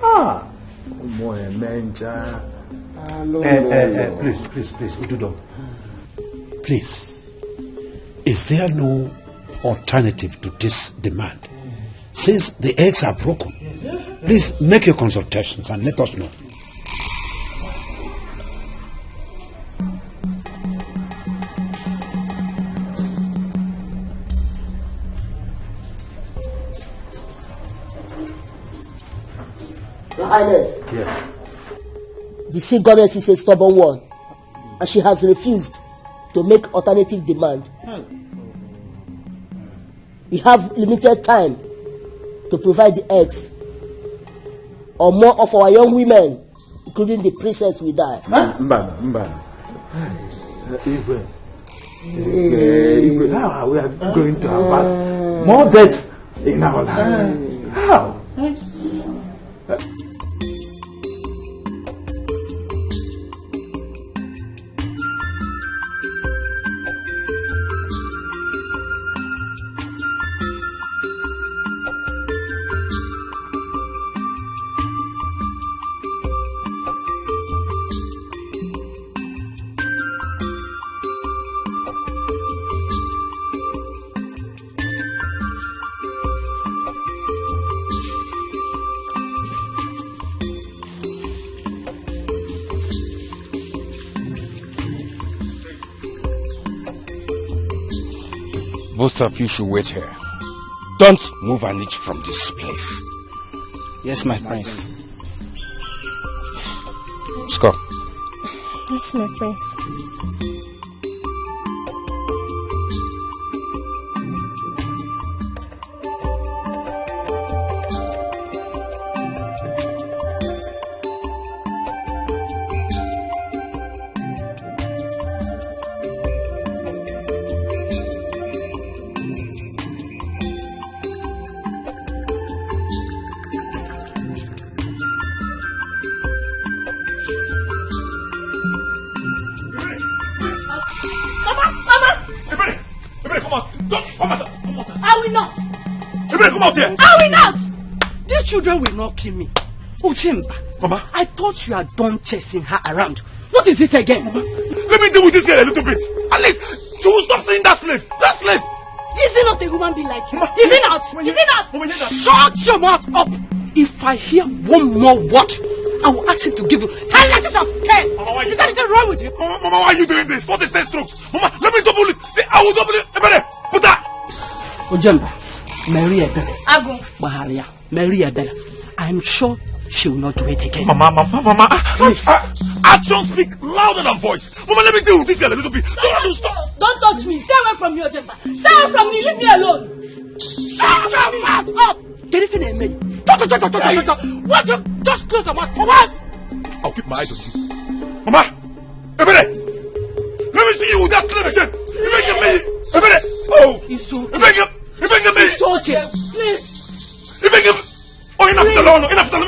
Speaker 12: Ah! Boy, mencha.
Speaker 1: Please, Ududo. Please, is there no alternative to this demand? Since the eggs are broken, please make your consultations and let us know.
Speaker 22: Your Highness.
Speaker 1: Yes.
Speaker 22: The sea goddess is a stubborn one, and she has refused to make alternative demand. We have limited time to provide the eggs, or more of our young women, including the princess, will die.
Speaker 12: Mbana. How we are going to avert more deaths in our land? How?
Speaker 5: Both of you should wait here. Don't move an inch from this place.
Speaker 11: Yes, my prince.
Speaker 5: Score.
Speaker 10: Yes, my prince.
Speaker 9: Children will not kill me. Uchimba, Mama, I thought you had done chasing her around. What is it again? Mama,
Speaker 3: let me deal with this girl a little bit. At least she will stop saying that slave. That slave.
Speaker 9: Is he not a human being like you? Is he not? Is he not? Shut your mouth up. If I hear one more word, I will ask him to give you 10 letters of cane. Is that anything wrong with you?
Speaker 3: Mama, why are you doing this? What is 10 strokes? Mama, let me double it. See, I will double it. Put that.
Speaker 9: Ujemba, Mary Ebele.
Speaker 10: Agu.
Speaker 9: Baharia, Mary Ebele. I'm sure she will not do it again.
Speaker 3: Mama. Actions speak louder than voice. Mama, let me deal with this girl a little bit.
Speaker 10: Don't touch me. Stay away from me, Ojemba. Stay away from me. Leave me alone.
Speaker 9: Shut your mouth up. Get it in me. What you just close the mouth for us?
Speaker 3: I'll keep my eyes on you. Mama, Ebele, let me see you with that slave again. You making me, Ebele. Oh,
Speaker 9: it's okay.
Speaker 3: You making me.
Speaker 9: It's okay. Please.
Speaker 3: You making. Oh, enough to learn. Enough to learn.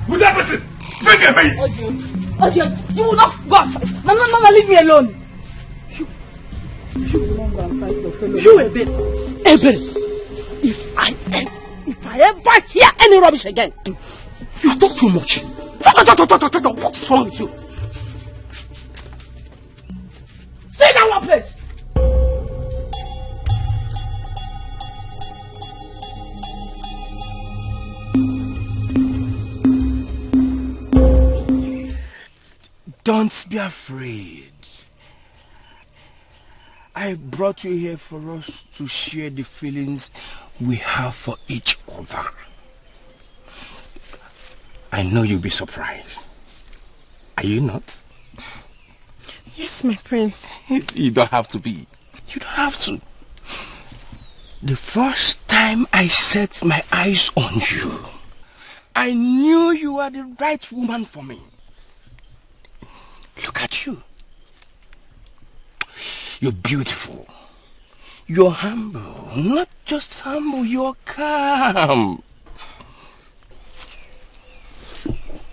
Speaker 3: With that person, forgive me.
Speaker 10: Ojo, you will not go and fight. Mama, leave me alone.
Speaker 9: You will not go and fight your fellow. You, Ebele. If I ever hear any rubbish again, you talk too much. What's wrong with you? Sit down one place.
Speaker 5: Don't be afraid. I brought you here for us to share the feelings we have for each other. I know you'll be surprised. Are you not?
Speaker 10: Yes, my prince.
Speaker 5: You don't have to be. You don't have to. The first time I set my eyes on you, I knew you were the right woman for me. Look at you. You're beautiful. You're humble. Not just humble, you're calm.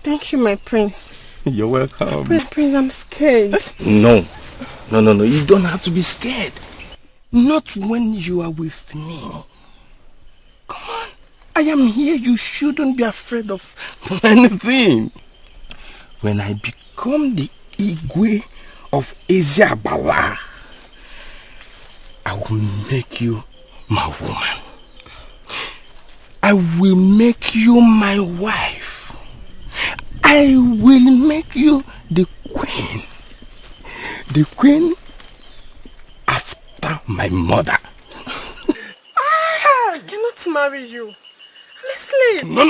Speaker 14: Thank you, my prince.
Speaker 5: You're welcome.
Speaker 14: My prince, I'm scared.
Speaker 5: No. You don't have to be scared. Not when you are with me. Come on. I am here. You shouldn't be afraid of anything. When I become the Igwe of Eziabala, I will make you my woman. I will make you my wife. I will make you the queen. The queen after my mother.
Speaker 14: I cannot marry you. I'm a slave.
Speaker 5: No.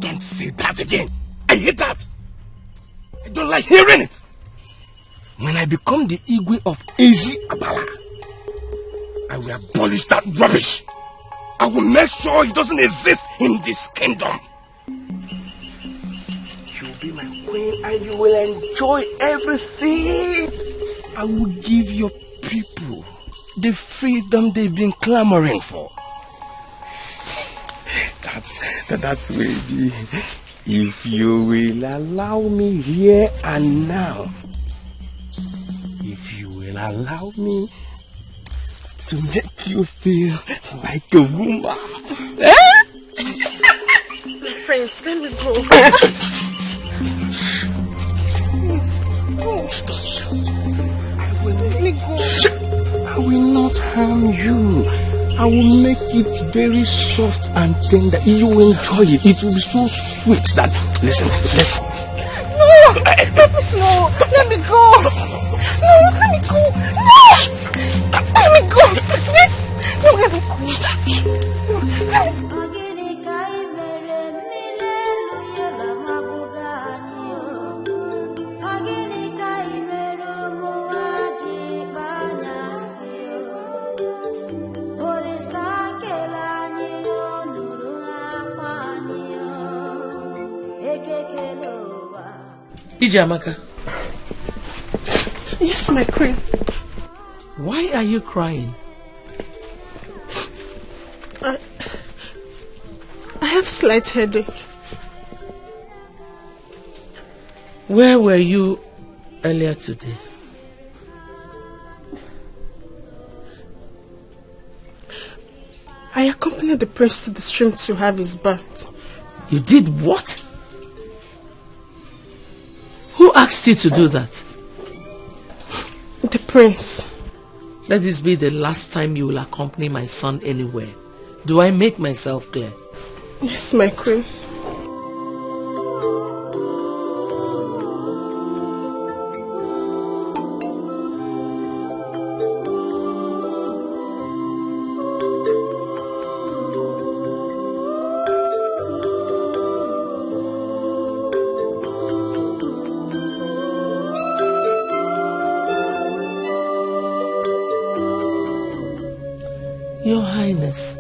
Speaker 5: Don't say that again. I hate that. I don't like hearing it. When I become the Igwe of Eziabala, I will abolish that rubbish. I will make sure it doesn't exist in this kingdom. You will be my queen and you will enjoy everything. I will give your people the freedom they've been clamoring for. That's where it be. If you will allow me here and now, if you will allow me to make you feel like a woman.
Speaker 14: Prince, let me go.
Speaker 5: Stop shouting.
Speaker 14: Let me go.
Speaker 5: I will not harm you. I will make it very soft and tender. You will enjoy it. It will be so sweet that... Listen.
Speaker 14: No! Please, no! Let me go! No, let me go! No! Let me go! Please! No, let me go!
Speaker 17: Ijamaka.
Speaker 14: Yes, my queen.
Speaker 17: Why are you crying?
Speaker 14: I have slight headache.
Speaker 17: Where were you earlier today?
Speaker 14: I accompanied the prince to the stream to have his bath.
Speaker 17: You did what? Who asked you to do that?
Speaker 14: The prince.
Speaker 17: Let this be the last time you will accompany my son anywhere. Do I make myself clear?
Speaker 14: Yes, my queen.
Speaker 17: Your Highness,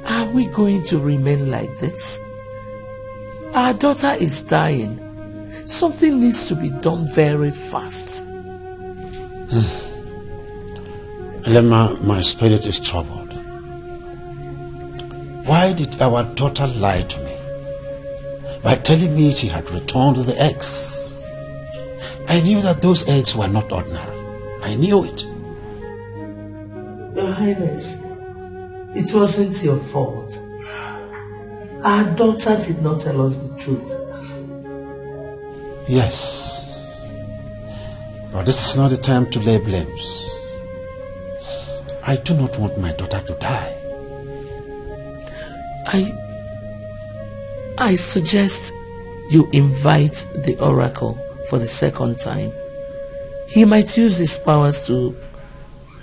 Speaker 17: are we going to remain like this? Our daughter is dying. Something needs to be done very fast.
Speaker 1: Elema, my spirit is troubled. Why did our daughter lie to me by telling me she had returned with the eggs? I knew that those eggs were not ordinary. I knew it.
Speaker 17: Your Highness, it wasn't your fault. Our daughter did not tell us the truth.
Speaker 1: Yes. But this is not the time to lay blames. I do not want my daughter to die.
Speaker 17: I suggest you invite the oracle for the second time. He might use his powers to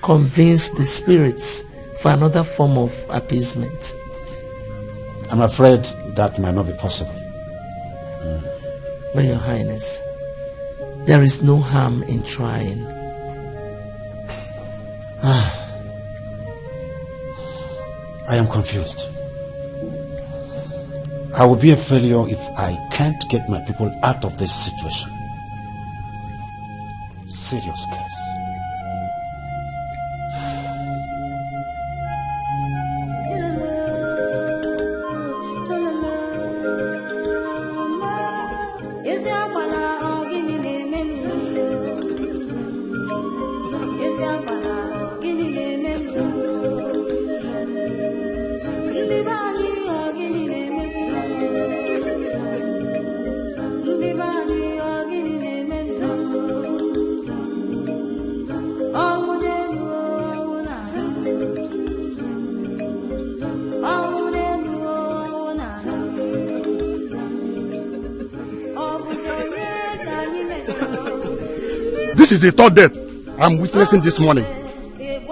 Speaker 17: convince the spirits for another form of appeasement.
Speaker 1: I'm afraid that might not be possible.
Speaker 17: But Your Highness, there is no harm in trying.
Speaker 1: I am confused. I will be a failure if I can't get my people out of this situation.
Speaker 2: serious case.
Speaker 16: This is the third death I'm witnessing this morning. Hey!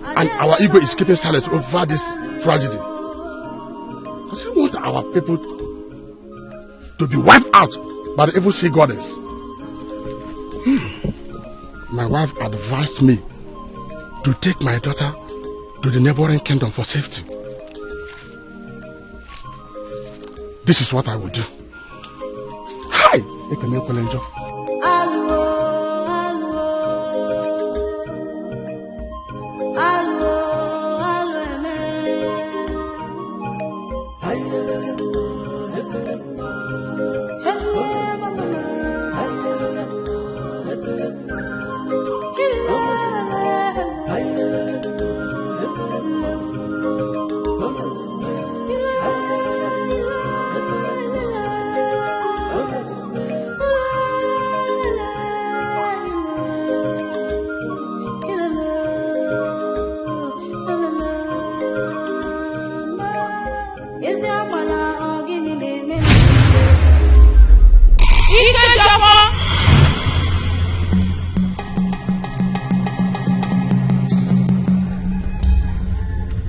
Speaker 16: And our ego is keeping silence over this tragedy. Does he want our people to be wiped out by the evil sea goddess? My wife advised me to take my daughter to the neighboring kingdom for safety. This is what I will do. Hi!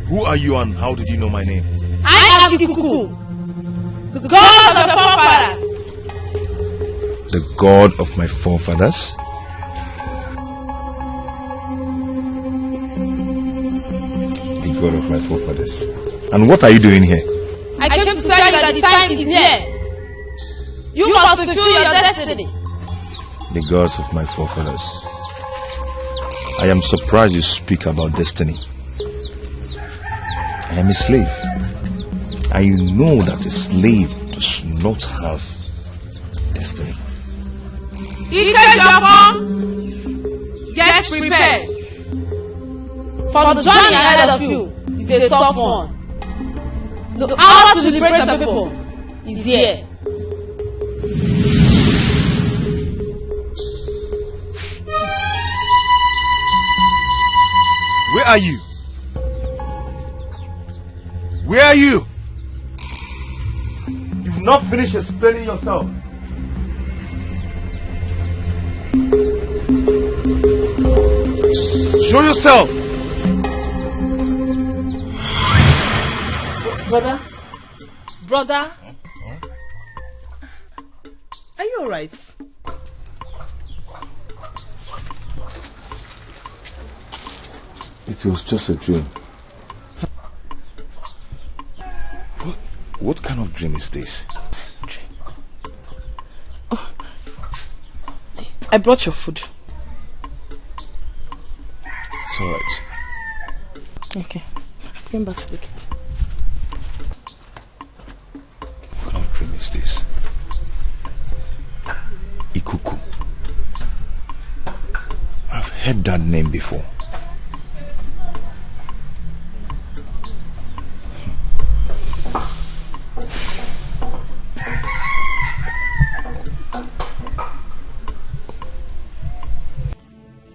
Speaker 3: Who are you and how did you know my name?
Speaker 23: I am Ikuku, the god of your forefathers.
Speaker 3: The god of my forefathers? The god of my forefathers. And what are you doing here?
Speaker 23: I came to tell you that the time is near. You must fulfill your destiny.
Speaker 3: The gods of my forefathers. I am surprised you speak about destiny. I am a slave. And you know that a slave does not have destiny.
Speaker 23: Ike Japan, get prepared. For the journey ahead of you is a tough one. The hour to liberate the people is here.
Speaker 3: Where are you? Where are you? You've not finished explaining yourself. Show yourself.
Speaker 14: Brother, are you alright?
Speaker 3: It was just a dream. What kind of dream is this?
Speaker 14: Oh, I brought your food.
Speaker 3: It's alright.
Speaker 14: Okay, I'm going back to the kitchen.
Speaker 3: What kind of dream is this? Ikuku. I've heard that name before.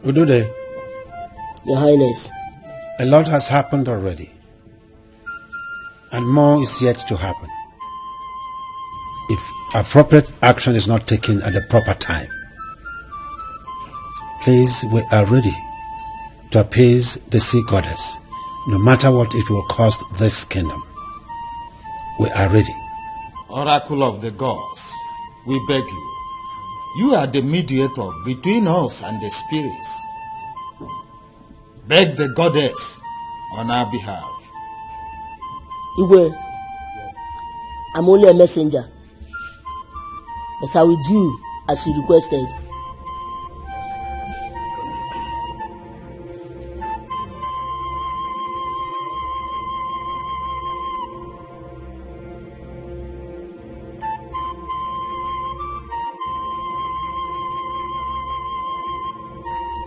Speaker 1: Udude,
Speaker 22: Your Highness.
Speaker 1: a lot has happened already, and more is yet to happen. If appropriate action is not taken at the proper time, please, we are ready to appease the sea goddess, no matter what it will cost this kingdom. We are ready.
Speaker 18: Oracle of the gods, we beg you. You are the mediator between us and the spirits. Beg the goddess on our behalf.
Speaker 22: Igwe, I'm only a messenger. But I will do as you requested.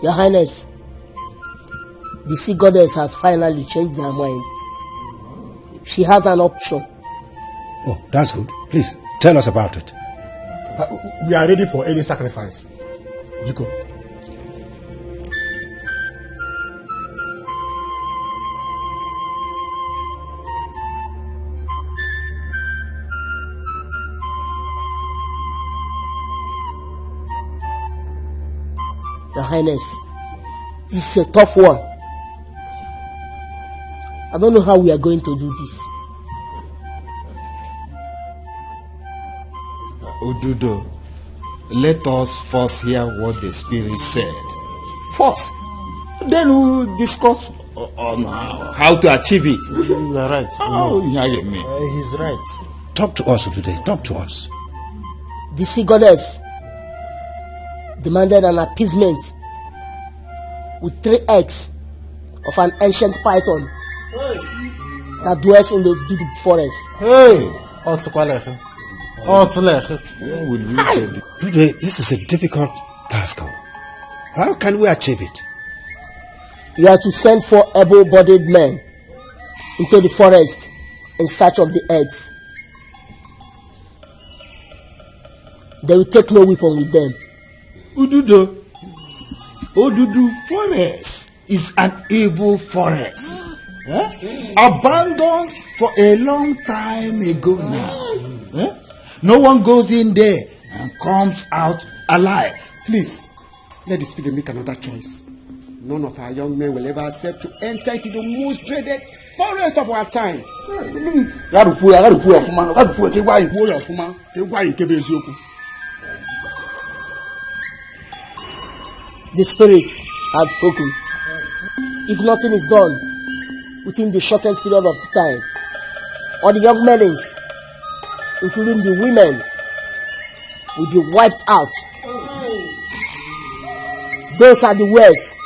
Speaker 22: Your Highness, the sea goddess has finally changed her mind. She has an option.
Speaker 1: Oh, that's good. Please, tell us about it.
Speaker 16: We are ready for any sacrifice. You go.
Speaker 22: Your Highness, this is a tough one. I don't know how we are going to do this.
Speaker 18: Odudo, let us first hear what the spirit said. First, then we'll discuss on how to achieve it.
Speaker 4: You are right.
Speaker 18: Oh, yeah,
Speaker 4: he's right.
Speaker 1: Talk to us today. Talk to us.
Speaker 22: The sea goddess demanded an appeasement with 3 eggs of an ancient python that dwells in those deep forests.
Speaker 4: Hey!
Speaker 1: Today, this is a difficult task. How can we achieve it?
Speaker 22: You are to send 4 able-bodied men into the forest in search of the eggs. They will take no weapon with them.
Speaker 18: Odudu forest is an evil forest. Abandoned for a long time ago now. No one goes in there and comes out alive.
Speaker 11: Please, let the spirit make another choice. None of our young men will ever accept to enter into the most dreaded forest of our time.
Speaker 22: The spirit has spoken. If nothing is done within the shortest period of time, all the young men, including the women, will be wiped out. Those are the words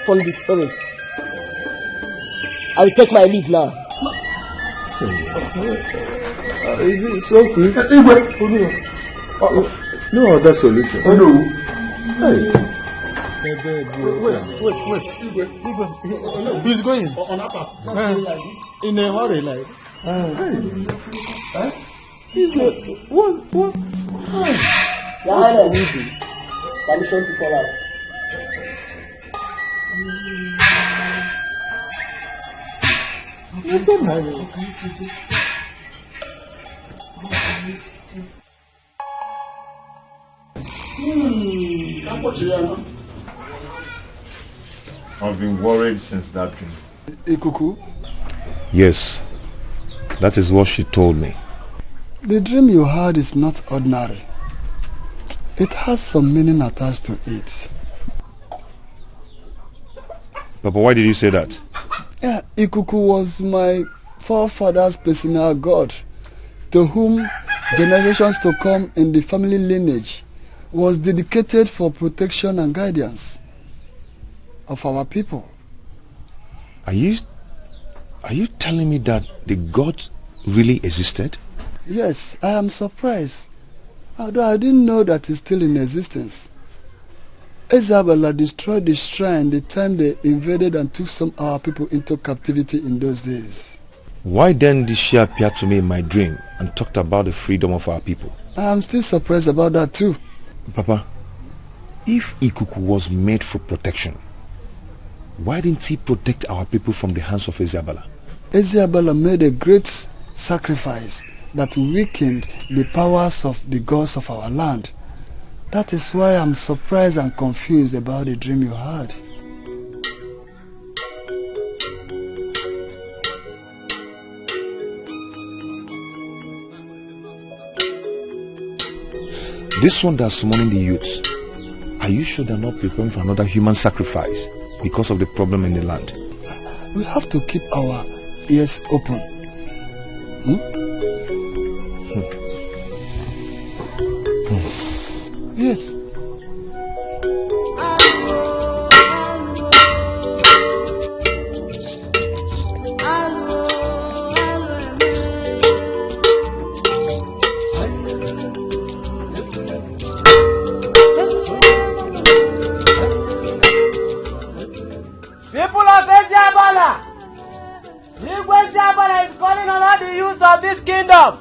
Speaker 22: from the spirit. I will take my leave now.
Speaker 3: Is it so quick? No other solution.
Speaker 16: Oh no.
Speaker 3: Hey.
Speaker 4: Wait. He's going.
Speaker 18: In a hurry, like.
Speaker 22: What? Your Highness, permission to fall out.
Speaker 7: I've been worried since that dream.
Speaker 12: Ikuku,
Speaker 3: Yes, that is what she told me.
Speaker 12: the dream you had is not ordinary. It has some meaning attached to it.
Speaker 3: Papa, why did you say that?
Speaker 12: Yeah, Ikuku was my forefather's personal god, to whom generations to come in the family lineage was dedicated for protection and guidance of our people.
Speaker 3: Are you telling me that the god really existed?
Speaker 12: Yes, I am surprised, although I didn't know that it's still in existence. Isabella destroyed the shrine the time they invaded and took some of our people into captivity in those days.
Speaker 3: Why then did she appear to me in my dream and talked about the freedom of our people?
Speaker 12: I am still surprised about that too.
Speaker 3: Papa, if Ikuku was made for protection, why didn't he protect our people from the hands of Isabella?
Speaker 12: Isabella made a great sacrifice that weakened the powers of the gods of our land. That is why I'm surprised and confused about the dream you had.
Speaker 3: This one that's summoning the youths, are you sure they're not preparing for another human sacrifice because of the problem in the land?
Speaker 12: We have to keep our ears open.
Speaker 1: Yes.
Speaker 13: People of Eziabala, Eziabala is calling on all the youth of this kingdom.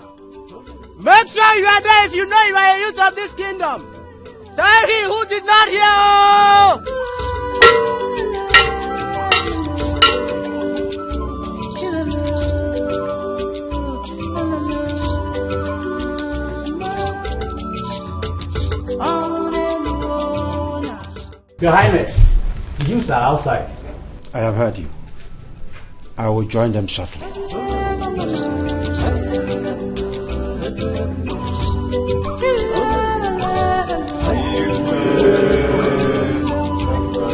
Speaker 13: Make sure you are there if you know you are a youth of this kingdom. Tell he who did not hear.
Speaker 11: Your Highness, the youths are outside.
Speaker 1: I have heard you. I will join them shortly.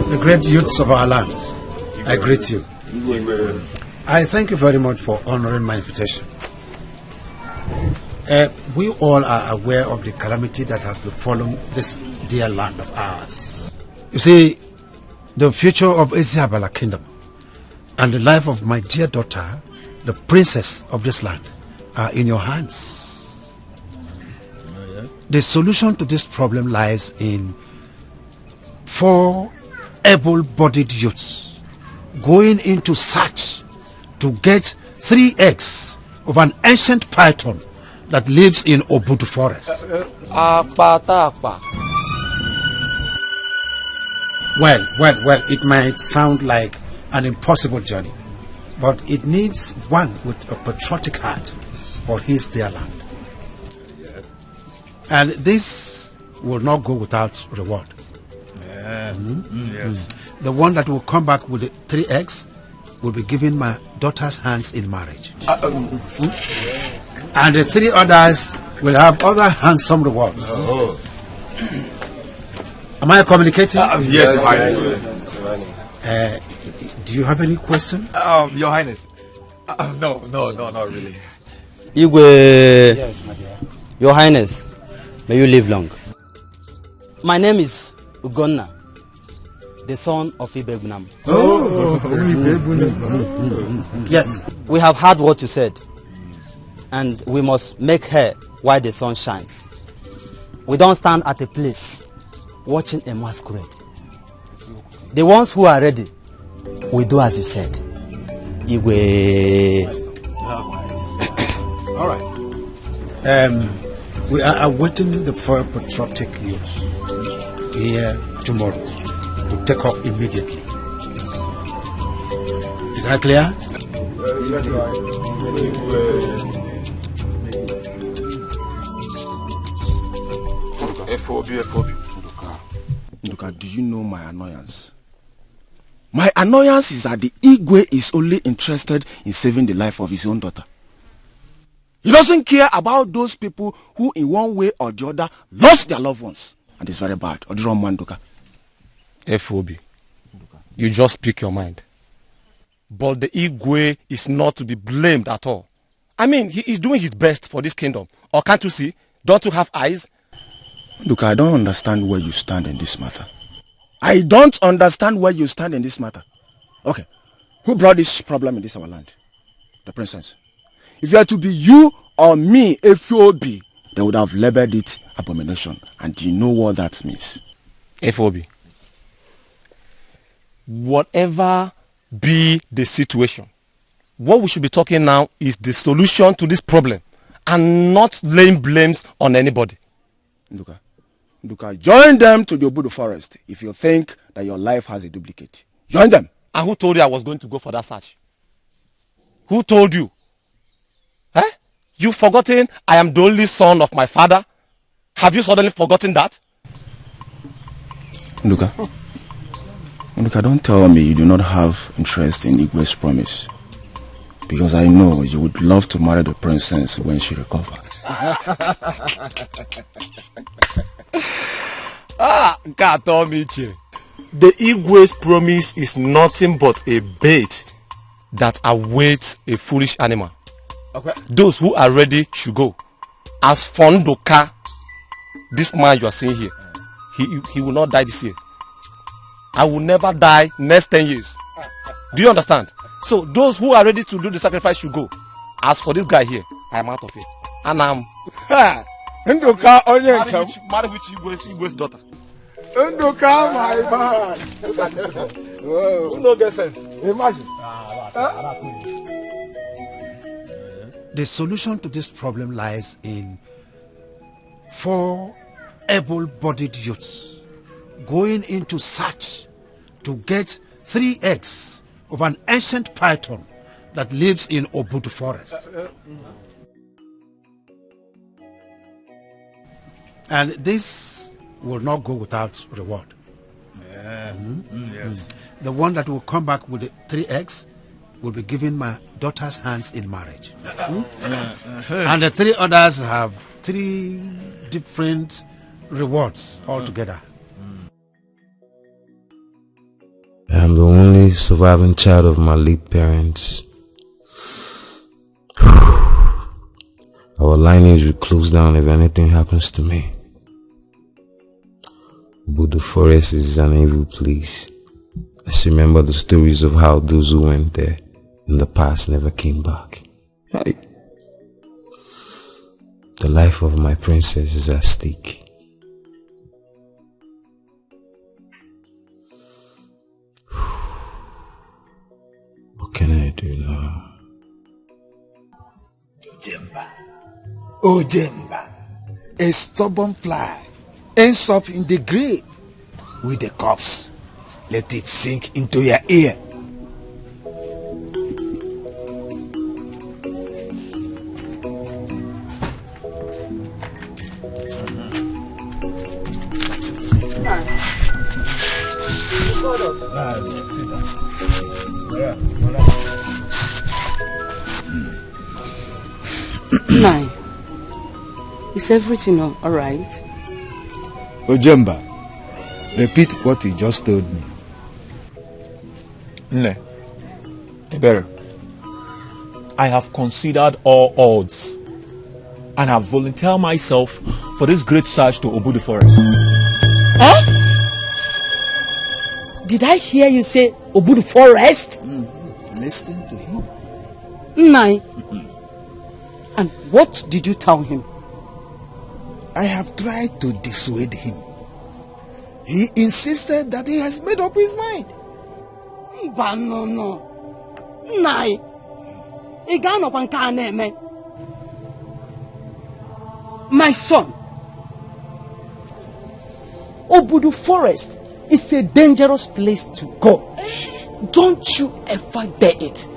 Speaker 1: The great youths of our land, I greet you. I thank you very much for honoring my invitation. We all are aware of the calamity that has befallen this dear land of ours. You see, the future of Eziabala Kingdom and the life of my dear daughter, the princess of this land, are in your hands. The solution to this problem lies in 4 able-bodied youths going into search to get 3 eggs of an ancient python that lives in Obudu forest. Well, it might sound like an impossible journey, but it needs one with a patriotic heart for his dear land. And this will not go without reward.
Speaker 3: Yes.
Speaker 1: The one that will come back with the 3 eggs will be given my daughter's hands in marriage. And the 3 others will have other handsome rewards. Am I communicating?
Speaker 3: Yes,
Speaker 1: do you have any question?
Speaker 3: Your Highness. No, not really.
Speaker 11: Igwe.
Speaker 1: Yes, my dear.
Speaker 11: Your Highness, may you live long. My name is Ugonna, the son of Ibegunam. Yes, we have heard what you said, and we must make hay while the sun shines. We don't stand at a place watching a masquerade. The ones who are ready will do as you said. Igwe.
Speaker 1: All right. We are awaiting the 4 patriotic youths here tomorrow to take off immediately. Is that clear?
Speaker 3: FOB. Nduka, do you know my annoyance? My annoyance is that the Igwe is only interested in saving the life of his own daughter. He doesn't care about those people who in one way or the other lost their loved ones. And it's very bad. Nduka.
Speaker 19: FOB, you just speak your mind. But the Igwe is not to be blamed at all. I mean, he is doing his best for this kingdom. Or can't you see? Don't you have eyes?
Speaker 3: Look, I don't understand where you stand in this matter. I don't understand where you stand in this matter. Okay, who brought this problem in this our land? The princess. If you are to be you or me, FOB, they would have labeled it abomination. And do you know what that means?
Speaker 19: FOB, whatever be the situation, what we should be talking now is the solution to this problem and not laying blames on anybody.
Speaker 3: Nduka, join them to the Obudu forest if you think that your life has a duplicate. Join them.
Speaker 19: And who told you I was going to go for that search? Who told you? You forgotten I am the only son of my father? Have you suddenly forgotten that?
Speaker 3: Nduka, don't tell me you do not have interest in Igwe's promise. Because I know you would love to marry the princess when she recovers.
Speaker 19: God told me, the Igwe's promise is nothing but a bait that awaits a foolish animal. Okay. Those who are ready should go. As for Ndoka, this man you are seeing here,
Speaker 3: he will not die this year. I will never die next 10 years. Do you understand? So those who are ready to do the sacrifice should go. As for this guy here, I am out of it. And I'm
Speaker 7: Ndoka Onyenkam.
Speaker 3: Marry which Igwe's daughter.
Speaker 7: Ndoka, my man.
Speaker 3: Who no get sense?
Speaker 7: Imagine.
Speaker 2: The solution to this problem lies in 4 able-bodied youths going into search to get 3 eggs of an ancient python that lives in Obudu forest. And this will not go without reward.
Speaker 7: Yes.
Speaker 2: The one that will come back with the 3 eggs will be given my daughter's hands in marriage. And the 3 others have 3 different rewards altogether.
Speaker 5: I am the only surviving child of my late parents. Our lineage will close down if anything happens to me. But the forest is an evil place. I just remember the stories of how those who went there in the past never came back. The life of my princess is at stake. What can I do now?
Speaker 4: Ojemba, a stubborn fly, ends up in the grave with the corpse. Let it sink into your ear.
Speaker 6: Nine. Is everything all right?
Speaker 4: Ojemba, repeat what you just told me.
Speaker 15: Ne, Ebere, I have considered all odds and have volunteered myself for this great search to Obudu forest.
Speaker 6: Huh? Did I hear you say Obudu forest?
Speaker 4: Listen to him.
Speaker 6: Nine. And what did you tell him?
Speaker 4: I have tried to dissuade him. He insisted that he has made up his mind.
Speaker 6: But no. Nai. My son, Obudu forest is a dangerous place to go. Don't you ever dare it.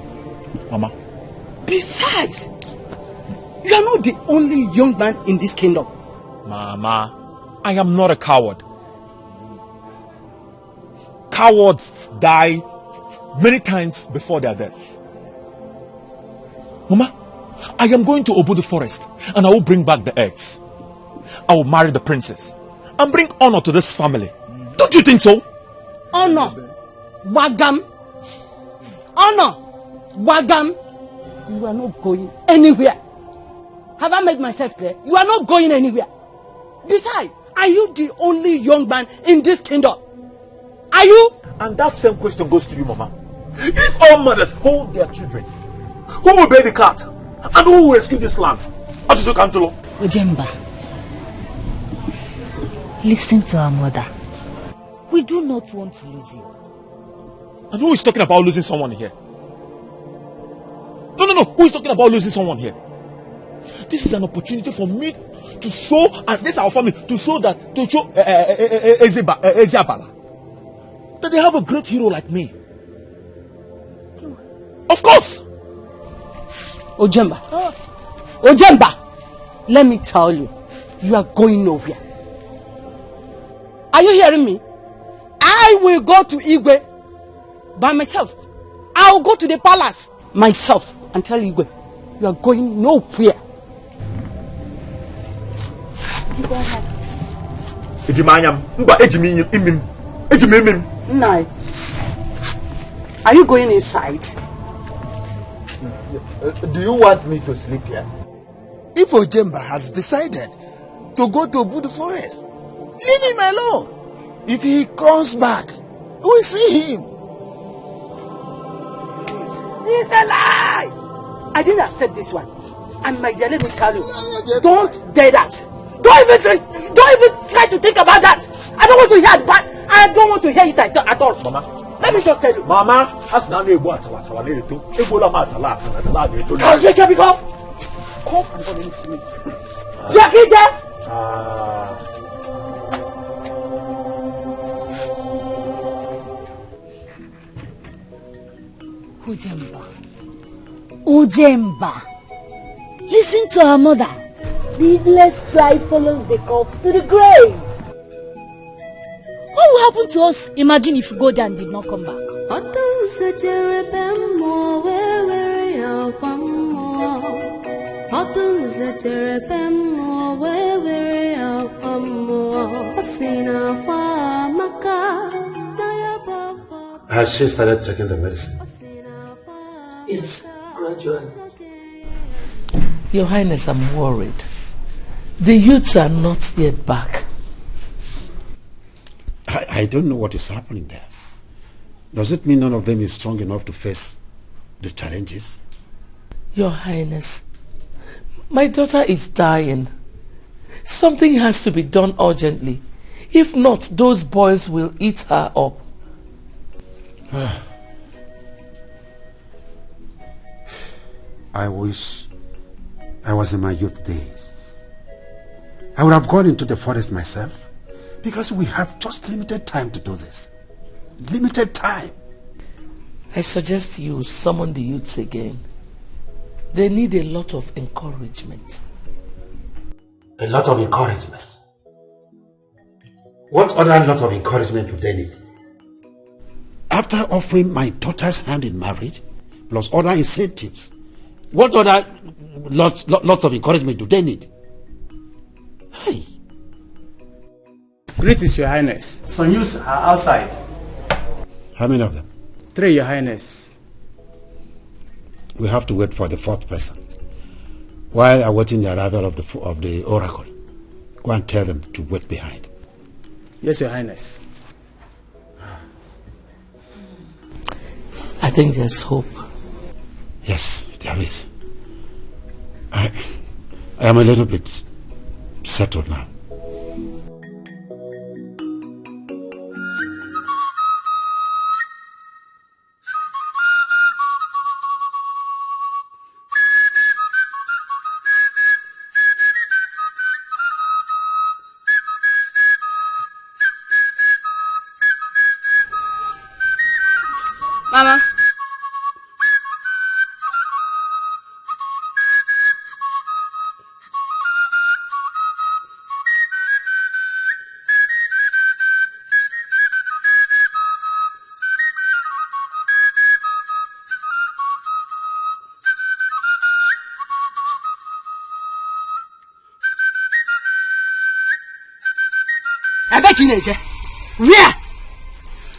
Speaker 15: Mama.
Speaker 6: Besides, you are not the only young man in this kingdom.
Speaker 15: Mama, I am not a coward. Cowards die many times before their death. Mama, I am going to Obudu forest and I will bring back the eggs. I will marry the princess and bring honor to this family. Don't you think so?
Speaker 6: Honor, Wagam. Honor, Wagam. You are not going anywhere. Have I made myself clear? You are not going anywhere. Besides, are you the only young man in this kingdom? Are you?
Speaker 15: And that same question goes to you, Mama. If all mothers hold their children, who will bear the cat? And who will rescue this land?
Speaker 20: Ojemba, listen to our mother. We do not want to lose you.
Speaker 15: And who is talking about losing someone here? No. Who is talking about losing someone here? This is an opportunity for me to show, and this is our family, to show Ezeabala that they have a great hero like me. Of course.
Speaker 6: Ojemba, let me tell you, you are going nowhere. Are you hearing me? I will go to Igwe by myself. I will go to the palace myself and tell Igwe, you are going nowhere. Nai, are you going inside?
Speaker 4: Do you want me to sleep here? If Ojemba has decided to go to Obudu forest, Leave him alone. If he comes back, we'll see him.
Speaker 11: It's a lie! I didn't accept this one. And my dear, let me tell you, don't dare that. Don't even try to think about that. I don't want to hear it, but I don't want to hear it at all. Mama, let me just tell you.
Speaker 15: Mama, that's not a what. Come and
Speaker 11: listen to me. Yakija!
Speaker 20: Ujemba. Listen to her mother. Needless fly follows the corpse to the grave. What will happen to us? Imagine if we go there and did not come back.
Speaker 1: Has she started taking the medicine?
Speaker 17: Yes, gradually. Your Highness, I'm worried. The youths are not yet back.
Speaker 2: I don't know what is happening there. Does it mean none of them is strong enough to face the challenges?
Speaker 17: Your Highness, my daughter is dying. Something has to be done urgently. If not, those boys will eat her up.
Speaker 2: I wish I was in my youth days. I would have gone into the forest myself, because we have just limited time to do this. Limited time.
Speaker 17: I suggest you summon the youths again. They need a lot of encouragement.
Speaker 2: A lot of encouragement? What other lot of encouragement do they need? After offering my daughter's hand in marriage, plus other incentives, what other lots of encouragement do they need? Hey.
Speaker 8: Greetings, Your Highness. Some youths are outside.
Speaker 2: How many of them?
Speaker 8: 3, Your Highness.
Speaker 2: We have to wait for the 4th person. While awaiting the arrival of the oracle, go and tell them to wait behind.
Speaker 8: Yes, Your Highness.
Speaker 17: I think there's hope.
Speaker 2: Yes, there is. I am a little bit settled now.
Speaker 10: Mama.
Speaker 11: Where?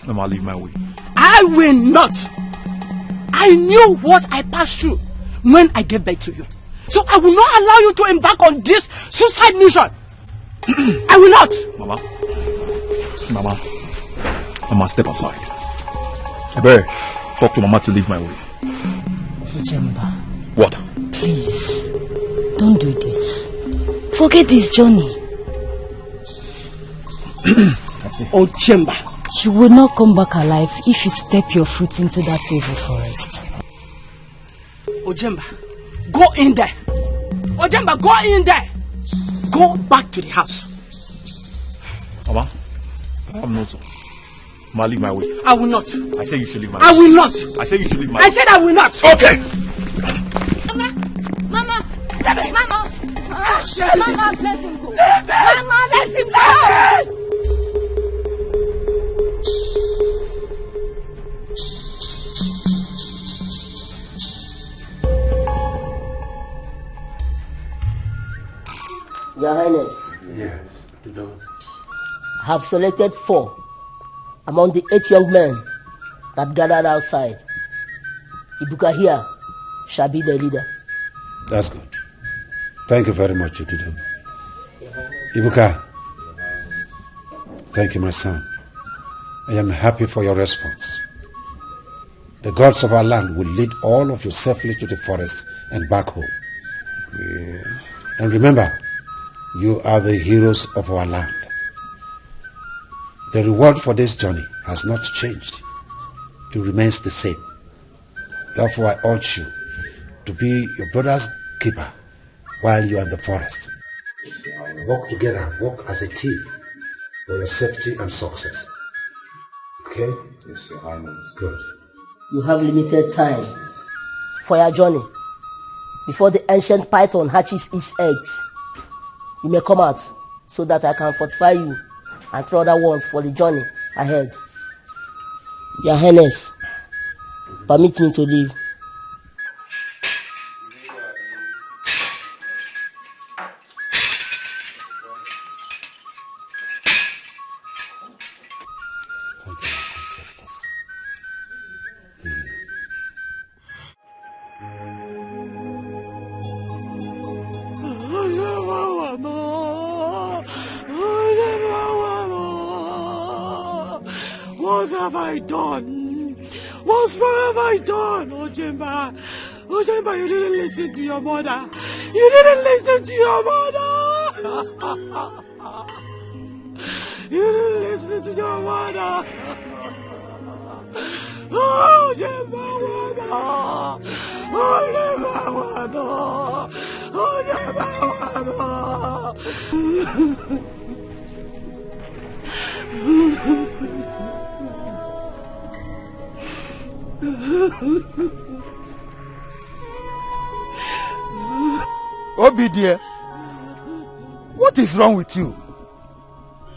Speaker 15: Mama, leave my way.
Speaker 11: I will not. I knew what I passed through when I gave birth to you. So I will not allow you to embark on this suicide mission. I will not.
Speaker 15: Mama, step aside. I better talk to Mama to leave my way.
Speaker 20: Ujemba.
Speaker 15: What?
Speaker 20: Please, don't do this. Forget this journey.
Speaker 11: Ujemba.
Speaker 20: You will not come back alive if you step your foot into that evil forest.
Speaker 11: Ujemba, go in there. Ujemba, go in there. Go back to the house.
Speaker 15: Mama, I'm not so. Mama, leave my way.
Speaker 11: I will not.
Speaker 15: I say you should leave my
Speaker 11: way. I will not.
Speaker 15: I say you should leave my way.
Speaker 11: I said I will not.
Speaker 15: Okay.
Speaker 20: Mama,
Speaker 11: let me.
Speaker 20: Mama, let him go.
Speaker 11: Mama, let him go.
Speaker 22: Your Highness.
Speaker 2: Yes,
Speaker 22: I have selected 4 among the 8 young men that gathered outside. Ibuka here shall be the leader.
Speaker 2: That's good. Thank you very much, Ududo. Ibuka,
Speaker 1: Thank you, my son. I am happy for your response. The gods of our land will lead all of you safely to the forest and back home. Yeah. And remember, you are the heroes of our land. The reward for this journey has not changed. It remains the same. Therefore, I urge you to be your brother's keeper while you are in the forest. Work together, work as a team for your safety and success. Okay?
Speaker 3: Yes, Your Highness.
Speaker 1: Good.
Speaker 22: You have limited time for your journey. Before the ancient python hatches its eggs, you may come out so that I can fortify you and 3 other ones for the journey ahead. Your Highness, permit me to leave.
Speaker 13: What have I done? What wrong have I done, Ojemba? Ojemba, you didn't listen to your mother. You didn't listen to your mother. You didn't listen to your mother. Ojemba, Ojemba, Ojemba, Ojemba.
Speaker 4: Obi dear, what is wrong with you?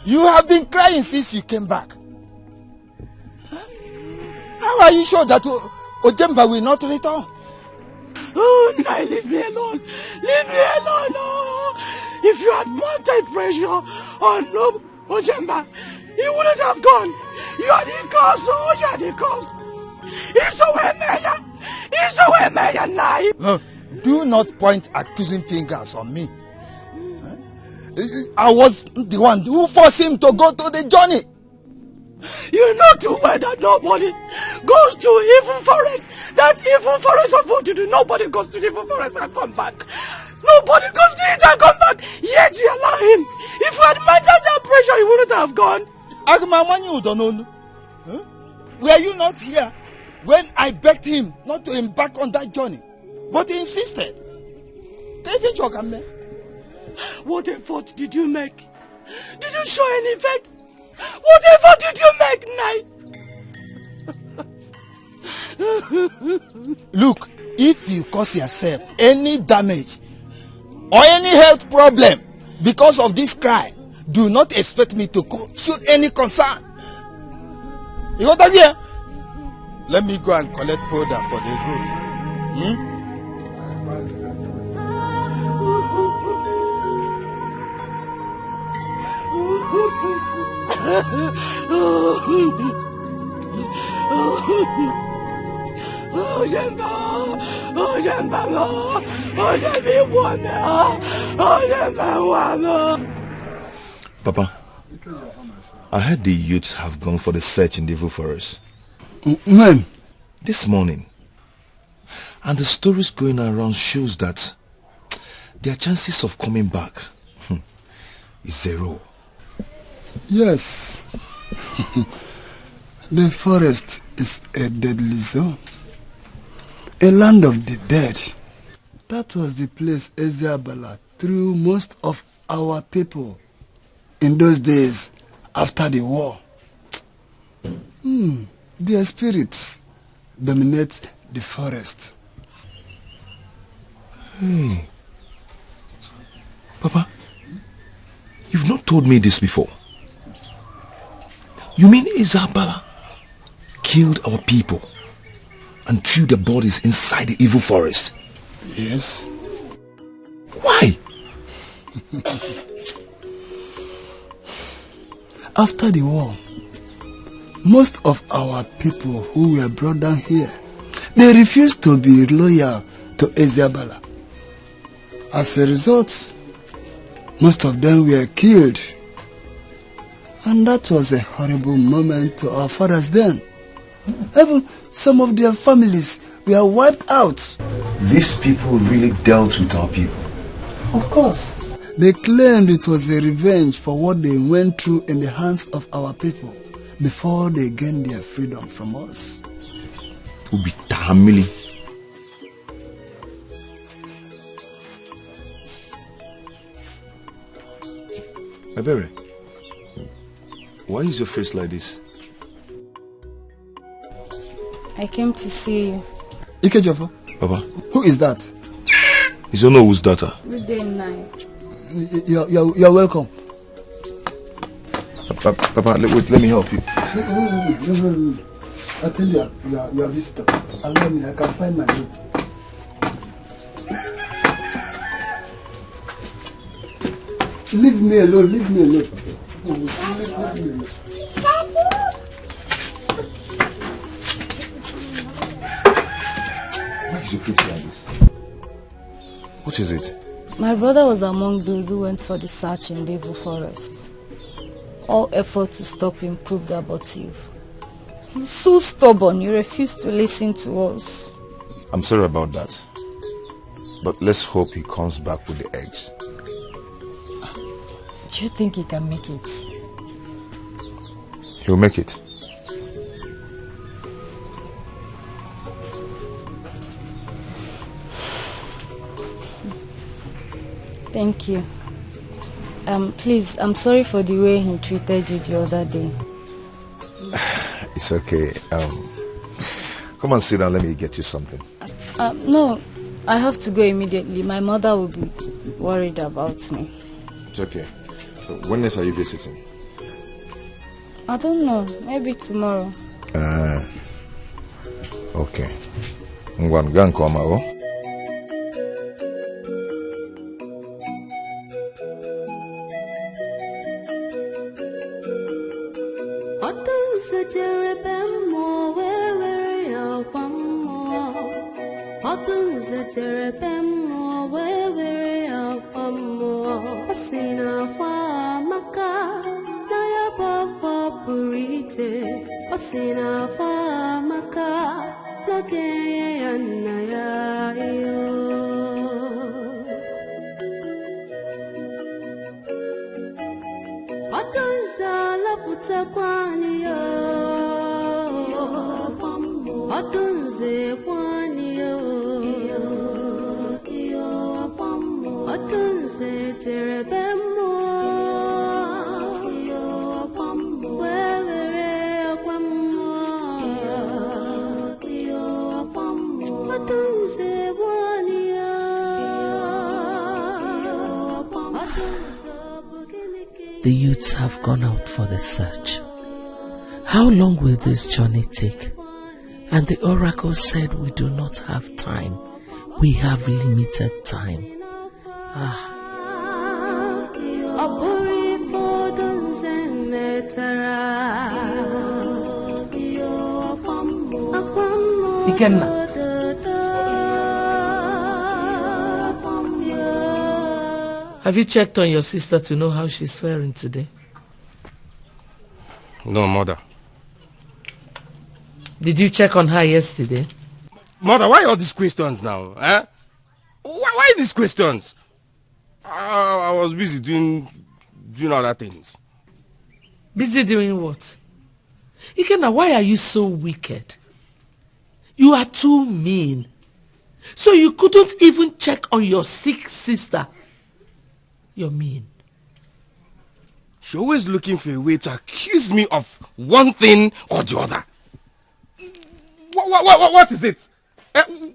Speaker 4: You have been crying since you came back. Huh? How are you sure that Ojemba will not return?
Speaker 13: Oh, no, leave me alone. Leave me alone. Oh. If you had mounted pressure on Ojemba, he wouldn't have gone. You are the cause. Oh, you are the cause.
Speaker 4: Do not point accusing fingers on me. I was the one who forced him to go to the journey.
Speaker 13: You know too well that nobody goes to evil forest. That evil forest of Voodoo. Nobody goes to the evil forest and come back. Nobody goes to it and come back. Yet you allow him. If you had mounted that pressure, he wouldn't have gone.
Speaker 4: Were you not here when I begged him not to embark on that journey? But he insisted.
Speaker 13: What effort did you make? Did you show any effect? What effort did you make, Nai?
Speaker 4: Look, if you cause yourself any damage or any health problem because of this cry, do not expect me to show any concern. You want to hear? Let me go and collect fodder for the goat.
Speaker 3: Papa, I heard the youths have gone for the search in the evil forest.
Speaker 12: When?
Speaker 3: This morning. And the stories going around shows that their chances of coming back is 0.
Speaker 12: Yes. The forest is a deadly zone. A land of the dead. That was the place Ezeabala threw most of our people in those days after the war. Their spirits dominate the forest.
Speaker 3: Hey. Papa, you've not told me this before. You mean Isabella killed our people and threw their bodies inside the evil forest?
Speaker 12: Yes.
Speaker 3: Why?
Speaker 12: After the war, most of our people who were brought down here, they refused to be loyal to Ezeabala. As a result, most of them were killed And that was a horrible moment to our fathers then. Even some of their families were wiped out.
Speaker 3: These people really dealt with our people.
Speaker 12: Of course. They claimed it was a revenge for what they went through in the hands of our people before they gained their freedom from us.
Speaker 3: Ebere, why is your face like this?
Speaker 10: I came to see you.
Speaker 12: Ikejofo?
Speaker 3: Papa?
Speaker 12: Who is that?
Speaker 3: You don't know whose daughter?
Speaker 10: Good day, night.
Speaker 12: You're welcome.
Speaker 3: Papa, wait, let me help you.
Speaker 12: No. I tell you, you are a visitor. Allow me, I can find my way. Leave me alone, leave me alone.
Speaker 3: Why is your face like this? What is it?
Speaker 10: My brother was among those who went for the search in the evil forest. All effort to stop him proved abortive. He's so stubborn, he refused to listen to us.
Speaker 3: I'm sorry about that. But let's hope he comes back with the eggs.
Speaker 10: Do you think he can make it?
Speaker 3: He'll make it.
Speaker 10: Thank you. Please, I'm sorry for the way he treated you the other day.
Speaker 3: It's okay. Come and sit down. Let me get you something.
Speaker 10: No, I have to go immediately. My mother will be worried about me.
Speaker 3: It's okay. When next are you visiting?
Speaker 10: I don't know. Maybe tomorrow.
Speaker 3: Okay. I'm going to go and come out.
Speaker 17: The youths have gone out for the search. How long will this journey take? And the oracle said we do not have time. We have limited time.
Speaker 6: Ikenna.
Speaker 17: Have you checked on your sister to know how she's faring today?
Speaker 5: No, mother.
Speaker 17: Did you check on her yesterday?
Speaker 5: Mother, why all these questions now? Eh? Why these questions? I was busy doing other things.
Speaker 17: Busy doing what? Ikenna, why are you so wicked? You are too mean. So you couldn't even check on your sick sister. You're mean.
Speaker 5: She's always looking for a way to accuse me of one thing or the other. What is it?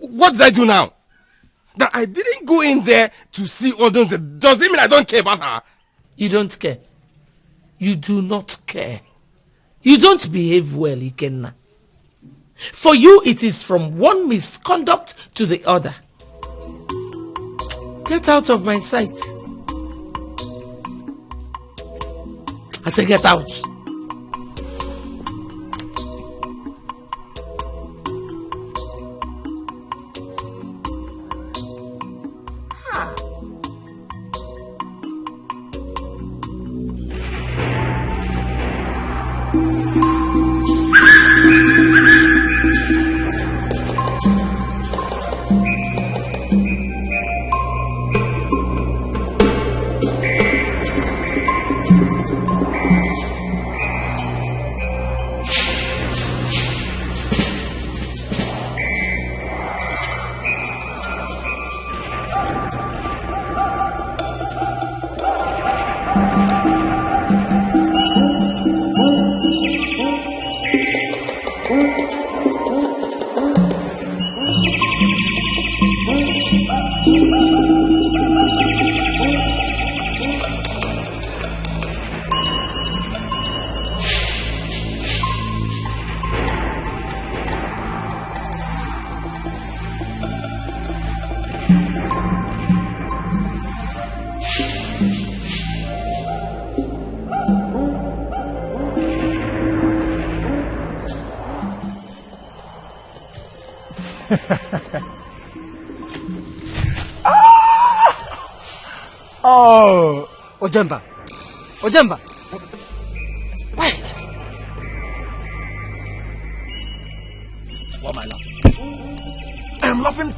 Speaker 5: What did I do now? That I didn't go in there to see Odunze. Does it mean I don't care about her?
Speaker 17: You don't care. You do not care. You don't behave well, Ikenna. For you, it is from one misconduct to the other. Get out of my sight. I say get out.
Speaker 11: Oh, Ojemba. Ojemba. Why?
Speaker 3: Why am I laughing? I am laughing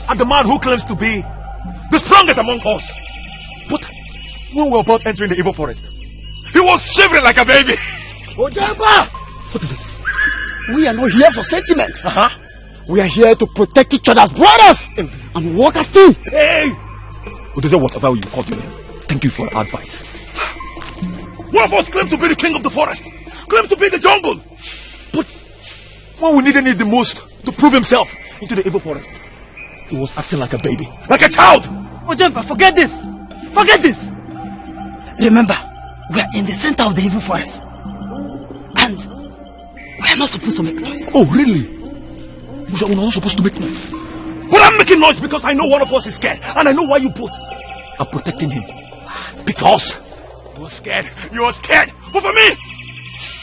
Speaker 3: at the man who claims to be the strongest among us. But when we were about entering the evil forest, he was shivering like a baby.
Speaker 11: Ojemba! What is it? We are not here for sentiment. We are here to protect each other's brothers and work as team.
Speaker 3: Hey!
Speaker 15: Whatever you call him, thank you for your advice.
Speaker 3: One of us claimed to be the king of the forest, claimed to be the jungle. But when we needed it the most to prove himself into the evil forest, he was acting like a baby, like a child.
Speaker 11: Ojemba, forget this. Forget this. Remember, we are in the center of the evil forest. And we are not supposed to make noise.
Speaker 3: Oh, really? We're not supposed to make noise. But I'm making noise because I know one of us is scared. And I know why you both are protecting him. Because you are scared. You are scared. But for me,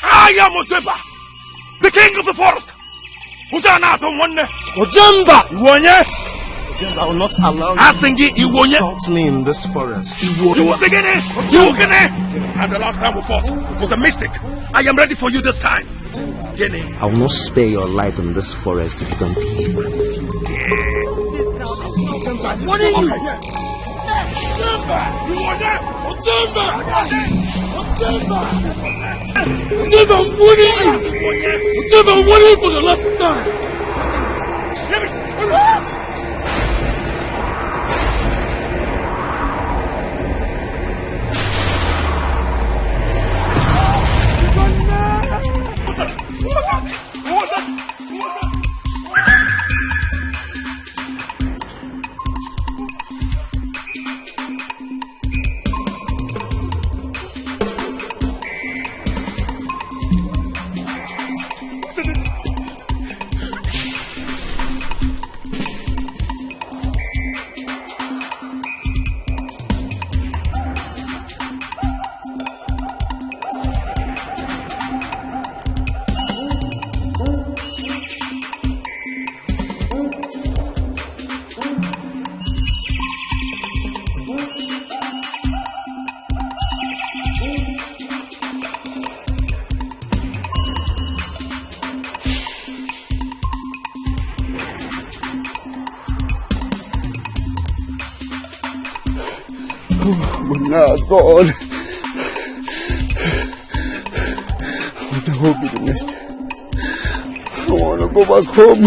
Speaker 3: I am Ojemba, the king of the forest. Ojemba!
Speaker 19: I will not allow you to insult me in this forest.
Speaker 3: It was the beginning. And the last time we fought was a mistake. I am ready for you this time.
Speaker 19: I will not spare your life in this forest if you don't behave.
Speaker 3: What are you? Ojemba! You are there! Ojemba!
Speaker 13: Ojemba, I'm warning you! Ojemba, I'm warning you for the last time!
Speaker 12: Now it's gone. What will be the next? I want to go back home.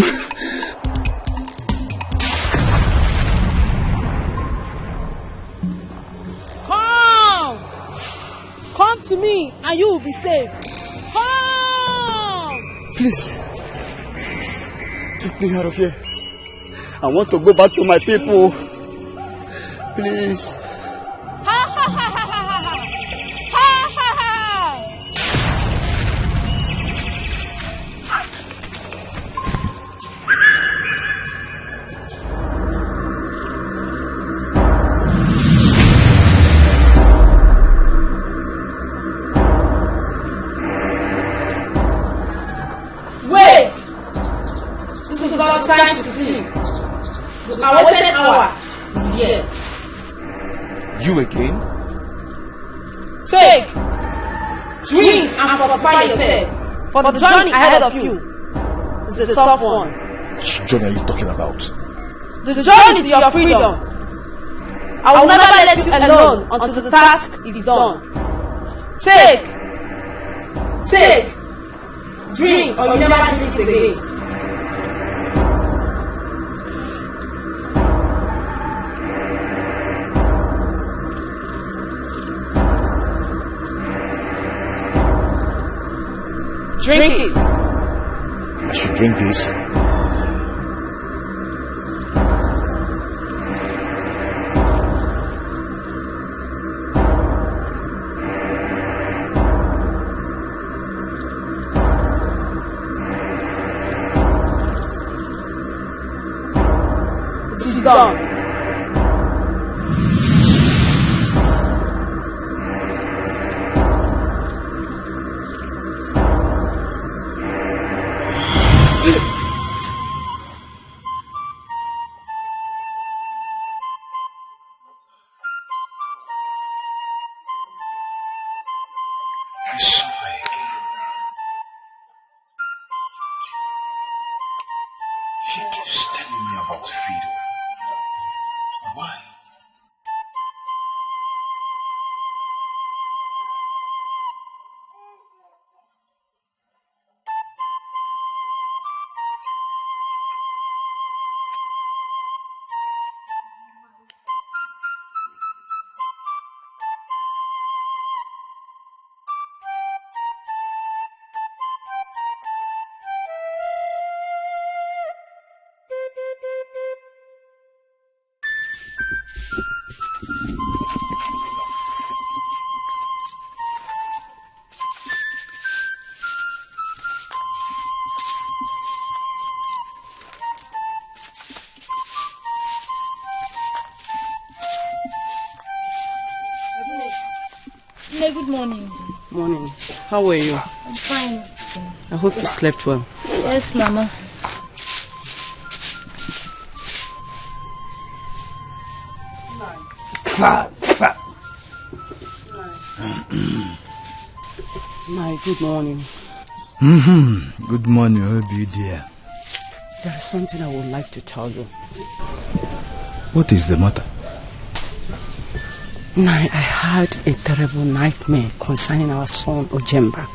Speaker 14: Come to me and you will be saved. Come!
Speaker 12: Please, take me out of here. I want to go back to my people. Please.
Speaker 14: Time to sleep. The awaited hour is here.
Speaker 3: You again?
Speaker 14: Take, drink and fortify yourself, for the journey ahead of you is a tough one.
Speaker 3: Which journey are you talking about?
Speaker 14: The journey to your freedom. I will never let you alone until the task is done. Take, drink, or you never drink again. Drink it.
Speaker 3: I should drink this.
Speaker 14: It is done.
Speaker 1: I saw her again. She keeps telling me about freedom. Why?
Speaker 10: Good morning.
Speaker 11: Morning. How are you?
Speaker 10: I'm fine.
Speaker 11: I hope you slept well.
Speaker 10: Yes, Mama.
Speaker 11: My good morning.
Speaker 4: Good morning, Obi dear.
Speaker 11: There is something I would like to tell you.
Speaker 4: What is the matter?
Speaker 11: I had a terrible nightmare concerning our son Ojemba.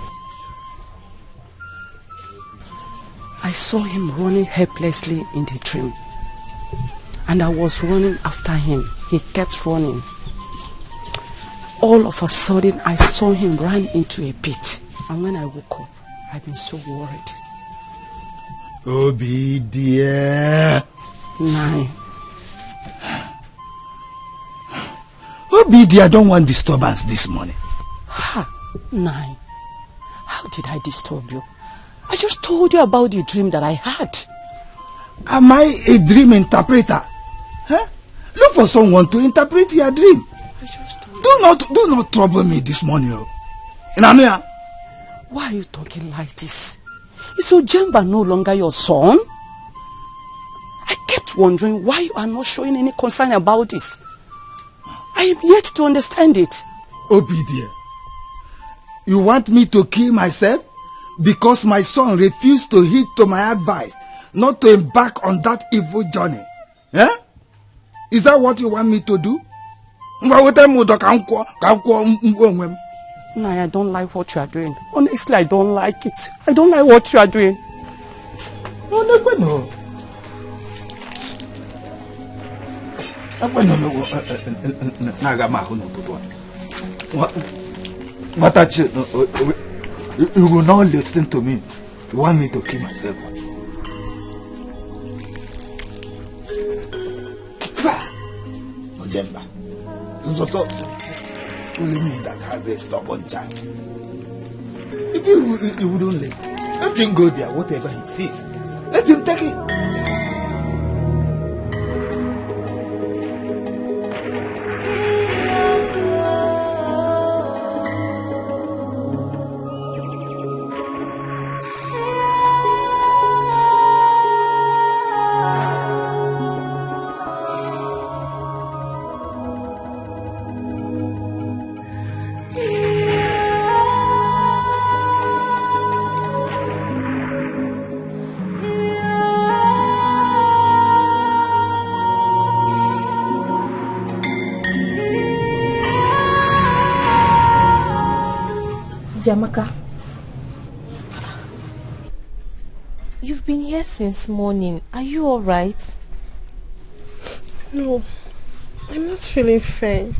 Speaker 11: I saw him running helplessly in the dream. And I was running after him. He kept running. All of a sudden, I saw him run into a pit. And when I woke up, I've been so worried.
Speaker 4: Obi dear. Obi dear, I don't want disturbance this morning.
Speaker 11: Nine. How did I disturb you? I just told you about the dream that I had.
Speaker 4: Am I a dream interpreter? Huh? Look for someone to interpret your dream. Do not trouble me this morning. Inamia.
Speaker 11: Why are you talking like this? Is Ojemba no longer your son? I kept wondering why you are not showing any concern about this. I am yet to understand it.
Speaker 4: Obi dear, you want me to kill myself because my son refused to heed to my advice not to embark on that evil journey? Eh? Is that what you want me to do?
Speaker 11: No, I don't like what you are doing. Honestly, I don't like it. I don't like what you are doing.
Speaker 4: No. What you will not listen to me. You want me to kill myself? Ojemba. Only me that has a stubborn child. If you wouldn't listen, let him go there, whatever he sees. Let him take it.
Speaker 14: Jamaka, you've been here since morning. Are you all right?
Speaker 9: No, I'm not feeling fine.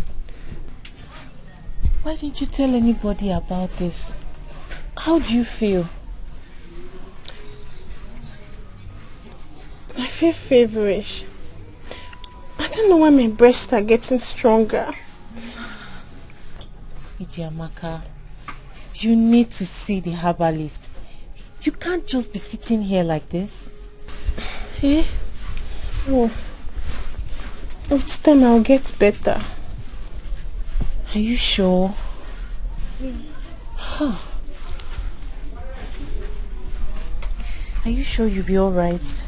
Speaker 14: Why didn't you tell anybody about this? How do you feel?
Speaker 9: I feel feverish. I don't know why my breasts are getting stronger.
Speaker 14: Jamaka, you need to see the herbalist. You can't just be sitting here like this.
Speaker 9: Eh? Oh. With time I'll get better.
Speaker 14: Are you sure?
Speaker 9: Huh.
Speaker 14: Are you sure you'll be alright?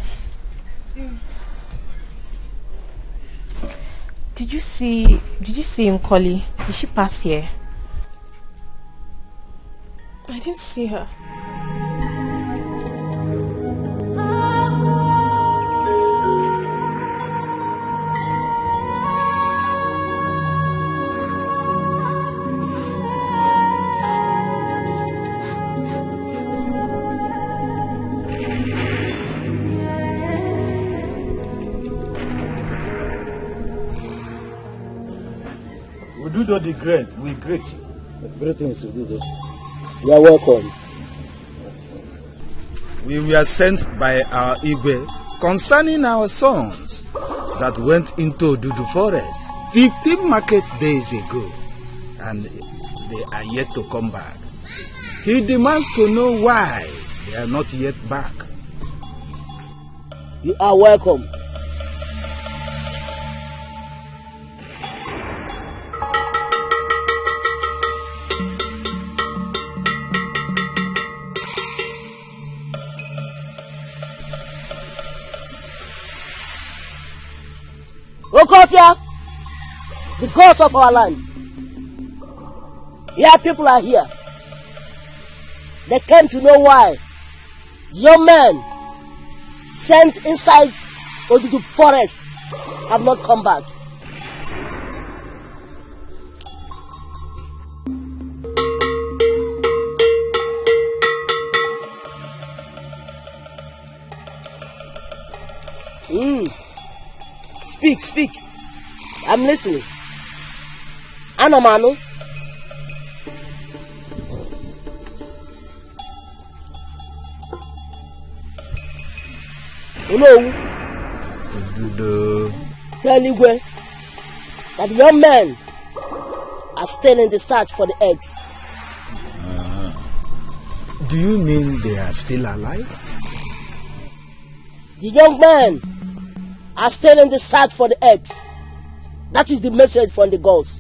Speaker 14: Did you see Nkoli? Did she pass here?
Speaker 9: I didn't see her.
Speaker 18: Ududo the Great, we greet you.
Speaker 22: Greetings, Ududo. You are welcome.
Speaker 18: We were sent by our Igwe concerning our sons that went into Dudu Forest 15 market days ago, and they are yet to come back. He demands to know why they are not yet back.
Speaker 22: You are welcome. Okofia, the gods of our land. Your people are here. They came to know why the young men sent inside Odudu forest have not come back. Speak. I'm listening. Anomano. Hello. Tell Igwe that the young men are still in the search for the eggs.
Speaker 18: Do you mean they are still alive?
Speaker 22: The young men are still in the search for the eggs. That is the message from the gods.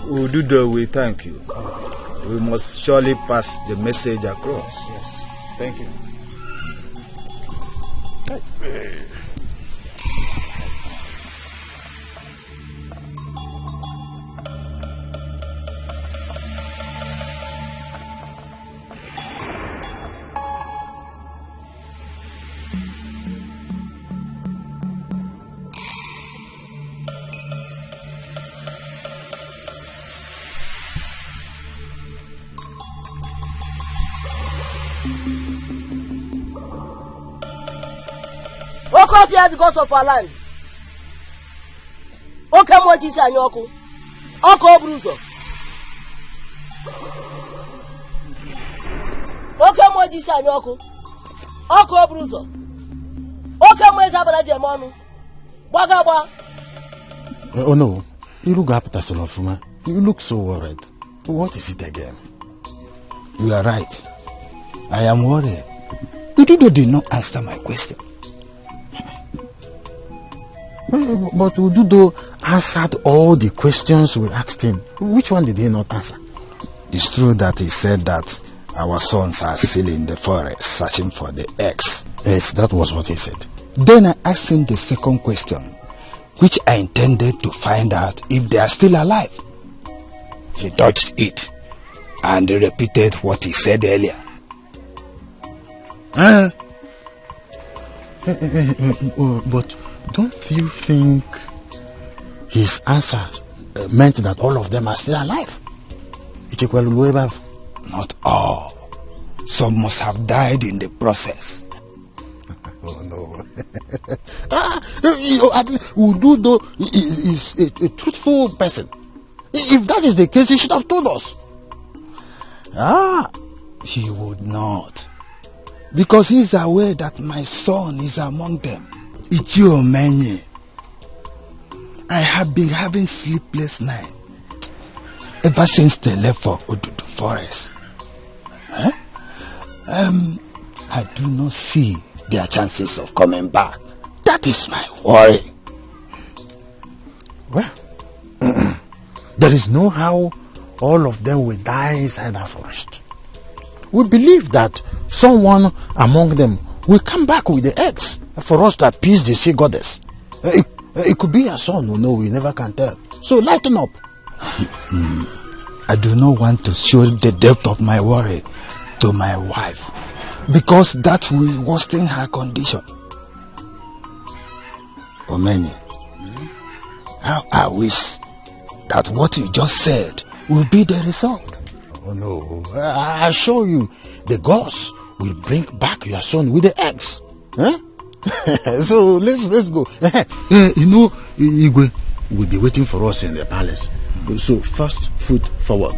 Speaker 18: Ududo, we thank you. We must surely pass the message across.
Speaker 3: Yes, thank you.
Speaker 22: Okofia, the gods of our land. Okamoji Sanyoku. Oko Bruzo. Okamoji Sanyoku. Oko Bruzo. Okamoji Abaraje Bagaba.
Speaker 4: Oh no, you look up Tasolofuma. You look so worried. What is it again?
Speaker 16: You are right. I am worried. Ududo did not answer my question.
Speaker 4: But Ududo answered all the questions we asked him. Which one did he not answer?
Speaker 16: It's true that he said that our sons are still in the forest searching for the eggs.
Speaker 4: Yes, that was what he said.
Speaker 16: Then I asked him the second question, which I intended to find out if they are still alive. He dodged it and repeated what he said earlier.
Speaker 4: But don't you think his answer meant that all of them are still alive?
Speaker 16: Not all. Some must have died in the process.
Speaker 4: Oh no. Ududo is a truthful person. If that is the case, he should have told us.
Speaker 16: He would not. Because he is aware that my son is among them. Ichiomenye. I have been having sleepless nights ever since they left for Odudu Forest. I do not see their chances of coming back. That is my worry.
Speaker 4: Well,
Speaker 2: There is no how all of them will die inside that forest. We believe that someone among them will come back with the eggs for us to appease the sea goddess. It could be your son, no, we never can tell. So lighten up.
Speaker 16: I do not want to show the depth of my worry to my wife, because that will worsen her condition. Omeni, how I wish that what you just said will be the result.
Speaker 2: Oh no, I assure you, the gods will bring back your son with the eggs. Huh? So let's go. You know, Igwe will be waiting for us in the palace. So first foot forward.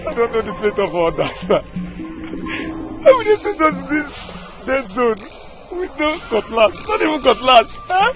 Speaker 3: I don't know the fate of all that, sir. How will you send us this dead zone with no cutlass? Not even cutlass, huh?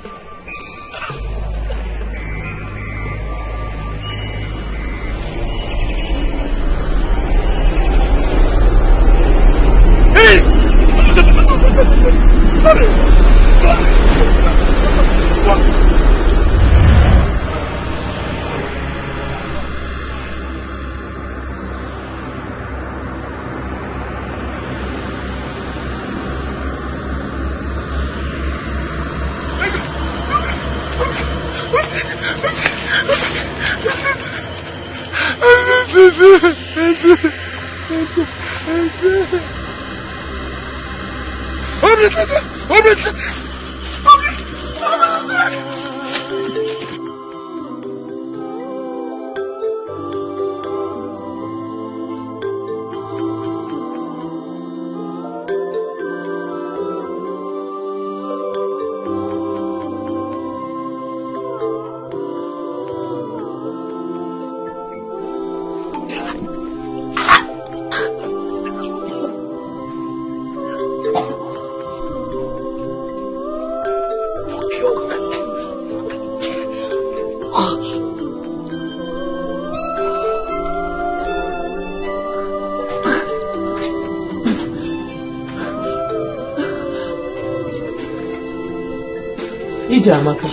Speaker 17: Amaka.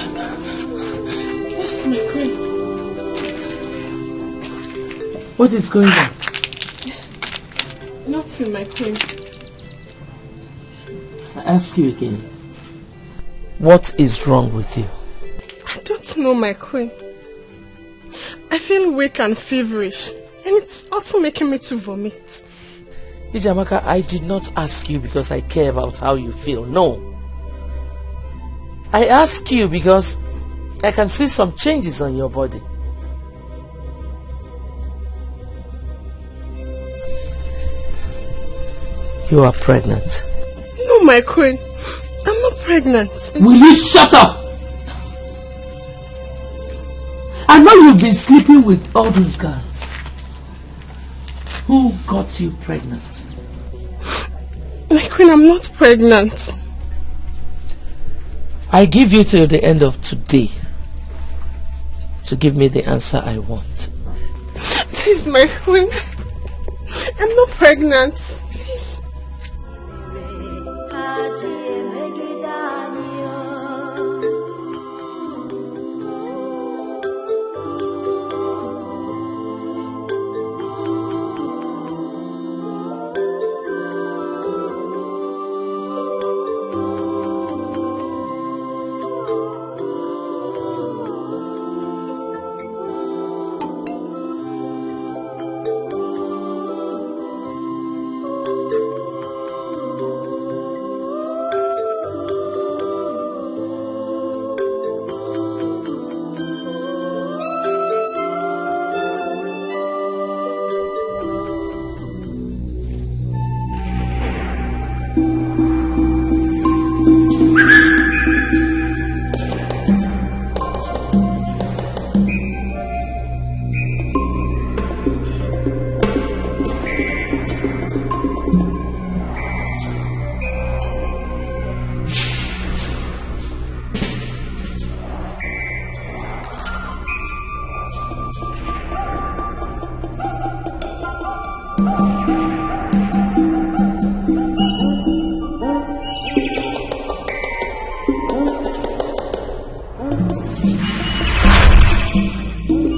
Speaker 14: Yes, my queen.
Speaker 17: What is going on?
Speaker 14: Nothing, my queen.
Speaker 17: I ask you again. What is wrong with you?
Speaker 14: I don't know, my queen. I feel weak and feverish, and it's also making me to vomit.
Speaker 17: Amaka, I did not ask you because I care about how you feel. No. I ask you because I can see some changes on your body. You are pregnant.
Speaker 14: No, my queen. I'm not pregnant.
Speaker 17: Will you shut up? I know you've been sleeping with all these girls. Who got you pregnant?
Speaker 14: My queen, I'm not pregnant.
Speaker 17: I give you till the end of today to give me the answer I want.
Speaker 14: Please, my queen. I'm not pregnant. Please.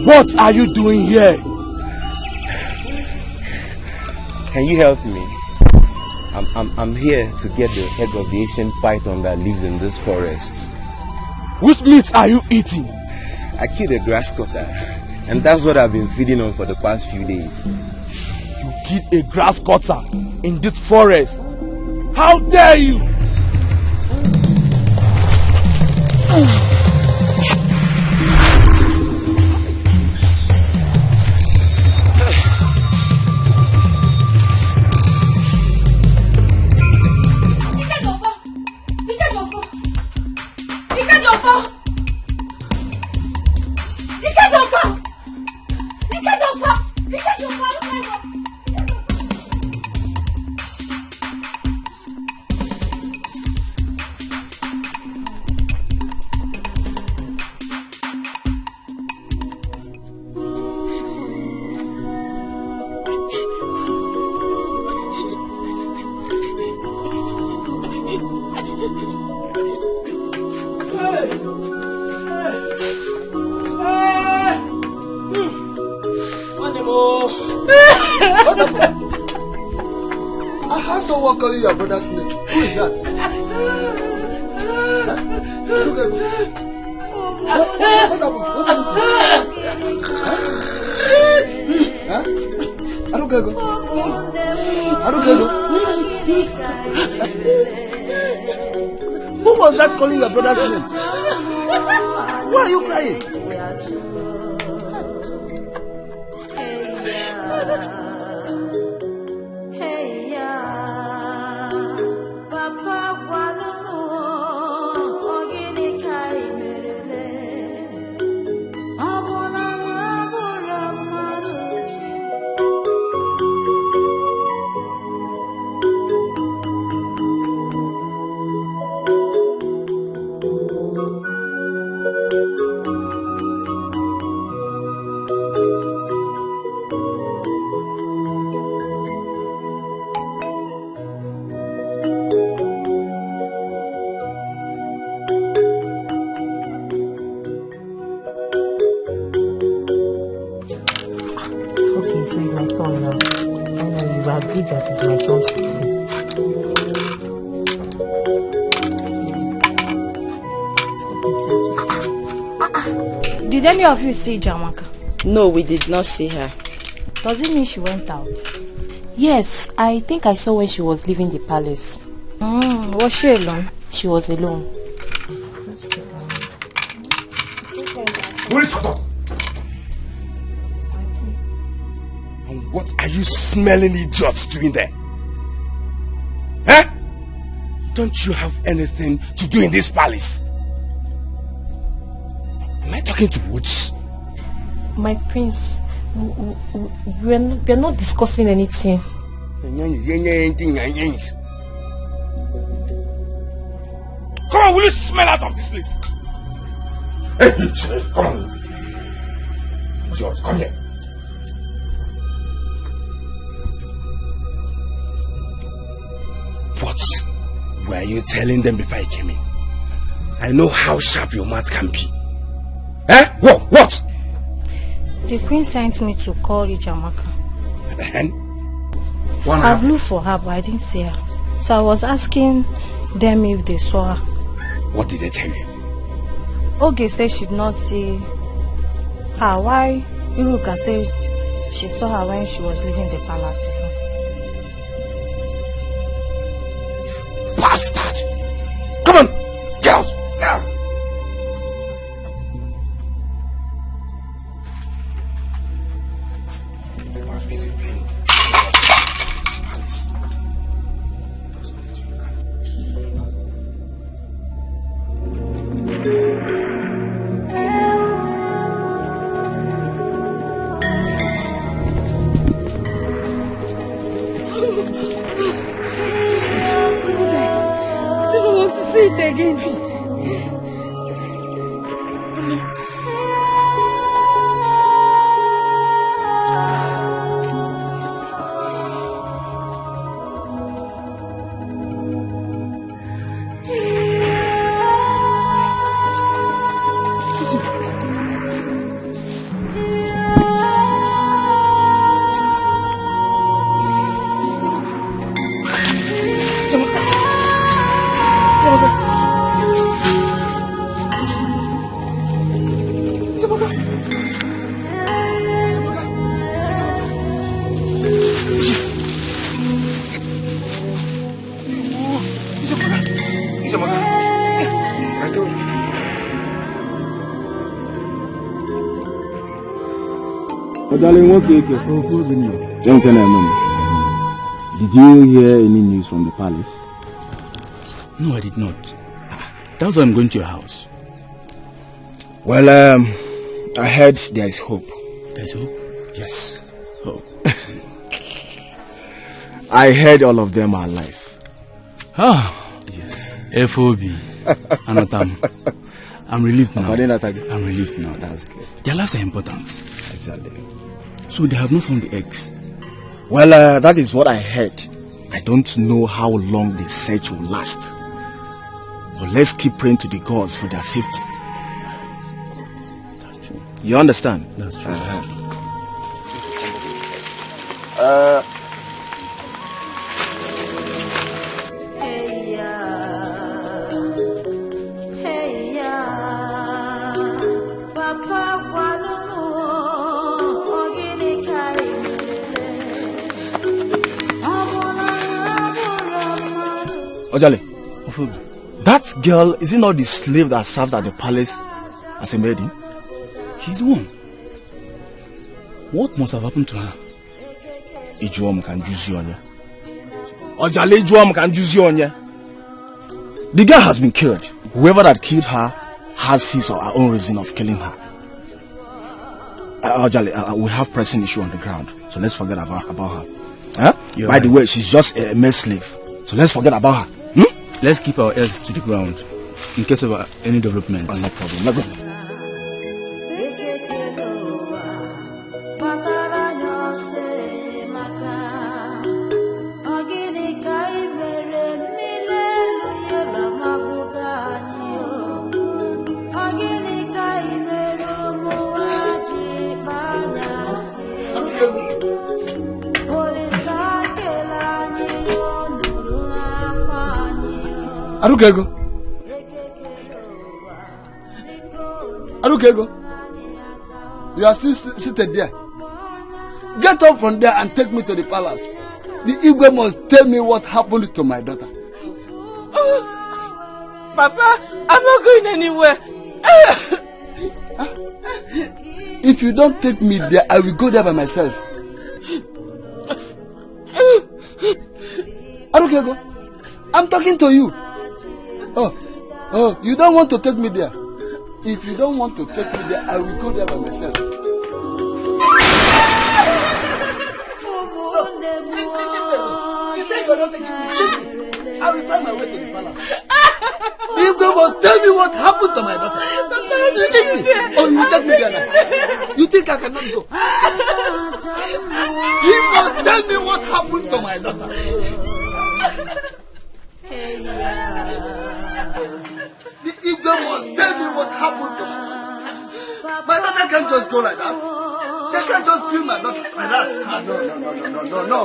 Speaker 11: What are you doing here?
Speaker 19: Can you help me? I'm here to get the egg of the ancient python that lives in this forest.
Speaker 11: Which meat are you eating?
Speaker 19: I killed a grass cutter, and that's what I've been feeding on for the past few days.
Speaker 11: You killed a grass cutter in this forest? How dare you!
Speaker 12: Calling your brother's name. Who is that? Look at me. What happened? What happened? I don't get go. Who was that calling your brother's name? Why are you crying?
Speaker 10: Did any of you see Jamaica?
Speaker 7: No, we did not see her.
Speaker 10: Does it mean she went out?
Speaker 7: Yes, I think I saw when she was leaving the palace.
Speaker 10: Was she alone?
Speaker 7: She was alone.
Speaker 11: Will you shut up? And what are you smelling idiots doing there? Eh? Don't you have anything to do in this palace? Am I talking to Woods?
Speaker 7: My prince, we're not discussing anything.
Speaker 11: Come on, will you smell out of this place? Hey, come on. George, come here. What
Speaker 5: Were you telling them before I came in? I know how sharp your mouth can be. Eh? What?
Speaker 10: The queen sent me to call Ijamaka.
Speaker 5: And?
Speaker 10: I've looked for her, but I didn't see her. So I was asking them if they saw her.
Speaker 5: What did they tell you?
Speaker 10: Oge said she did not see her. Why? Iruka said she saw her when she was leaving the palace.
Speaker 5: Bastard! Come on! Get out! Now!
Speaker 8: Darling, what cake? Did you hear any news from the palace?
Speaker 4: No, I did not. That's why I'm going to your house.
Speaker 11: Well, I heard there is hope.
Speaker 4: There's hope?
Speaker 11: Yes.
Speaker 4: Hope.
Speaker 11: I heard all of them are alive.
Speaker 4: Ah, yes. FOB. Anotam. I'm relieved now. I'm relieved now.
Speaker 11: That's good.
Speaker 4: Their lives are important.
Speaker 11: Exactly.
Speaker 4: So they have not found the eggs?
Speaker 11: Well, that is what I heard. I don't know how long the search will last. But let's keep praying to the gods for their safety.
Speaker 4: That's true.
Speaker 11: You understand?
Speaker 4: That's true.
Speaker 11: Ojale, that girl, is it not the slave that serves at the palace as a maiden?
Speaker 4: She's the one. What must have happened to her?
Speaker 11: Ijuom can use you on you. Ojale Ijuom can use you on you. The girl has been killed. Whoever that killed her has his or her own reason of killing her. Ojale, we have pressing issue on the ground, so let's forget about her. Huh? By the way, she's just a male slave, so let's forget about her.
Speaker 4: Let's keep our ears to the ground in case of any development.
Speaker 11: Oh, no problem. No problem.
Speaker 12: Arukego. You are still seated there. Get up from there and take me to the palace. The Igwe must tell me what happened to my daughter.
Speaker 14: Papa, I'm not going anywhere.
Speaker 12: If you don't take me there, I will go there by myself. Arukego, I'm talking to you. Oh, you don't want to take me there. If you don't want to take me there, I will go there by myself. You say you're not taking me. I will find my way to the palace. If they must tell me what happened to my daughter. Leave me. Oh, you will take me there now. You think I cannot go? He must tell me what happened to my daughter. The Igbo must tell me what happened to me. My daughter can't just go like that. They can't just kill my daughter like that. No.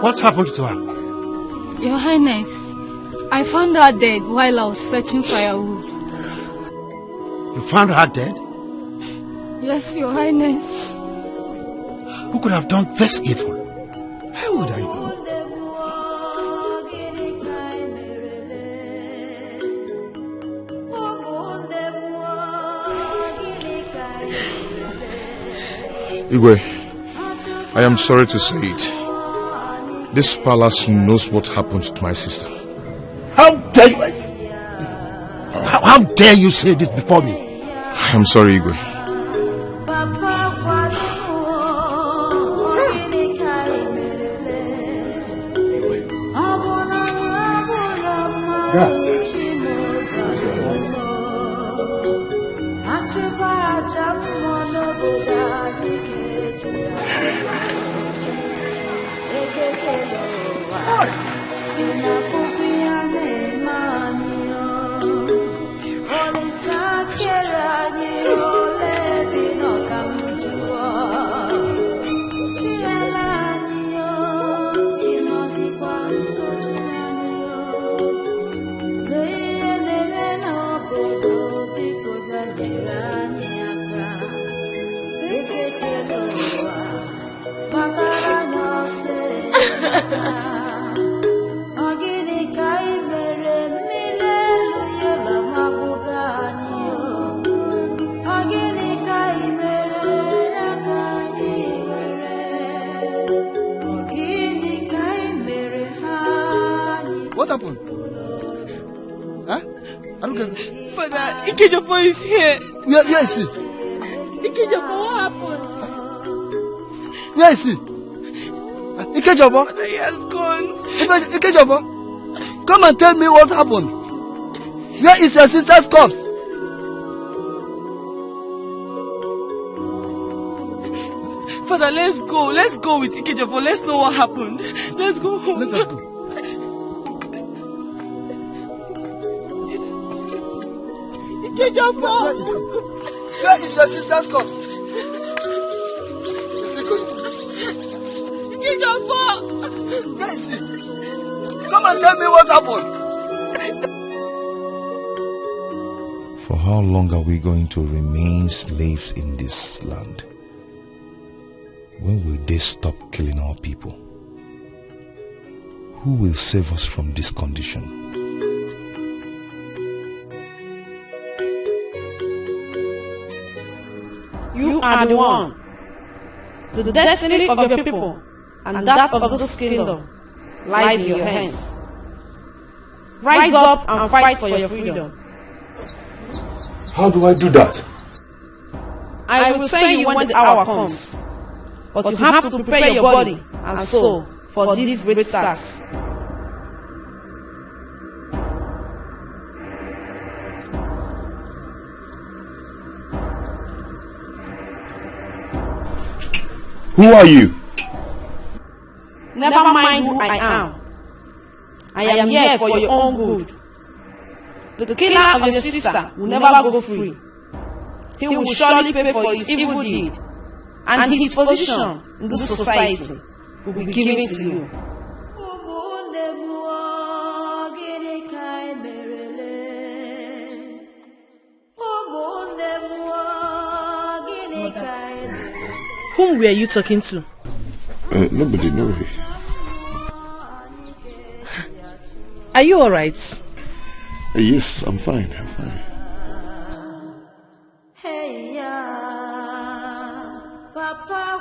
Speaker 2: What happened to her?
Speaker 10: Your Highness, I found her dead while I was fetching firewood.
Speaker 2: You found her dead?
Speaker 10: Yes, Your Highness.
Speaker 2: Who could have done this evil? How would I know?
Speaker 3: Igwe, I am sorry to say it. This palace knows what happened to my sister.
Speaker 2: How dare you? How dare you say this before me?
Speaker 3: I am sorry, Igwe.
Speaker 12: What happened? Huh? I don't get it.
Speaker 14: Father, Ikejofo is here.
Speaker 12: Where is he?
Speaker 14: Ikejofo, what happened?
Speaker 12: Where is he? Ikejofo?
Speaker 14: Father, he has gone.
Speaker 12: Ikejofo, come and tell me what happened. Where is your sister's corpse?
Speaker 14: Father, let's go. Let's go with Ikejofo. Let's know what happened. Let's go home.
Speaker 12: Let us go.
Speaker 14: Ikejofo!
Speaker 12: Where is your sister's corpse? Is he going?
Speaker 14: Ikejofo!
Speaker 12: Where is he? Come and tell me what happened.
Speaker 3: For how long are we going to remain slaves in this land? When will they stop killing our people? Who will save us from this condition?
Speaker 6: You are the one. The destiny of your people and that of this kingdom lies in your hands. Rise up and fight for your freedom.
Speaker 3: How do I do that?
Speaker 6: I will tell you when the hour comes. But you have to prepare your body and soul for this great task.
Speaker 3: Who are you?
Speaker 6: Never mind who I am. I am here for your own good. The killer of your sister will never go free.
Speaker 14: he will surely pay for his evil deed, and his position in this society will be given to you. Whom were you talking to?
Speaker 3: Nobody, nobody.
Speaker 14: Are you alright?
Speaker 3: Yes, I'm fine, I'm fine.
Speaker 20: Hey, Papa,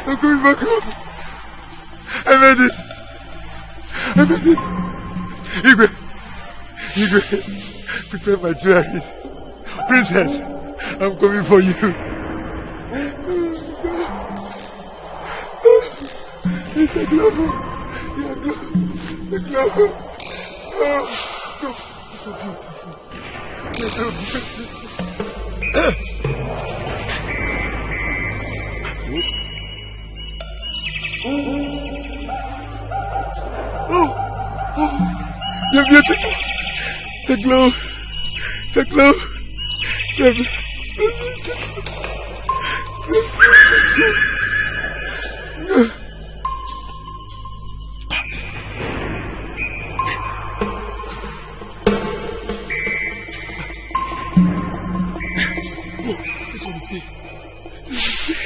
Speaker 3: I'm going back home. I made it. I made it. Igwe, prepare my jewelry. Princess, I'm coming for you. It's a glove. The glove. Oh, it's so beautiful. It's so beautiful. You're beautiful. It's a glow. It's a glow. You're beautiful. This one is big. This is big.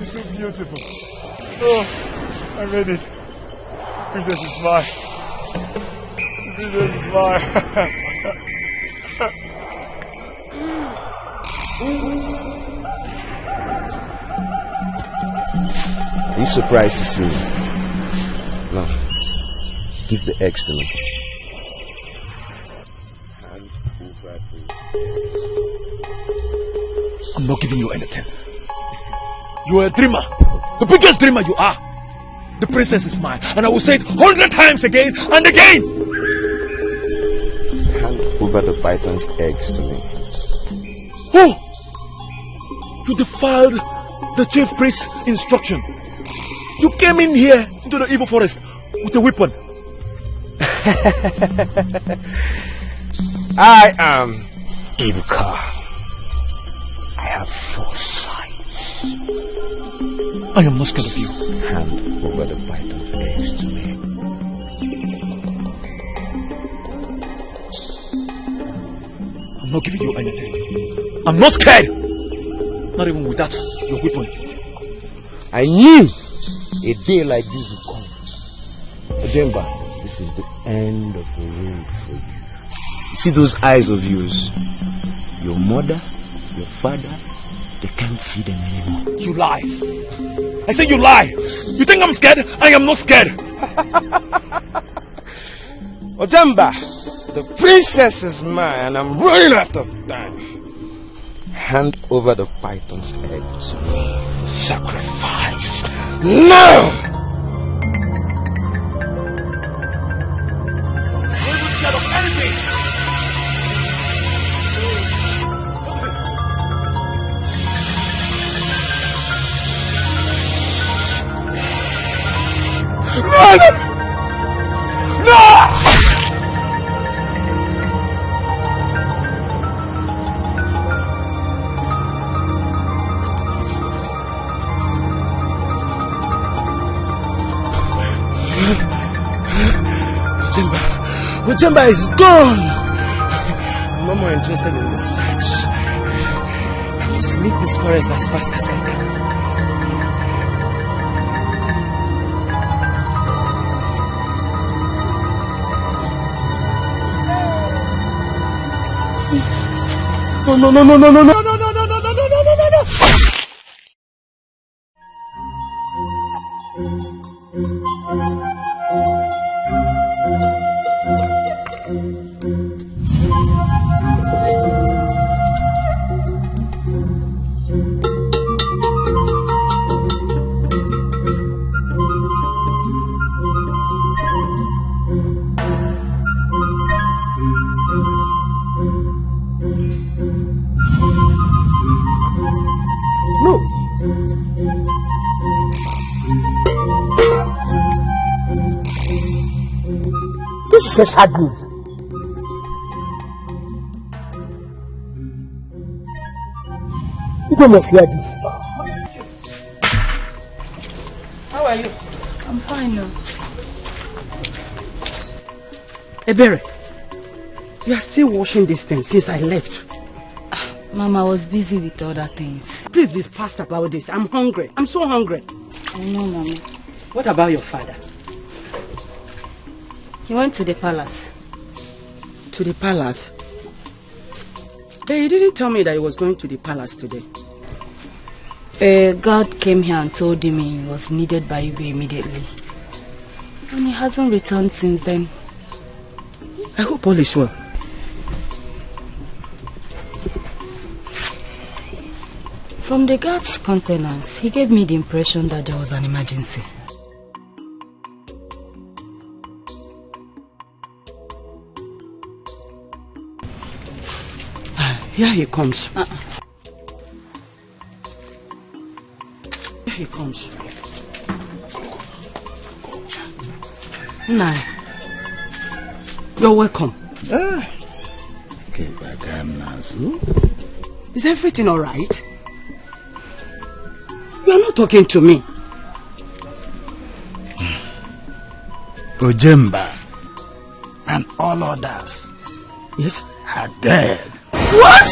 Speaker 3: It's so beautiful. Oh, I made it. Princess is mine. Princess is mine.
Speaker 5: Are you surprised to see me? No. Give the eggs to me.
Speaker 2: I'm not giving you anything. You are a dreamer. The biggest dreamer you are. The princess is mine. And I will say it 100 times again and again.
Speaker 5: Hand over the python's eggs to me.
Speaker 2: Who? You defiled the chief priest's instruction. You came in here into the evil forest with a weapon.
Speaker 5: I am Ibuka. I have foresight.
Speaker 2: I am not scared of you.
Speaker 5: Hand over the python's eggs to me.
Speaker 2: I'm not giving you anything. I'm not scared. Not even with that, your weapon.
Speaker 5: I knew a day like this would come. Ojemba, this is the end of the road for you. You see those eyes of yours? Your mother, your father, they can't see them anymore.
Speaker 2: You lie.
Speaker 15: I say you lie. You think I'm scared? I am not scared.
Speaker 19: Ojemba, the princess is mine and I'm running out of time. Hand over the python's head to me for sacrifice. Now!
Speaker 15: I'm not scared of anything.
Speaker 19: Run! No! Ojemba is gone. I'm no more interested in this search. I must leave this forest as fast as I can. No.
Speaker 22: This is a sad move. You must hear this.
Speaker 14: How are you?
Speaker 6: I'm fine now.
Speaker 11: Ebere, you are still washing this thing since I left.
Speaker 6: Mama, I was busy with other things.
Speaker 11: Please be fast about this. I'm hungry. I'm so hungry.
Speaker 6: I know, Mama.
Speaker 11: What about your father?
Speaker 6: He went to the palace.
Speaker 11: To the palace? But he didn't tell me that he was going to the palace today.
Speaker 6: God came here and told him he was needed by you immediately. And he hasn't returned since then.
Speaker 11: I hope all is well.
Speaker 6: From the guard's countenance, he gave me the impression that there was an emergency.
Speaker 11: Here he comes. Here he comes. Nah. You're welcome.
Speaker 16: Okay, back now.
Speaker 11: Is everything all right? You are not talking to me.
Speaker 16: Ojemba and all others,
Speaker 11: yes,
Speaker 16: are dead.
Speaker 11: What?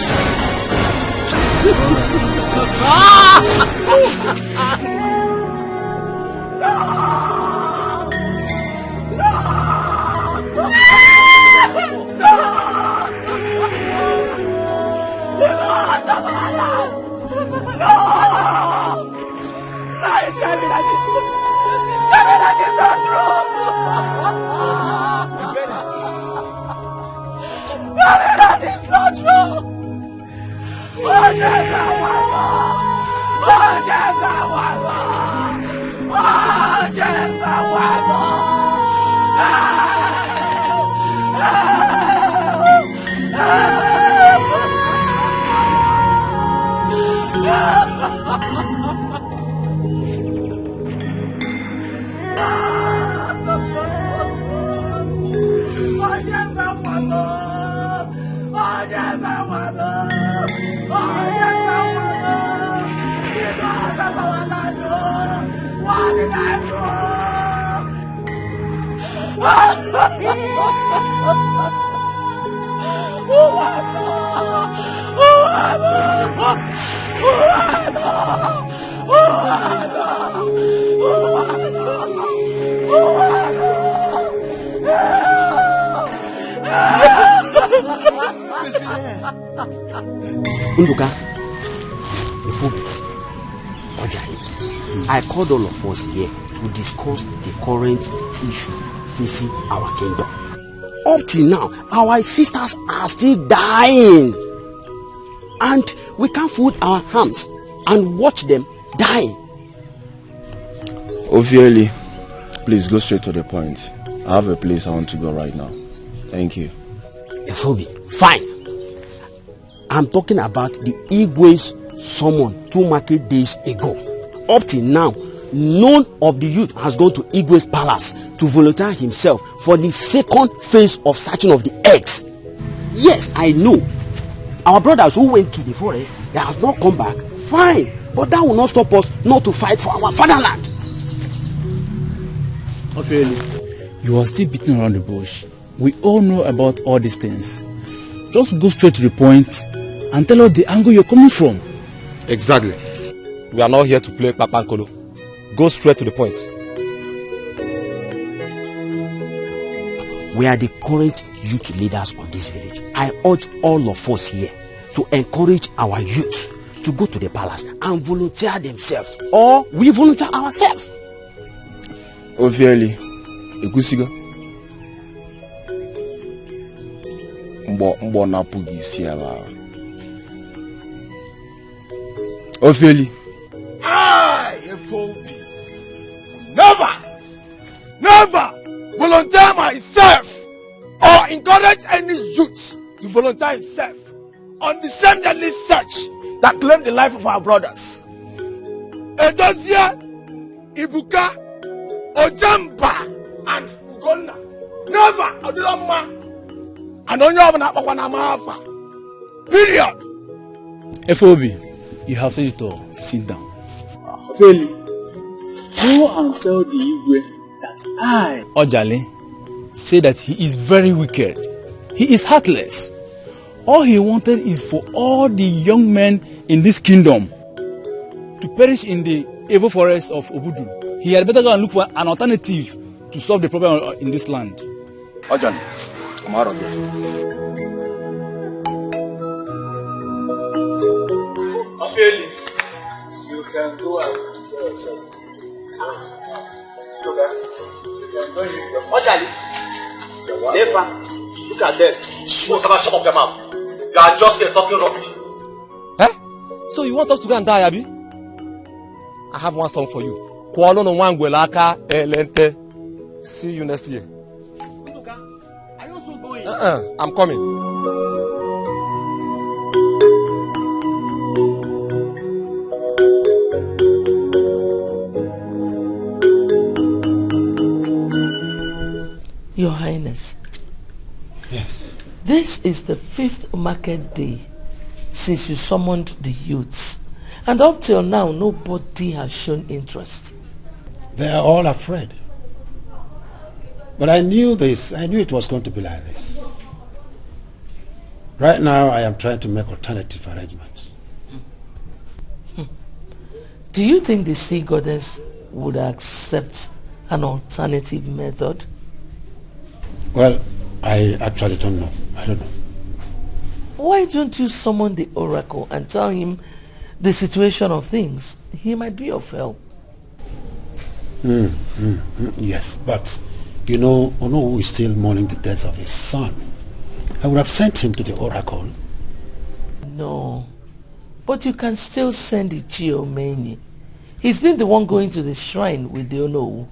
Speaker 11: I called all of us here to discuss the current issue facing our kingdom. Up till now, our sisters are still dying. And we can't fold our hands and watch them dying.
Speaker 3: Obviously, please go straight to the point. I have a place I want to go right now. Thank you.
Speaker 11: Efobi, fine. I'm talking about the Igwe's summon 2 market days ago. Up till now, none of the youth has gone to Igwe's palace to volunteer himself for the second phase of searching of the eggs. Yes, I know. Our brothers who went to the forest, they have not come back. Fine, but that will not stop us not to fight for our fatherland.
Speaker 8: Ophieli, you are still beating around the bush. We all know about all these things. Just go straight to the point and tell us the angle you're coming from.
Speaker 19: Exactly. We are not here to play Papankolo. Go straight to the point.
Speaker 11: We are the current youth leaders of this village. I urge all of us here to encourage our youth to go to the palace and volunteer themselves, or we volunteer ourselves.
Speaker 3: Ophieli, Ekusigo. Mbo na pugi siaba. Ophieli.
Speaker 13: I, FOB, never volunteer myself or encourage any youth to volunteer himself on the same deadly search that claimed the life of our brothers. Edosia, Ibuka, Ojamba, and Ugonna. Never, Odiloma, and Onyavanamafa. Period.
Speaker 8: FOB, you have said it all. Sit down. Ophieli, go and tell the Igwe that I, Ojale, say that he is very wicked. He is heartless. All he wanted is for all the young men in this kingdom to perish in the evil forest of Obudu. He had better go and look for an alternative to solve the problem in this land.
Speaker 3: Ojale, come out of here.
Speaker 8: Ophieli, you can go and tell yourself.
Speaker 5: Ojale, Nefa, look at them. Shut up your mouth. You are just here talking rubbish.
Speaker 19: Eh? So you want us to go and die, Abi? I have one song for you. Kwalo no wangwelaka elente. See you next year.
Speaker 11: Are you also going?
Speaker 19: I'm coming.
Speaker 17: Your Highness.
Speaker 1: Yes.
Speaker 17: This is the 5th market day since you summoned the youths. And up till now, nobody has shown interest.
Speaker 1: They are all afraid. But I knew this. I knew it was going to be like this. Right now, I am trying to make alternative arrangements.
Speaker 17: Do you think the sea goddess would accept an alternative method?
Speaker 1: Well, I actually don't know. I don't know.
Speaker 17: Why don't you summon the oracle and tell him the situation of things? He might be of help.
Speaker 1: Yes, but you know, Ono is still mourning the death of his son. I would have sent him to the oracle.
Speaker 17: No, but you can still send Ichiomeni. He's been the one going to the shrine with the Ono.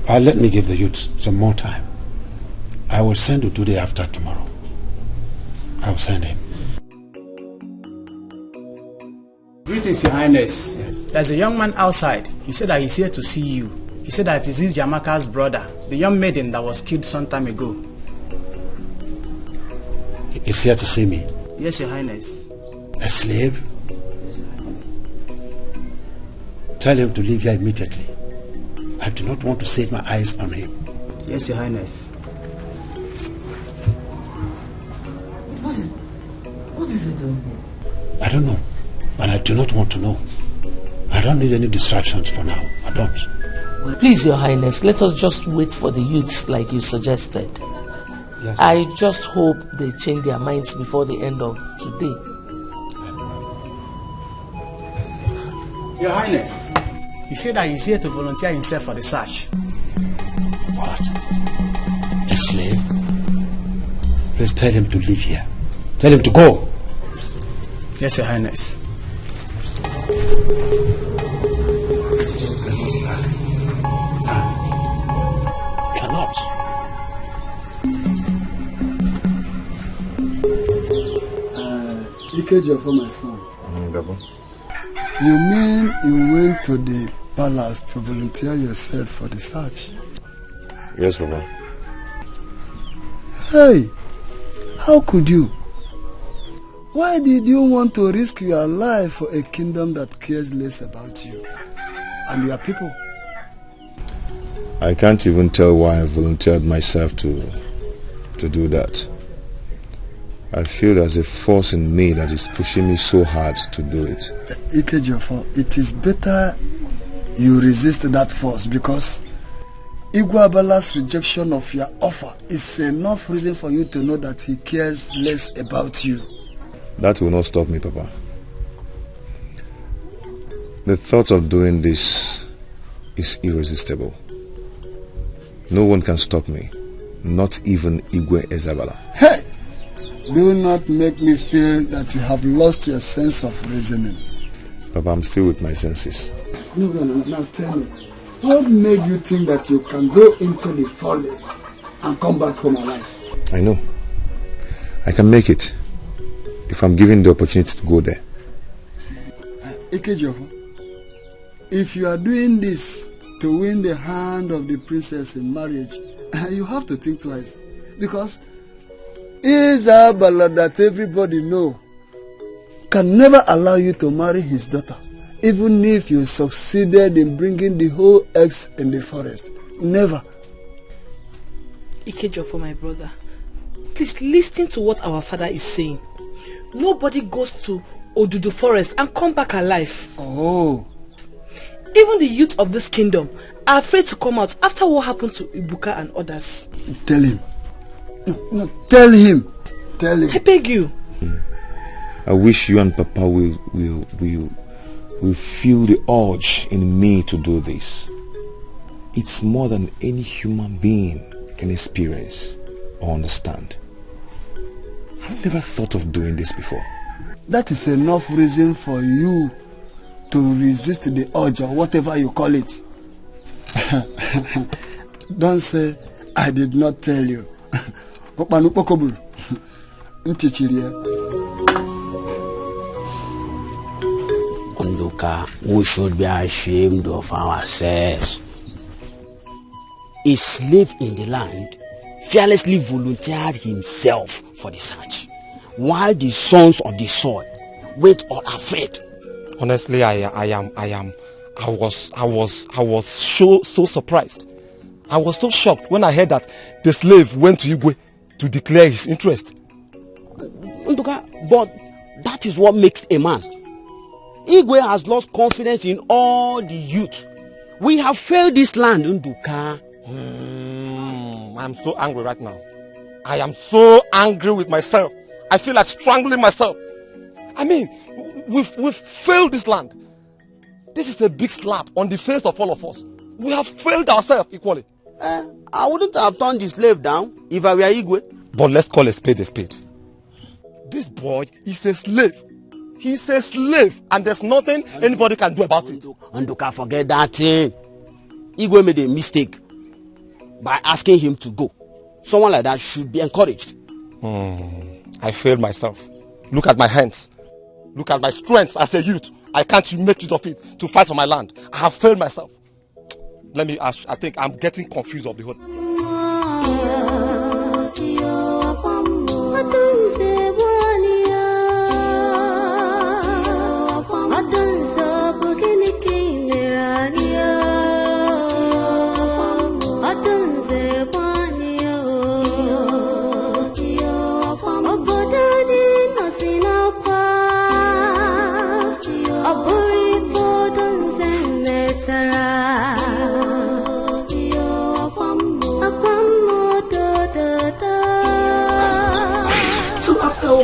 Speaker 1: Let me give the youth some more time. I will send you today after tomorrow. I will send him.
Speaker 20: Greetings, Your Highness.
Speaker 1: Yes.
Speaker 20: There's a young man outside. He said that he's here to see you. He said that it is Jamaka's brother, the young maiden that was killed some time ago.
Speaker 1: He's here to see me.
Speaker 20: Yes, Your Highness.
Speaker 1: A slave?
Speaker 20: Yes, Your Highness.
Speaker 1: Tell him to leave here immediately. I do not want to set my eyes on him.
Speaker 20: Yes, Your Highness.
Speaker 17: What is he doing here?
Speaker 1: I don't know. And I do not want to know. I don't need any distractions for now. I don't.
Speaker 17: Well, please, Your Highness, let us just wait for the youths like you suggested.
Speaker 1: Yes.
Speaker 17: I just hope they change their minds before the end of today.
Speaker 20: Your Highness, he said that he's here to volunteer himself for the search.
Speaker 1: What? A slave? Please tell him to leave here. Tell him to go.
Speaker 20: Yes, Your Highness.
Speaker 1: Cannot.
Speaker 12: Ikeja for my son. You mean you went to the palace to volunteer yourself for the search?
Speaker 3: Yes, Baba.
Speaker 12: Hey, how could you? Why did you want to risk your life for a kingdom that cares less about you and your people?
Speaker 3: I can't even tell why I volunteered myself to do that. I feel there's a force in me that is pushing me so hard to do it.
Speaker 12: Ikejofo, it is better you resist that force, because Igwabala's rejection of your offer is enough reason for you to know that he cares less about you.
Speaker 3: That will not stop me, Papa. The thought of doing this is irresistible. No one can stop me, not even Igwe Ezabala.
Speaker 12: Hey! Do not make me feel that you have lost your sense of reasoning.
Speaker 3: Papa, I'm still with my senses.
Speaker 12: No, now tell me, what made you think that you can go into the forest and come back home alive?
Speaker 3: I know. I can make it if I'm given the opportunity to go there.
Speaker 12: Ikejoho, if you are doing this to win the hand of the princess in marriage, you have to think twice, because Isabella, that everybody know, can never allow you to marry his daughter, even if you succeeded in bringing the whole eggs in the forest. Never.
Speaker 14: Ikejo, for my brother, please listen to what our father is saying. Nobody goes to Odudu forest and come back alive.
Speaker 12: Oh.
Speaker 14: Even the youth of this kingdom are afraid to come out after what happened to Ibuka and others.
Speaker 12: Tell him. No, tell him. Tell him.
Speaker 14: I beg you.
Speaker 3: I wish you and Papa will feel the urge in me to do this. It's more than any human being can experience or understand. I've never thought of doing this before.
Speaker 12: That is enough reason for you to resist the urge, or whatever you call it. Don't say I did not tell you.
Speaker 11: Onduka, we should be ashamed of ourselves. A slave in the land fearlessly volunteered himself for the search, while the sons of the soil went unafraid.
Speaker 15: Honestly, I was so surprised. I was so shocked when I heard that the slave went to Igwe to declare his interest.
Speaker 11: Nduka, but that is what makes a man. Igwe has lost confidence in all the youth. We have failed this land, Nduka.
Speaker 15: I'm so angry right now. I am so angry with myself. I feel like strangling myself. I mean, we've failed this land. This is a big slap on the face of all of us. We have failed ourselves equally.
Speaker 11: I wouldn't have turned the slave down if I were Igwe.
Speaker 15: But let's call a spade a spade. This boy is a slave. He's a slave, and there's nothing anybody can do about it.
Speaker 11: Nduka, forget that thing. Igwe made a mistake by asking him to go. Someone like that should be encouraged.
Speaker 15: I failed myself. Look at my hands. Look at my strength as a youth. I can't make use of it to fight for my land. I have failed myself. Let me ask, I think I'm getting confused of the whole.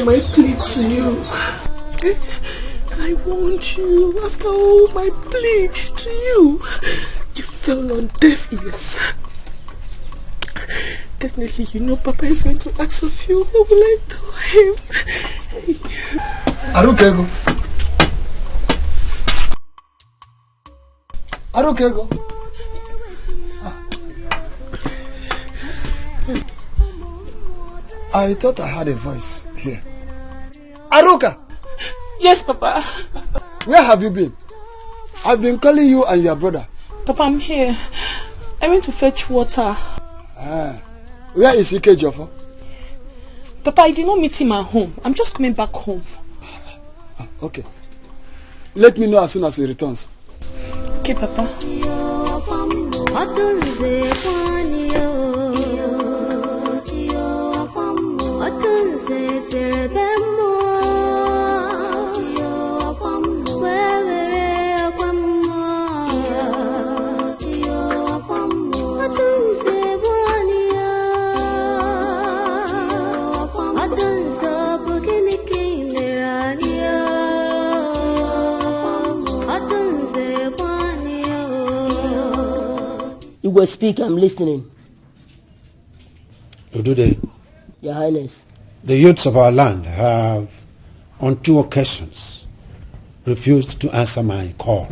Speaker 14: My plea to you, I warned you after all my plead to you. You fell on deaf ears. Definitely, you know Papa is going to ask of you. What will I tell him?
Speaker 12: Arukego. Arukego. I thought I heard a voice here. Aruka!
Speaker 14: Yes, Papa.
Speaker 12: Where have you been? I've been calling you and your brother.
Speaker 14: Papa, I'm here. I went to fetch water.
Speaker 12: Where is Ikejofo?
Speaker 14: Papa, I did not meet him at home. I'm just coming back home.
Speaker 12: Okay. Let me know as soon as he returns.
Speaker 14: Okay, Papa.
Speaker 22: You will speak, I'm listening.
Speaker 1: Udude,
Speaker 22: Your Highness.
Speaker 1: the youths of our land have, on 2 occasions, refused to answer my call.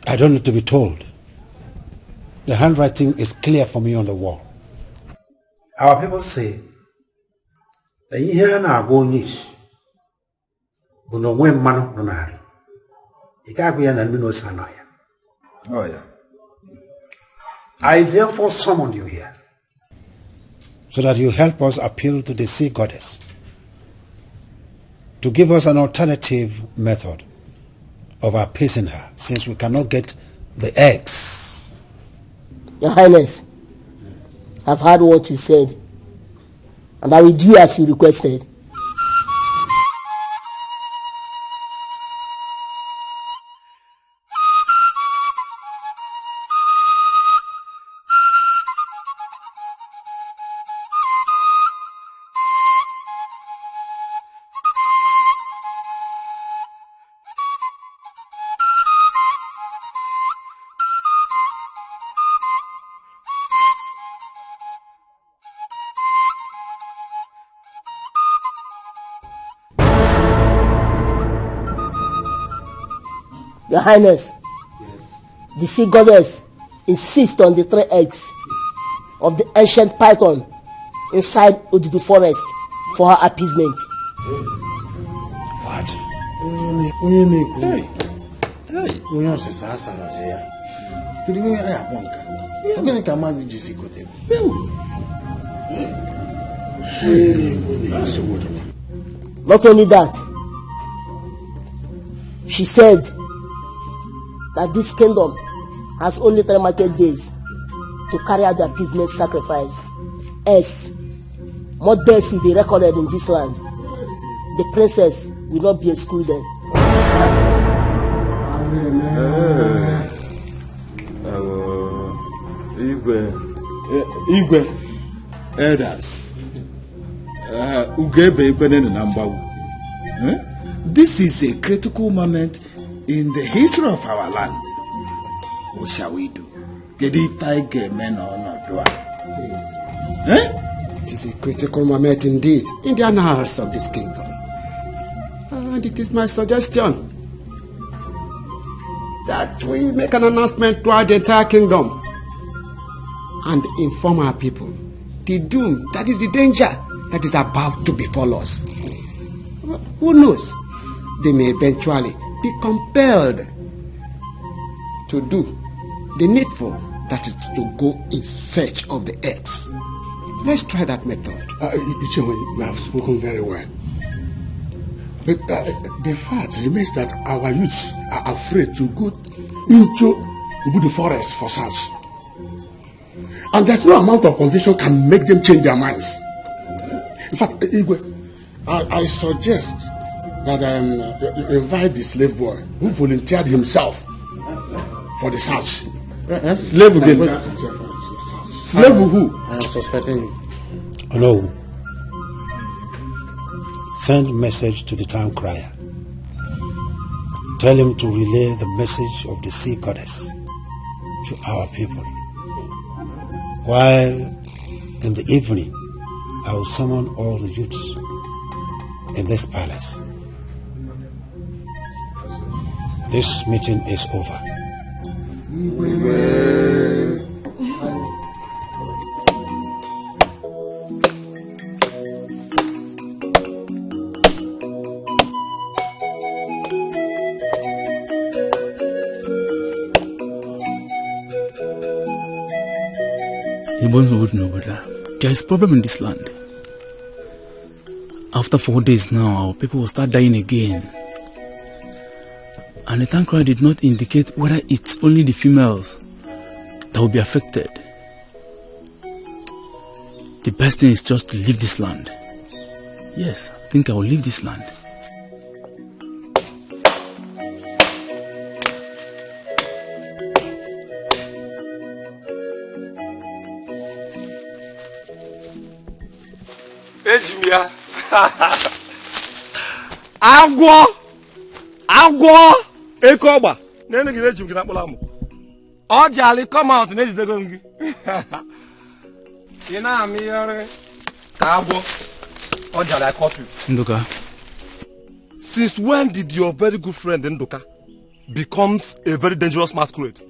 Speaker 1: I don't need to be told. The handwriting is clear for me on the wall. Our people say, the ihe na-agwa onye isi bụ na onwe mmanụ nọ n'ala. Ị ga-agwa ya na mmiri ose anọ ya.
Speaker 3: Oh, yeah.
Speaker 1: I therefore summoned you here so that you help us appeal to the sea goddess to give us an alternative method of appeasing her, since we cannot get the eggs.
Speaker 22: Your Highness, I've heard what you said, and I will do as you requested. Your Highness, the sea goddess insists on the 3 eggs of the ancient python inside Odudu forest for her appeasement.
Speaker 1: What?
Speaker 22: Not only that, she said that this kingdom has only 3 market days to carry out the appeasement sacrifice. Else, more deaths will be recorded in this land. The princess will not be excluded.
Speaker 4: Igwe elders, Ugebe Igwe Nambawu. This is a critical moment in the history of our land. What shall we do? It
Speaker 2: is a critical moment indeed in the annals of this kingdom. And it is my suggestion that we make an announcement throughout the entire kingdom and inform our people the doom, that is the danger that is about to befall us. Who knows? They may eventually be compelled to do the needful, that is to go in search of the eggs. Let's try that method.
Speaker 9: You have spoken very well. But the fact remains that our youths are afraid to go into the forest for search. And there's no amount of conviction can make them change their minds. In fact, Igwe, I suggest that you invite the slave boy who volunteered himself for the search.
Speaker 2: Slave again?
Speaker 9: Slave who?
Speaker 2: I am suspecting you.
Speaker 1: Oh, no. Send message to the town crier. Tell him to relay the message of the sea goddess to our people. While in the evening, I will summon all the youths in this palace. This meeting is over.
Speaker 8: Would know, but there is a problem in this land. After 4 days now, our people will start dying again. And the town crier did not indicate whether it's only the females that will be affected. The best thing is just to leave this land. Yes, I think I will leave this land.
Speaker 15: Agwo Ekoba nene gire jim gina kpola mu Ojali come out na ejide go ngi Ina ami yore ka agwo Ojali I caught you
Speaker 8: Nduka,
Speaker 15: since when did your very good friend Nduka becomes a very dangerous masquerade?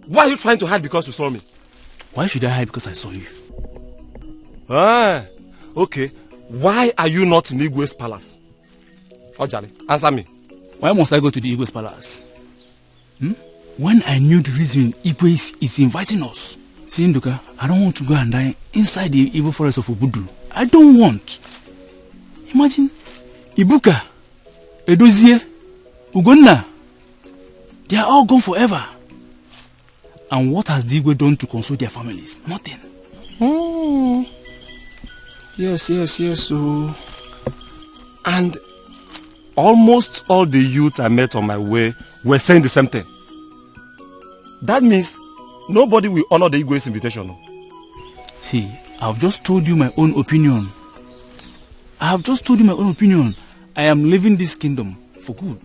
Speaker 15: Why are you trying to hide because you saw me?
Speaker 8: Why should I hide because I saw you?
Speaker 15: Ah, okay. Why are you not in Igwe's palace? Ojali, answer me.
Speaker 8: Why must I go to the Igwe's palace? When I knew the reason Igwe is inviting us. See, Nduka, I don't want to go and die inside the evil forest of Obudu. I don't want. Imagine, Ibuka, Edozie, Ugonna, they are all gone forever. And what has the Igwe done to console their families? Nothing.
Speaker 15: Yes. And almost all the youths I met on my way were saying the same thing. That means nobody will honor the Igwe's invitation. No?
Speaker 8: See, I've just told you my own opinion. I am leaving this kingdom for good.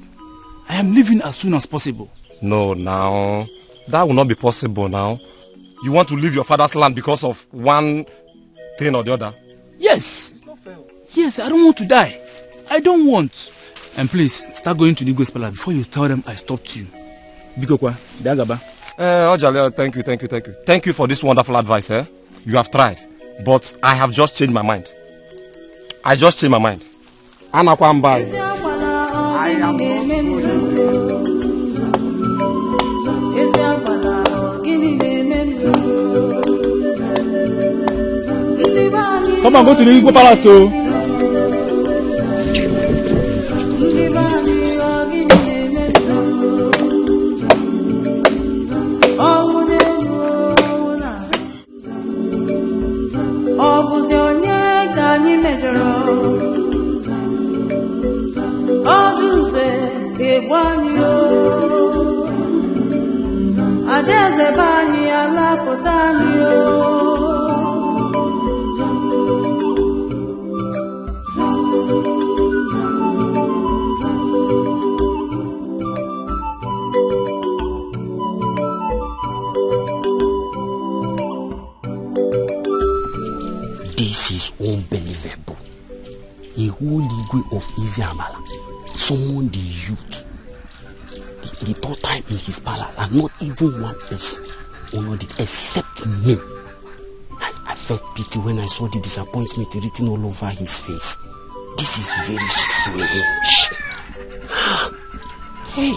Speaker 8: I am leaving as soon as possible.
Speaker 15: No, now. That will not be possible now. You want to leave your father's land because of one thing or the other?
Speaker 8: Yes. It's not fair. Yes, I don't want to die. I don't want. And please, start going to the Igwe's palace before you tell them I stopped you. Bikokwa, Dagaba.
Speaker 15: Ojale, thank you. Thank you for this wonderful advice, eh? You have tried. But I have just changed my mind. Anakwambai. I am
Speaker 8: Come on, go to the Igwe palace too.
Speaker 11: This is unbelievable. A whole Igwe of Iziamala summoned the youth. The third time in his palace, and not even one person honored it except me. I felt pity when I saw the disappointment written all over his face. This is very strange. Hey.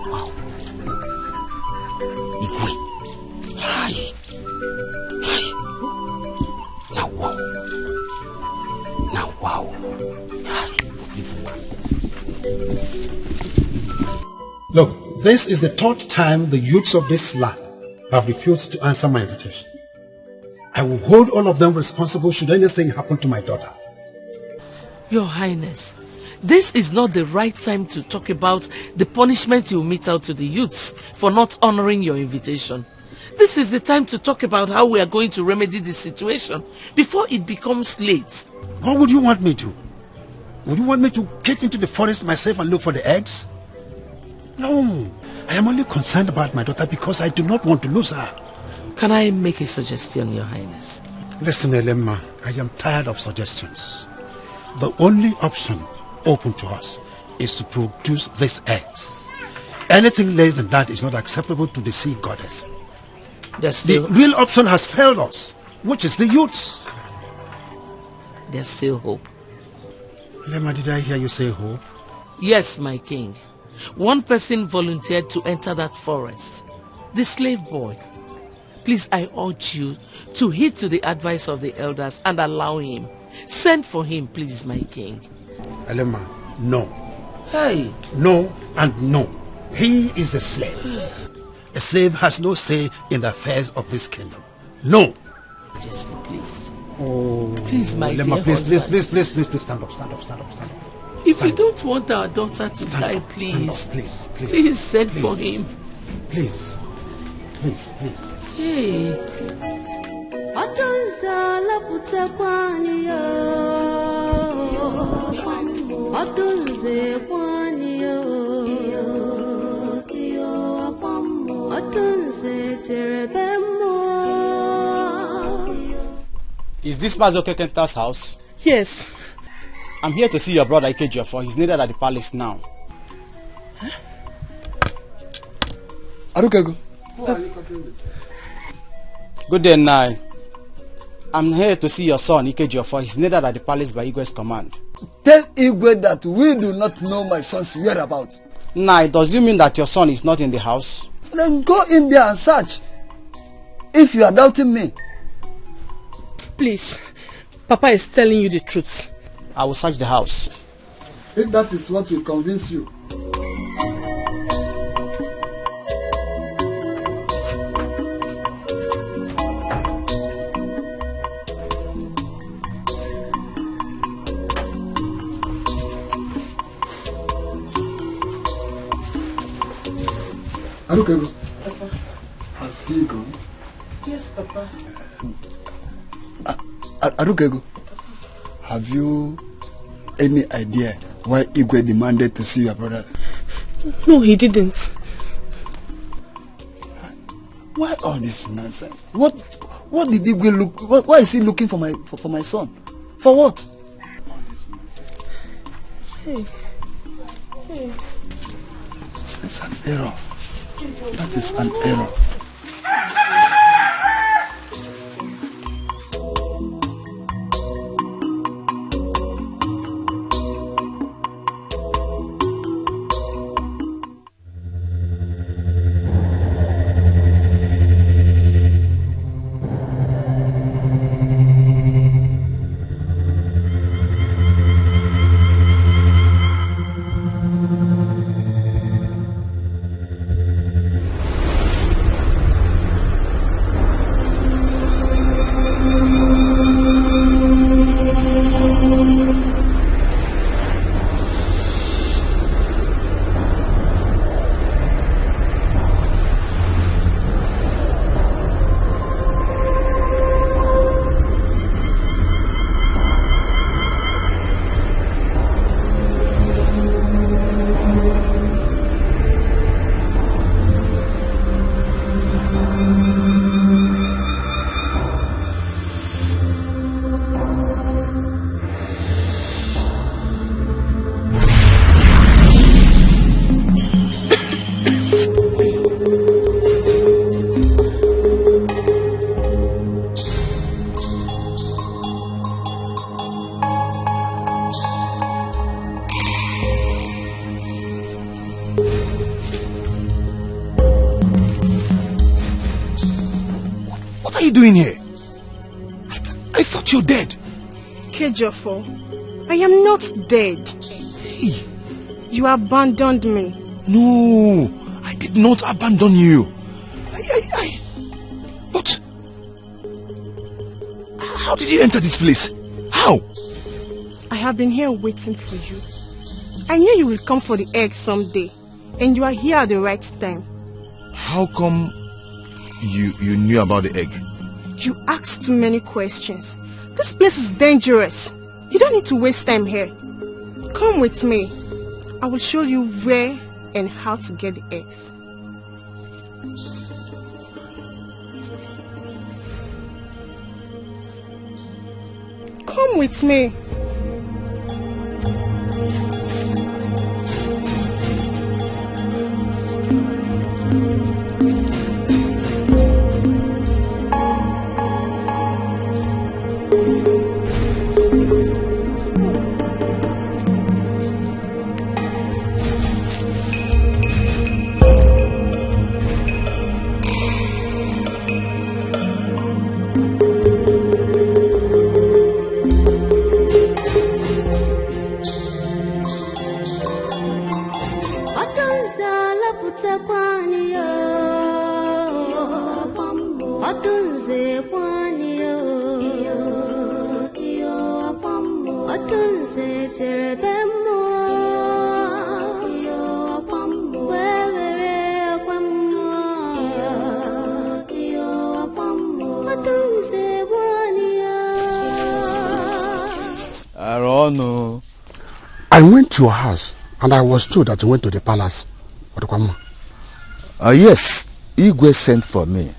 Speaker 11: Wow. Igwe. Hi. Now wow.
Speaker 1: Look, this is the third time the youths of this land have refused to answer my invitation. I will hold all of them responsible should anything happen to my daughter.
Speaker 17: Your Highness, this is not the right time to talk about the punishment you mete out to the youths for not honoring your invitation. This is the time to talk about how we are going to remedy the situation before it becomes late.
Speaker 1: What would you want me to?
Speaker 2: Would you want me to get into the forest myself and look for the eggs? No. I am only concerned about my daughter because I do not want to lose her.
Speaker 17: Can I make a suggestion, Your Highness?
Speaker 2: Listen, Elema, I am tired of suggestions. The only option open to us is to produce these eggs. Anything less than that is not acceptable to the sea goddess. The real option has failed us, which is the youths.
Speaker 17: There's still hope.
Speaker 2: Lema, did I hear you say hope?
Speaker 17: Yes, my king. One person volunteered to enter that forest. The slave boy. Please, I urge you to heed to the advice of the elders and allow him. Send for him, please, my king.
Speaker 2: Elema, no.
Speaker 17: Hey.
Speaker 2: No and no. He is a slave. A slave has no say in the affairs of this kingdom. No.
Speaker 17: Majesty, please.
Speaker 2: Oh,
Speaker 17: please, my
Speaker 2: Lema,
Speaker 17: dear
Speaker 2: please,
Speaker 17: husband.
Speaker 2: please, stand up.
Speaker 17: If you don't want our daughter to die, please. Please send for him.
Speaker 2: Please.
Speaker 17: Hey.
Speaker 20: Is this Mazoke Kenta's house?
Speaker 14: Yes.
Speaker 20: I'm here to see your brother Ikejiofo. He's needed at the palace now.
Speaker 12: Arukego.
Speaker 20: Who are you talking with? Good day, Nai. I'm here to see your son Ikejiofo. He's needed at the palace by Igwe's command.
Speaker 12: Tell Igwe that we do not know my son's whereabouts.
Speaker 20: Nai, does you mean that your son is not in the house?
Speaker 12: Then go in there and search. If you are doubting me.
Speaker 14: Please, Papa is telling you the truth.
Speaker 20: I will search the house.
Speaker 12: If that is what will convince you. Arukego.
Speaker 14: Papa.
Speaker 12: Has he gone?
Speaker 14: Yes, Papa.
Speaker 12: Arukego. Have you any idea why Igwe demanded to see your brother?
Speaker 14: No, he didn't.
Speaker 12: Why all this nonsense? What did Igwe look? Why is he looking for my son? For what? All this nonsense.
Speaker 14: Hey.
Speaker 12: It's an error. That is an error.
Speaker 2: What are you doing here? I thought you're dead.
Speaker 18: Ikejiofo, I am not dead.
Speaker 2: Hey.
Speaker 18: You abandoned me.
Speaker 3: No, I did not abandon you. But how did you enter this place? How?
Speaker 18: I have been here waiting for you. I knew you will come for the egg someday, and you are here at the right time.
Speaker 3: How come you knew about the egg?
Speaker 18: You asked too many questions. This place is dangerous. You don't need to waste time here. Come with me. I will show you where and how to get the eggs. Come with me.
Speaker 9: I went to your house and I was told that you went to the palace.
Speaker 4: Yes, Igwe sent for me.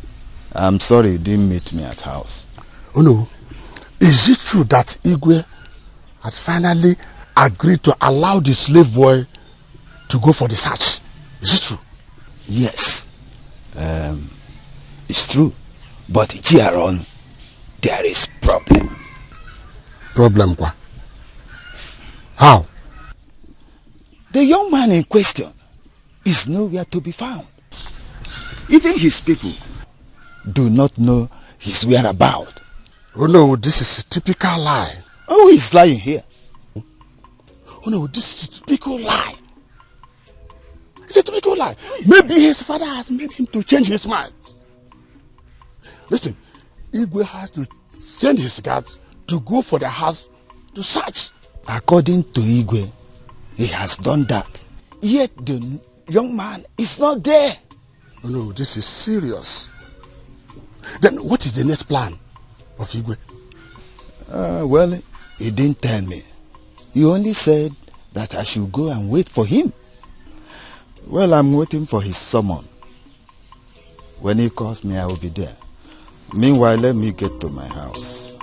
Speaker 4: I'm sorry you didn't meet me at house.
Speaker 9: Oh no. Is it true that Igwe has finally agreed to allow the slave boy to go for the search? Is it true?
Speaker 4: Yes. It's true. But here on, there is problem.
Speaker 9: Problem what? How?
Speaker 4: The young man in question is nowhere to be found. Even his people do not know his whereabouts.
Speaker 9: Oh no, this is a typical lie.
Speaker 4: Oh, he's lying here.
Speaker 9: Oh no, this is a typical lie. It's a typical lie. Maybe his father has made him to change his mind. Listen, Igwe has to send his guards to go for the house to search.
Speaker 4: According to Igwe, he has done that. Yet the young man is not there.
Speaker 9: Oh no, this is serious. Then what is the next plan of Igwe?
Speaker 4: Well, he didn't tell me. He only said that I should go and wait for him. Well, I'm waiting for his summon. When he calls me, I will be there. Meanwhile, let me get to my house.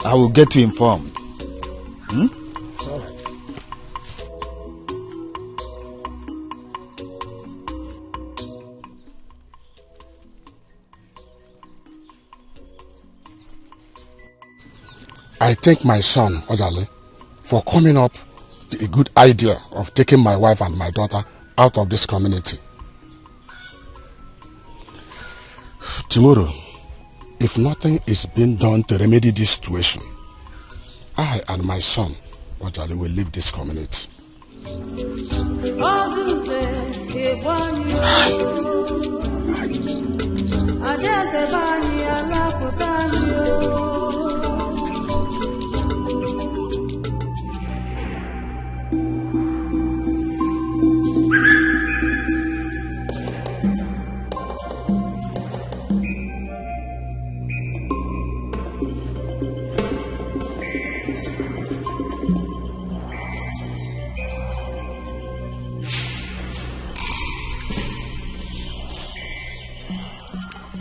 Speaker 4: I will get you informed.
Speaker 9: Sorry. I thank my son, Ojale, for coming up with a good idea of taking my wife and my daughter out of this community. Tomorrow, if nothing is being done to remedy this situation, I and my son, Ojale, will leave this community.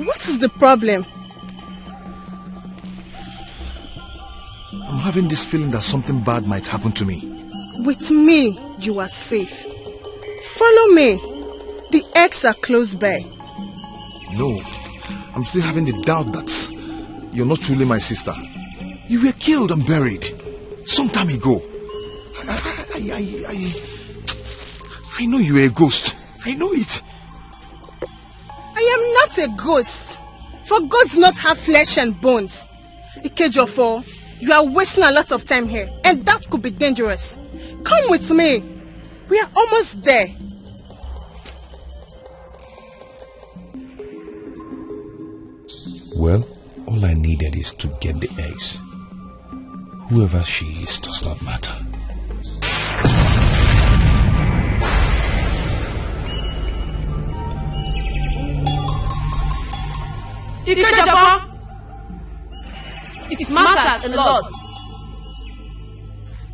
Speaker 18: What is the problem?
Speaker 3: I'm having this feeling that something bad might happen to me.
Speaker 18: With me, you are safe. Follow me. The eggs are close by.
Speaker 3: No, I'm still having the doubt that you're not truly my sister. You were killed and buried some time ago. I know you were a ghost. I know it.
Speaker 18: I am not a ghost. For ghosts not have flesh and bones. Ikejofo, you are wasting a lot of time here, and that could be dangerous. Come with me. We are almost there.
Speaker 3: Well, all I needed is to get the eggs. Whoever she is does not matter.
Speaker 14: It matters a lot.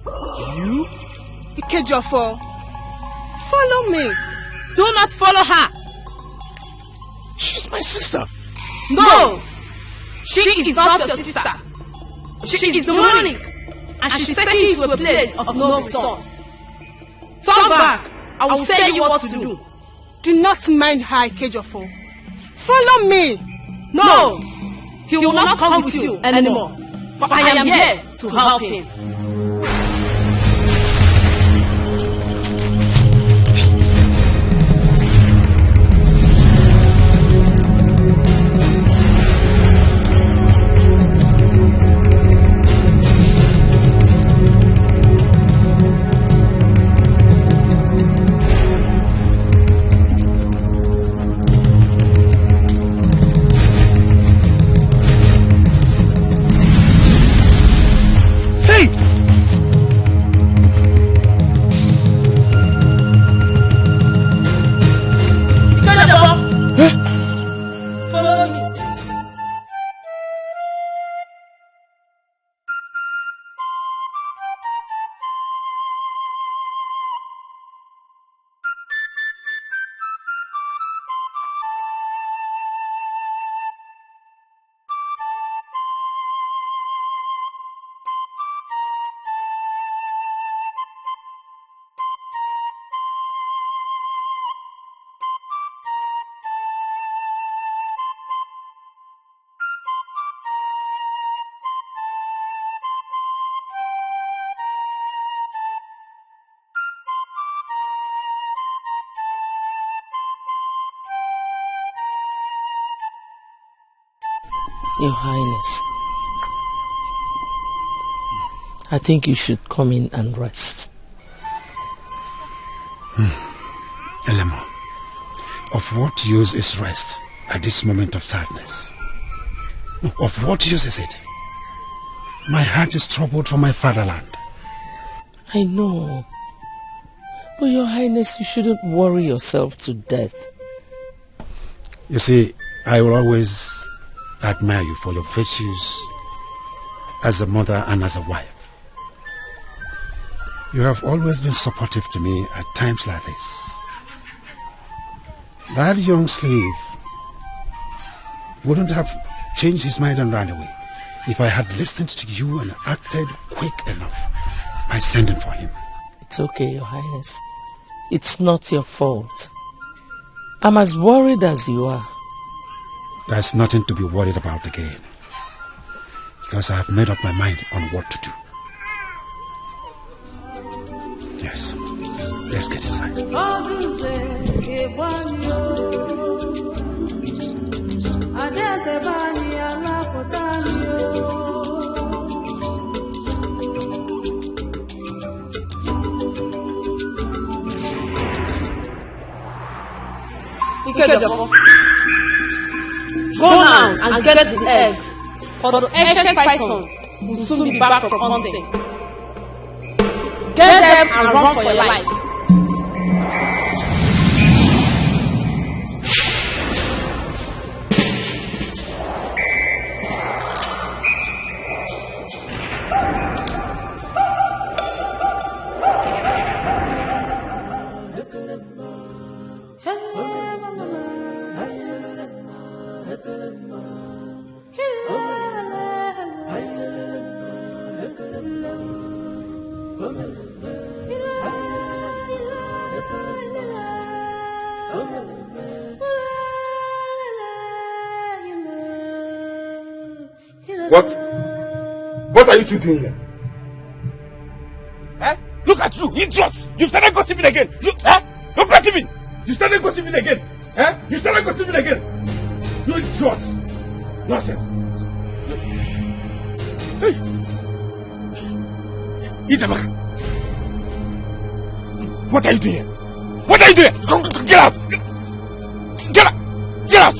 Speaker 18: You? Ikejofo, follow me.
Speaker 14: Do not follow her.
Speaker 15: She's my sister.
Speaker 14: No, she is not your sister. She is demonic, and she's taking you to a place of no return. Turn back. I will tell you what to do.
Speaker 18: Do not mind her, Ikejofo. Follow me.
Speaker 14: No, he will not come with you anymore, for I am here to help him.
Speaker 17: Your Highness, I think you should come in and rest.
Speaker 1: Elemo, of what use is rest at this moment of sadness? Of what use is it? My heart is troubled for my fatherland.
Speaker 17: I know. But Your Highness, you shouldn't worry yourself to death.
Speaker 1: You see, I will always admire you for your virtues as a mother and as a wife. You have always been supportive to me at times like this. That young slave wouldn't have changed his mind and ran away if I had listened to you and acted quick enough by sending for him.
Speaker 17: It's okay, Your Highness. It's not your fault. I'm as worried as you are.
Speaker 1: There's nothing to be worried about again, because I have made up my mind on what to do. Yes, let's get inside.
Speaker 14: Go now and get the eggs, for the ancient python will soon be back from hunting. Get them and run for your life.
Speaker 15: What are you two doing here? Eh? Look at you, idiots! You've started gossiping again! You're gossiping! You started gossiping again! Eh? You started gossiping again! You idiots! Nonsense! Hey! Ijamaka! What are you doing here? What are you doing? Get out! Get out! Get out!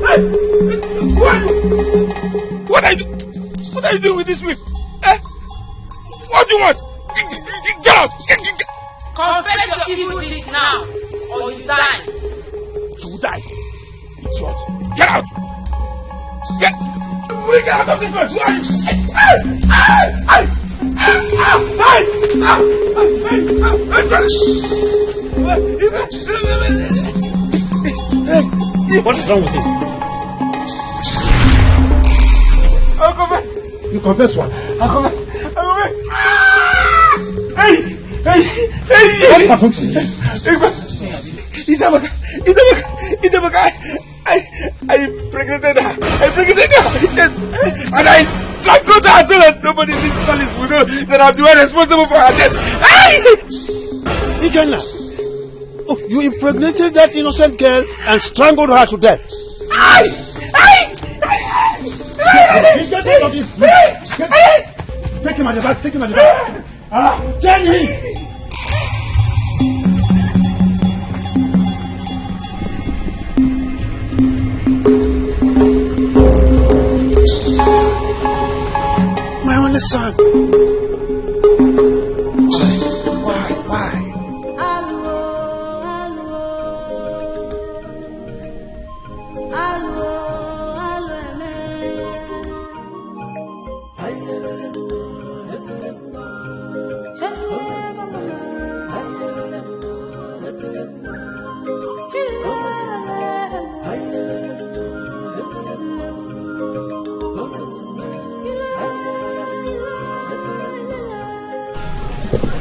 Speaker 15: Hey! Who are you? What are you doing with this whip? Eh? What do you want? Get out!
Speaker 14: Confess your evil deeds now, or you die.
Speaker 15: You will die. Idiot. Get out! Get out of this place! Who are you?
Speaker 2: What is wrong with you?
Speaker 15: I'll confess.
Speaker 2: You confess what?
Speaker 15: I'll confess. Hey!
Speaker 2: What happened to you?
Speaker 15: Itamaka, I impregnated her. Yes. And I strangled her so that nobody in this palace will know that I'm the one responsible for her death.
Speaker 2: Ikenna, oh, you impregnated that innocent girl and strangled her to death. Take him at the back, Jenny! My only son. Why?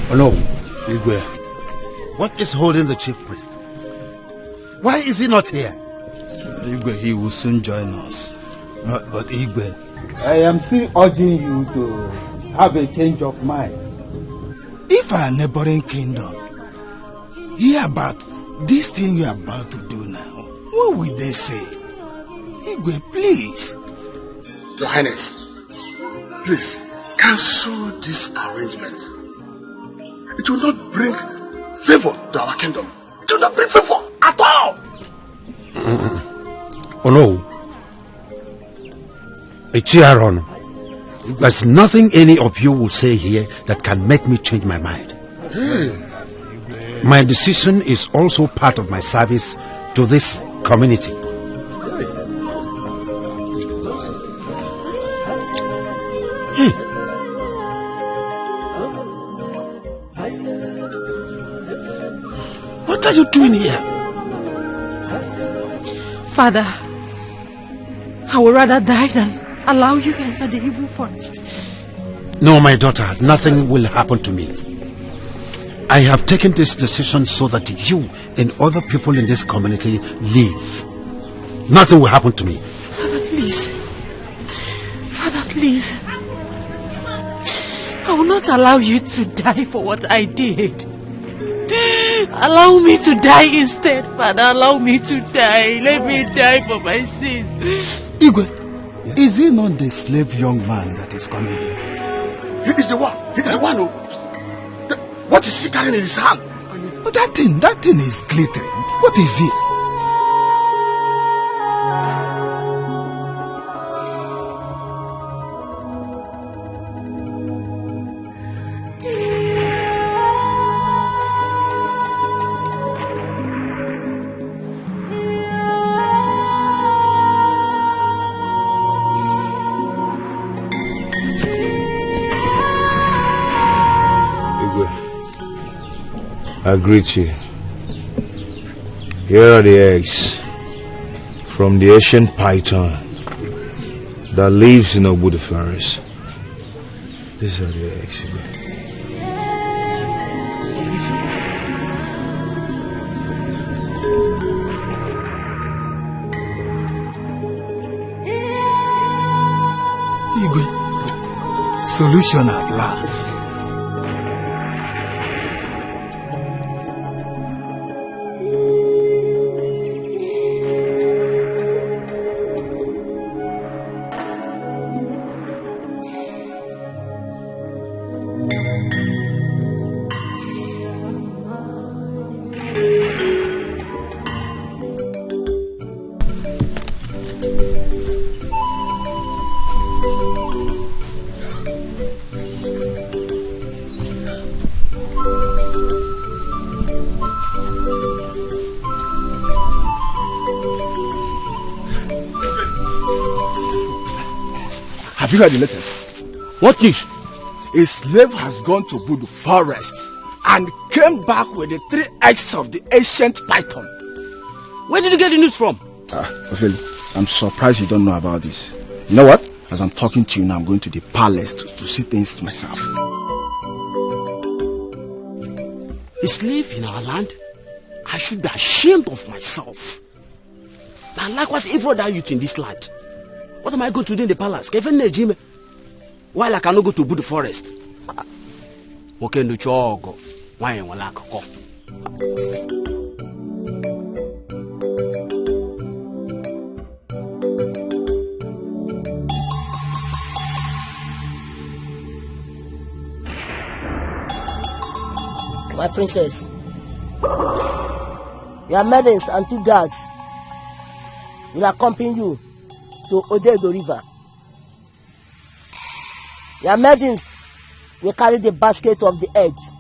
Speaker 2: Oh no, Igwe. What is holding the chief priest? Why is he not here?
Speaker 4: Igwe, he will soon join us. But Igwe, I am still urging you to have a change of mind. If our neighboring kingdom hear about this thing you are about to do now, what will they say? Igwe, please.
Speaker 9: Your Highness, please cancel this arrangement. It will not bring favor to our kingdom. It will not bring favor at all.
Speaker 2: Oh no. Ichiaron, there's nothing any of you will say here that can make me change my mind. My decision is also part of my service to this community. What are you doing here?
Speaker 6: Father, I would rather die than allow you enter the evil forest.
Speaker 2: No, my daughter, nothing will happen to me. I have taken this decision so that you and other people in this community live. Nothing will happen to me.
Speaker 6: Father, please. Father, please. I will not allow you to die for what I did. Allow me to die instead, Father. Allow me to die. Let me die for my sins.
Speaker 4: Igwe, is he not the slave young man that is coming here?
Speaker 9: He is the one. He is the one who... What is he carrying in his hand?
Speaker 4: Oh, that thing is glittering. What is it?
Speaker 3: I greet you. Here are the eggs from the ancient python that lives in Obudu forest. These are the eggs.
Speaker 4: Igwe, solution at last.
Speaker 9: Have you heard the latest?
Speaker 11: What news?
Speaker 9: A slave has gone to the forest and came back with the 3 eggs of the ancient python.
Speaker 11: Where did you get the news from?
Speaker 9: Ophelia, I'm surprised you don't know about this. You know what? As I'm talking to you now, I'm going to the palace to see things myself.
Speaker 11: A slave in our land? I should be ashamed of myself. And likewise, every other youth in this land. What am I going to do in the palace? While I cannot go to the forest. Okay, no chogo. Why am I
Speaker 22: My princess, your maidens and 2 guards will accompany you to Odedo River. Your maidens will carry the basket of the eggs.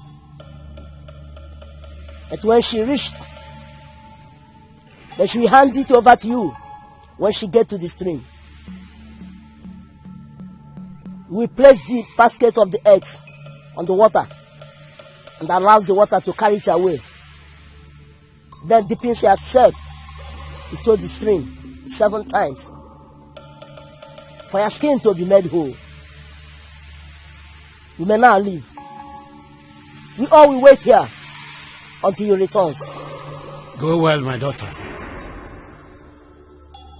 Speaker 22: But when she reached, then she will hand it over to you when she gets to the stream. You will place the basket of the eggs on the water and allows the water to carry it away. Then dipping yourself into the stream 7 times for your skin to be made whole. You may now leave. We all will wait here until you returns.
Speaker 11: Go well, my daughter.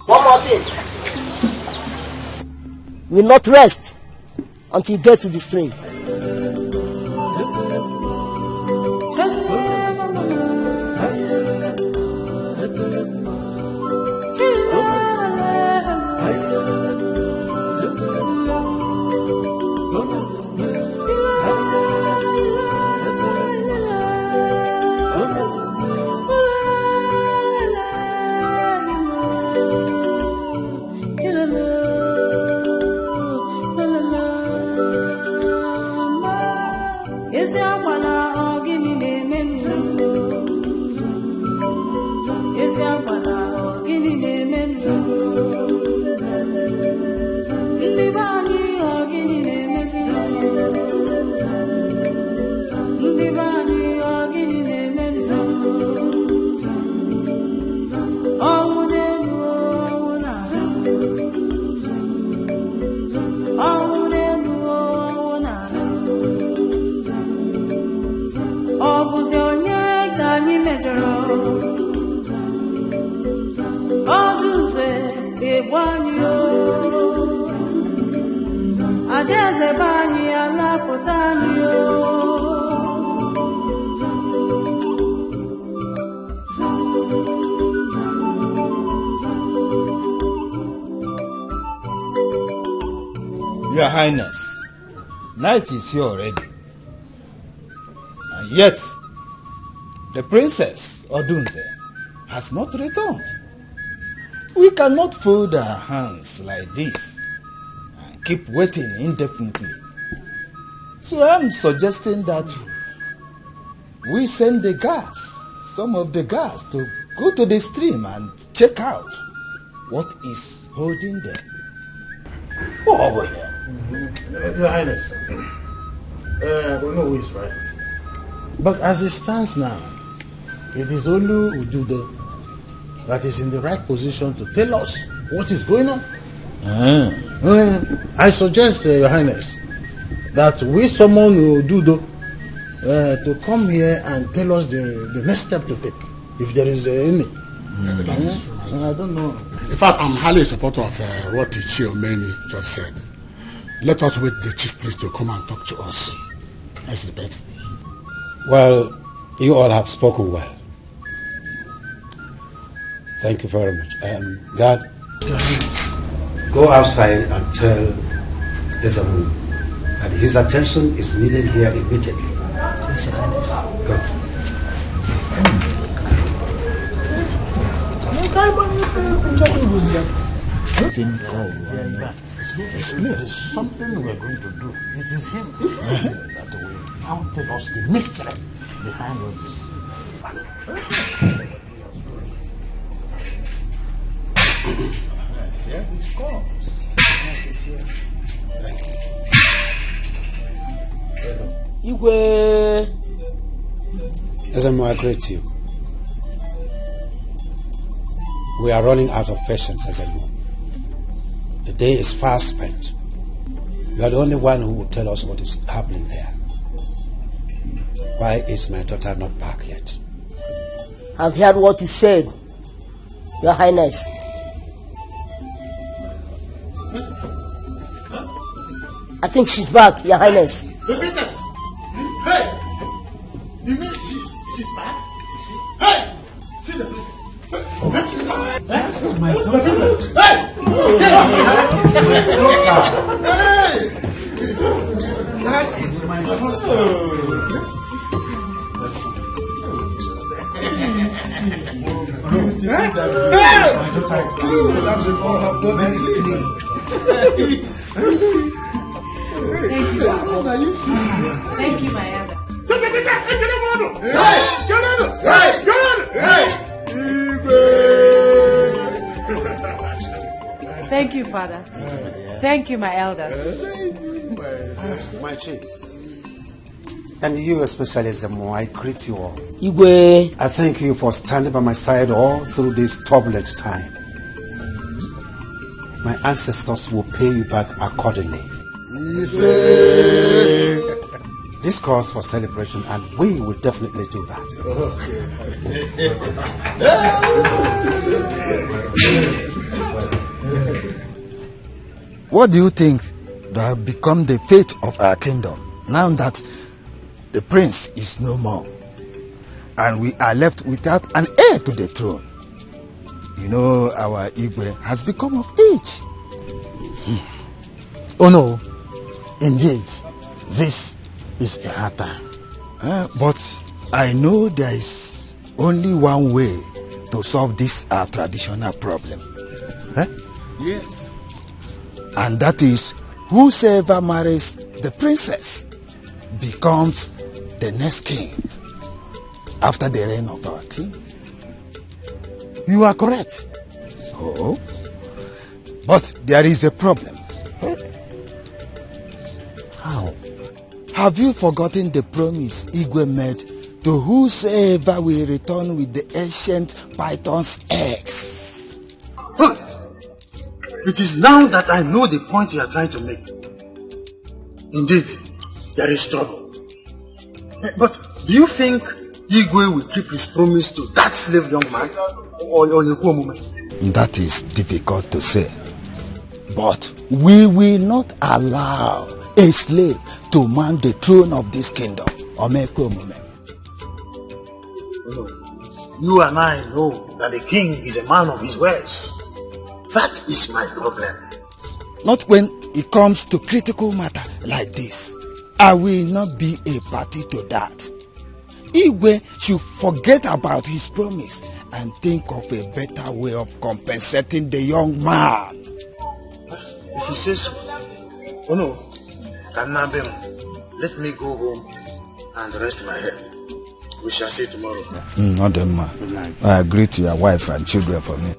Speaker 22: One more thing. You will not rest until you get to the stream.
Speaker 16: Your Highness, night is here already. And yet, the princess, Odunze, has not returned. We cannot fold our hands like this and keep waiting indefinitely. So I'm suggesting that we send the guards, some of the guards, to go to the stream and check out what is holding them.
Speaker 9: Oh, boy. Your Highness, I don't know who is right. But as it stands now, it is only Udude that is in the right position to tell us what is going on. I suggest, Your Highness, that we summon Udude to come here and tell us the next step to take, if there is any. I don't know.
Speaker 7: In fact, I'm highly in support of what Ichie Omeni just said. Let us wait the chief priest to come and talk to us. That's the bet.
Speaker 1: Well, you all have spoken well. Thank you very much. God, go outside and tell Ezamu that his attention is needed here immediately.
Speaker 22: Yes, Your Highness.
Speaker 1: Go.
Speaker 9: There is something we are going to do. It is him that will now tell us the mystery behind all this.
Speaker 16: Here it comes. Yes, it's here.
Speaker 22: Igwe.
Speaker 1: Ezemo, I greet you. We are running out of patience, Ezemo. The day is fast spent. You are the only one who will tell us what is happening there. Why is my daughter not back yet?
Speaker 22: I've heard what you said, Your Highness. I think she's back, Your Highness.
Speaker 13: The princess! Hey! You mean she's back? Hey! See the princess.
Speaker 1: This is my daughter.
Speaker 13: Hey!
Speaker 1: That is my daughter.
Speaker 14: Thank you. Thank you, my elders. Thank you, Father. Thank you, my elders.
Speaker 1: My chiefs. And you especially, Zemo, I greet you all.
Speaker 22: Igwe.
Speaker 1: I thank you for standing by my side all through this turbulent time. My ancestors will pay you back accordingly. This calls for celebration, and we will definitely do that.
Speaker 16: What do you think that have become the fate of our kingdom now that the prince is no more and we are left without an heir to the throne? You know, our Igwe has become of age. Oh no, indeed, this is a hard time. But I know there is only one way to solve this our traditional problem.
Speaker 13: Yes.
Speaker 16: And that is, whosoever marries the princess becomes the next king after the reign of our king. You are correct. Oh, but there is a problem. How? Have you forgotten the promise Igwe made to whosoever will return with the ancient python's eggs?
Speaker 13: It is now that I know the point you are trying to make. Indeed, there is trouble. But do you think Igwe will keep his promise to that slave young man? Or
Speaker 16: That is difficult to say. But we will not allow a slave to man the throne of this kingdom.
Speaker 13: You and I know that the king is a man of his words. That is my problem.
Speaker 16: Not when it comes to critical matter like this. I will not be a party to that. Igwe should forget about his promise and think of a better way of compensating the young man.
Speaker 13: If he says so. Oh no, Kanabem, let me go home and rest my head. We shall see tomorrow.
Speaker 16: Not them, man. I agree to your wife and children for me.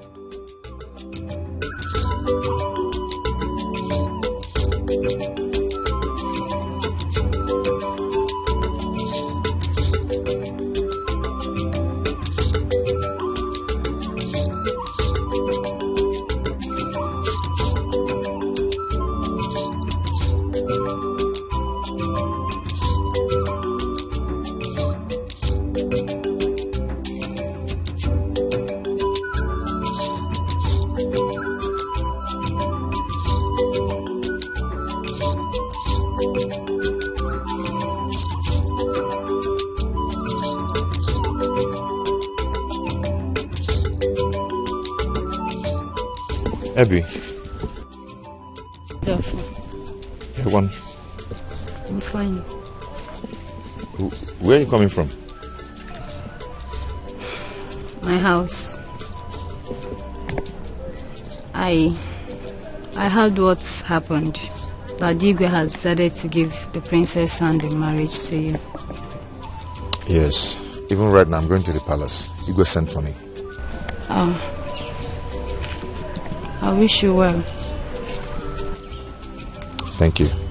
Speaker 3: Abby.
Speaker 6: Therefore.
Speaker 3: Everyone.
Speaker 6: I'm fine.
Speaker 3: Where are you coming from?
Speaker 6: My house. I heard what's happened. That Igwe has decided to give the princess hand in marriage to you.
Speaker 3: Yes. Even right now I'm going to the palace. Igwe sent for me.
Speaker 6: Oh. I wish you well.
Speaker 3: Thank you.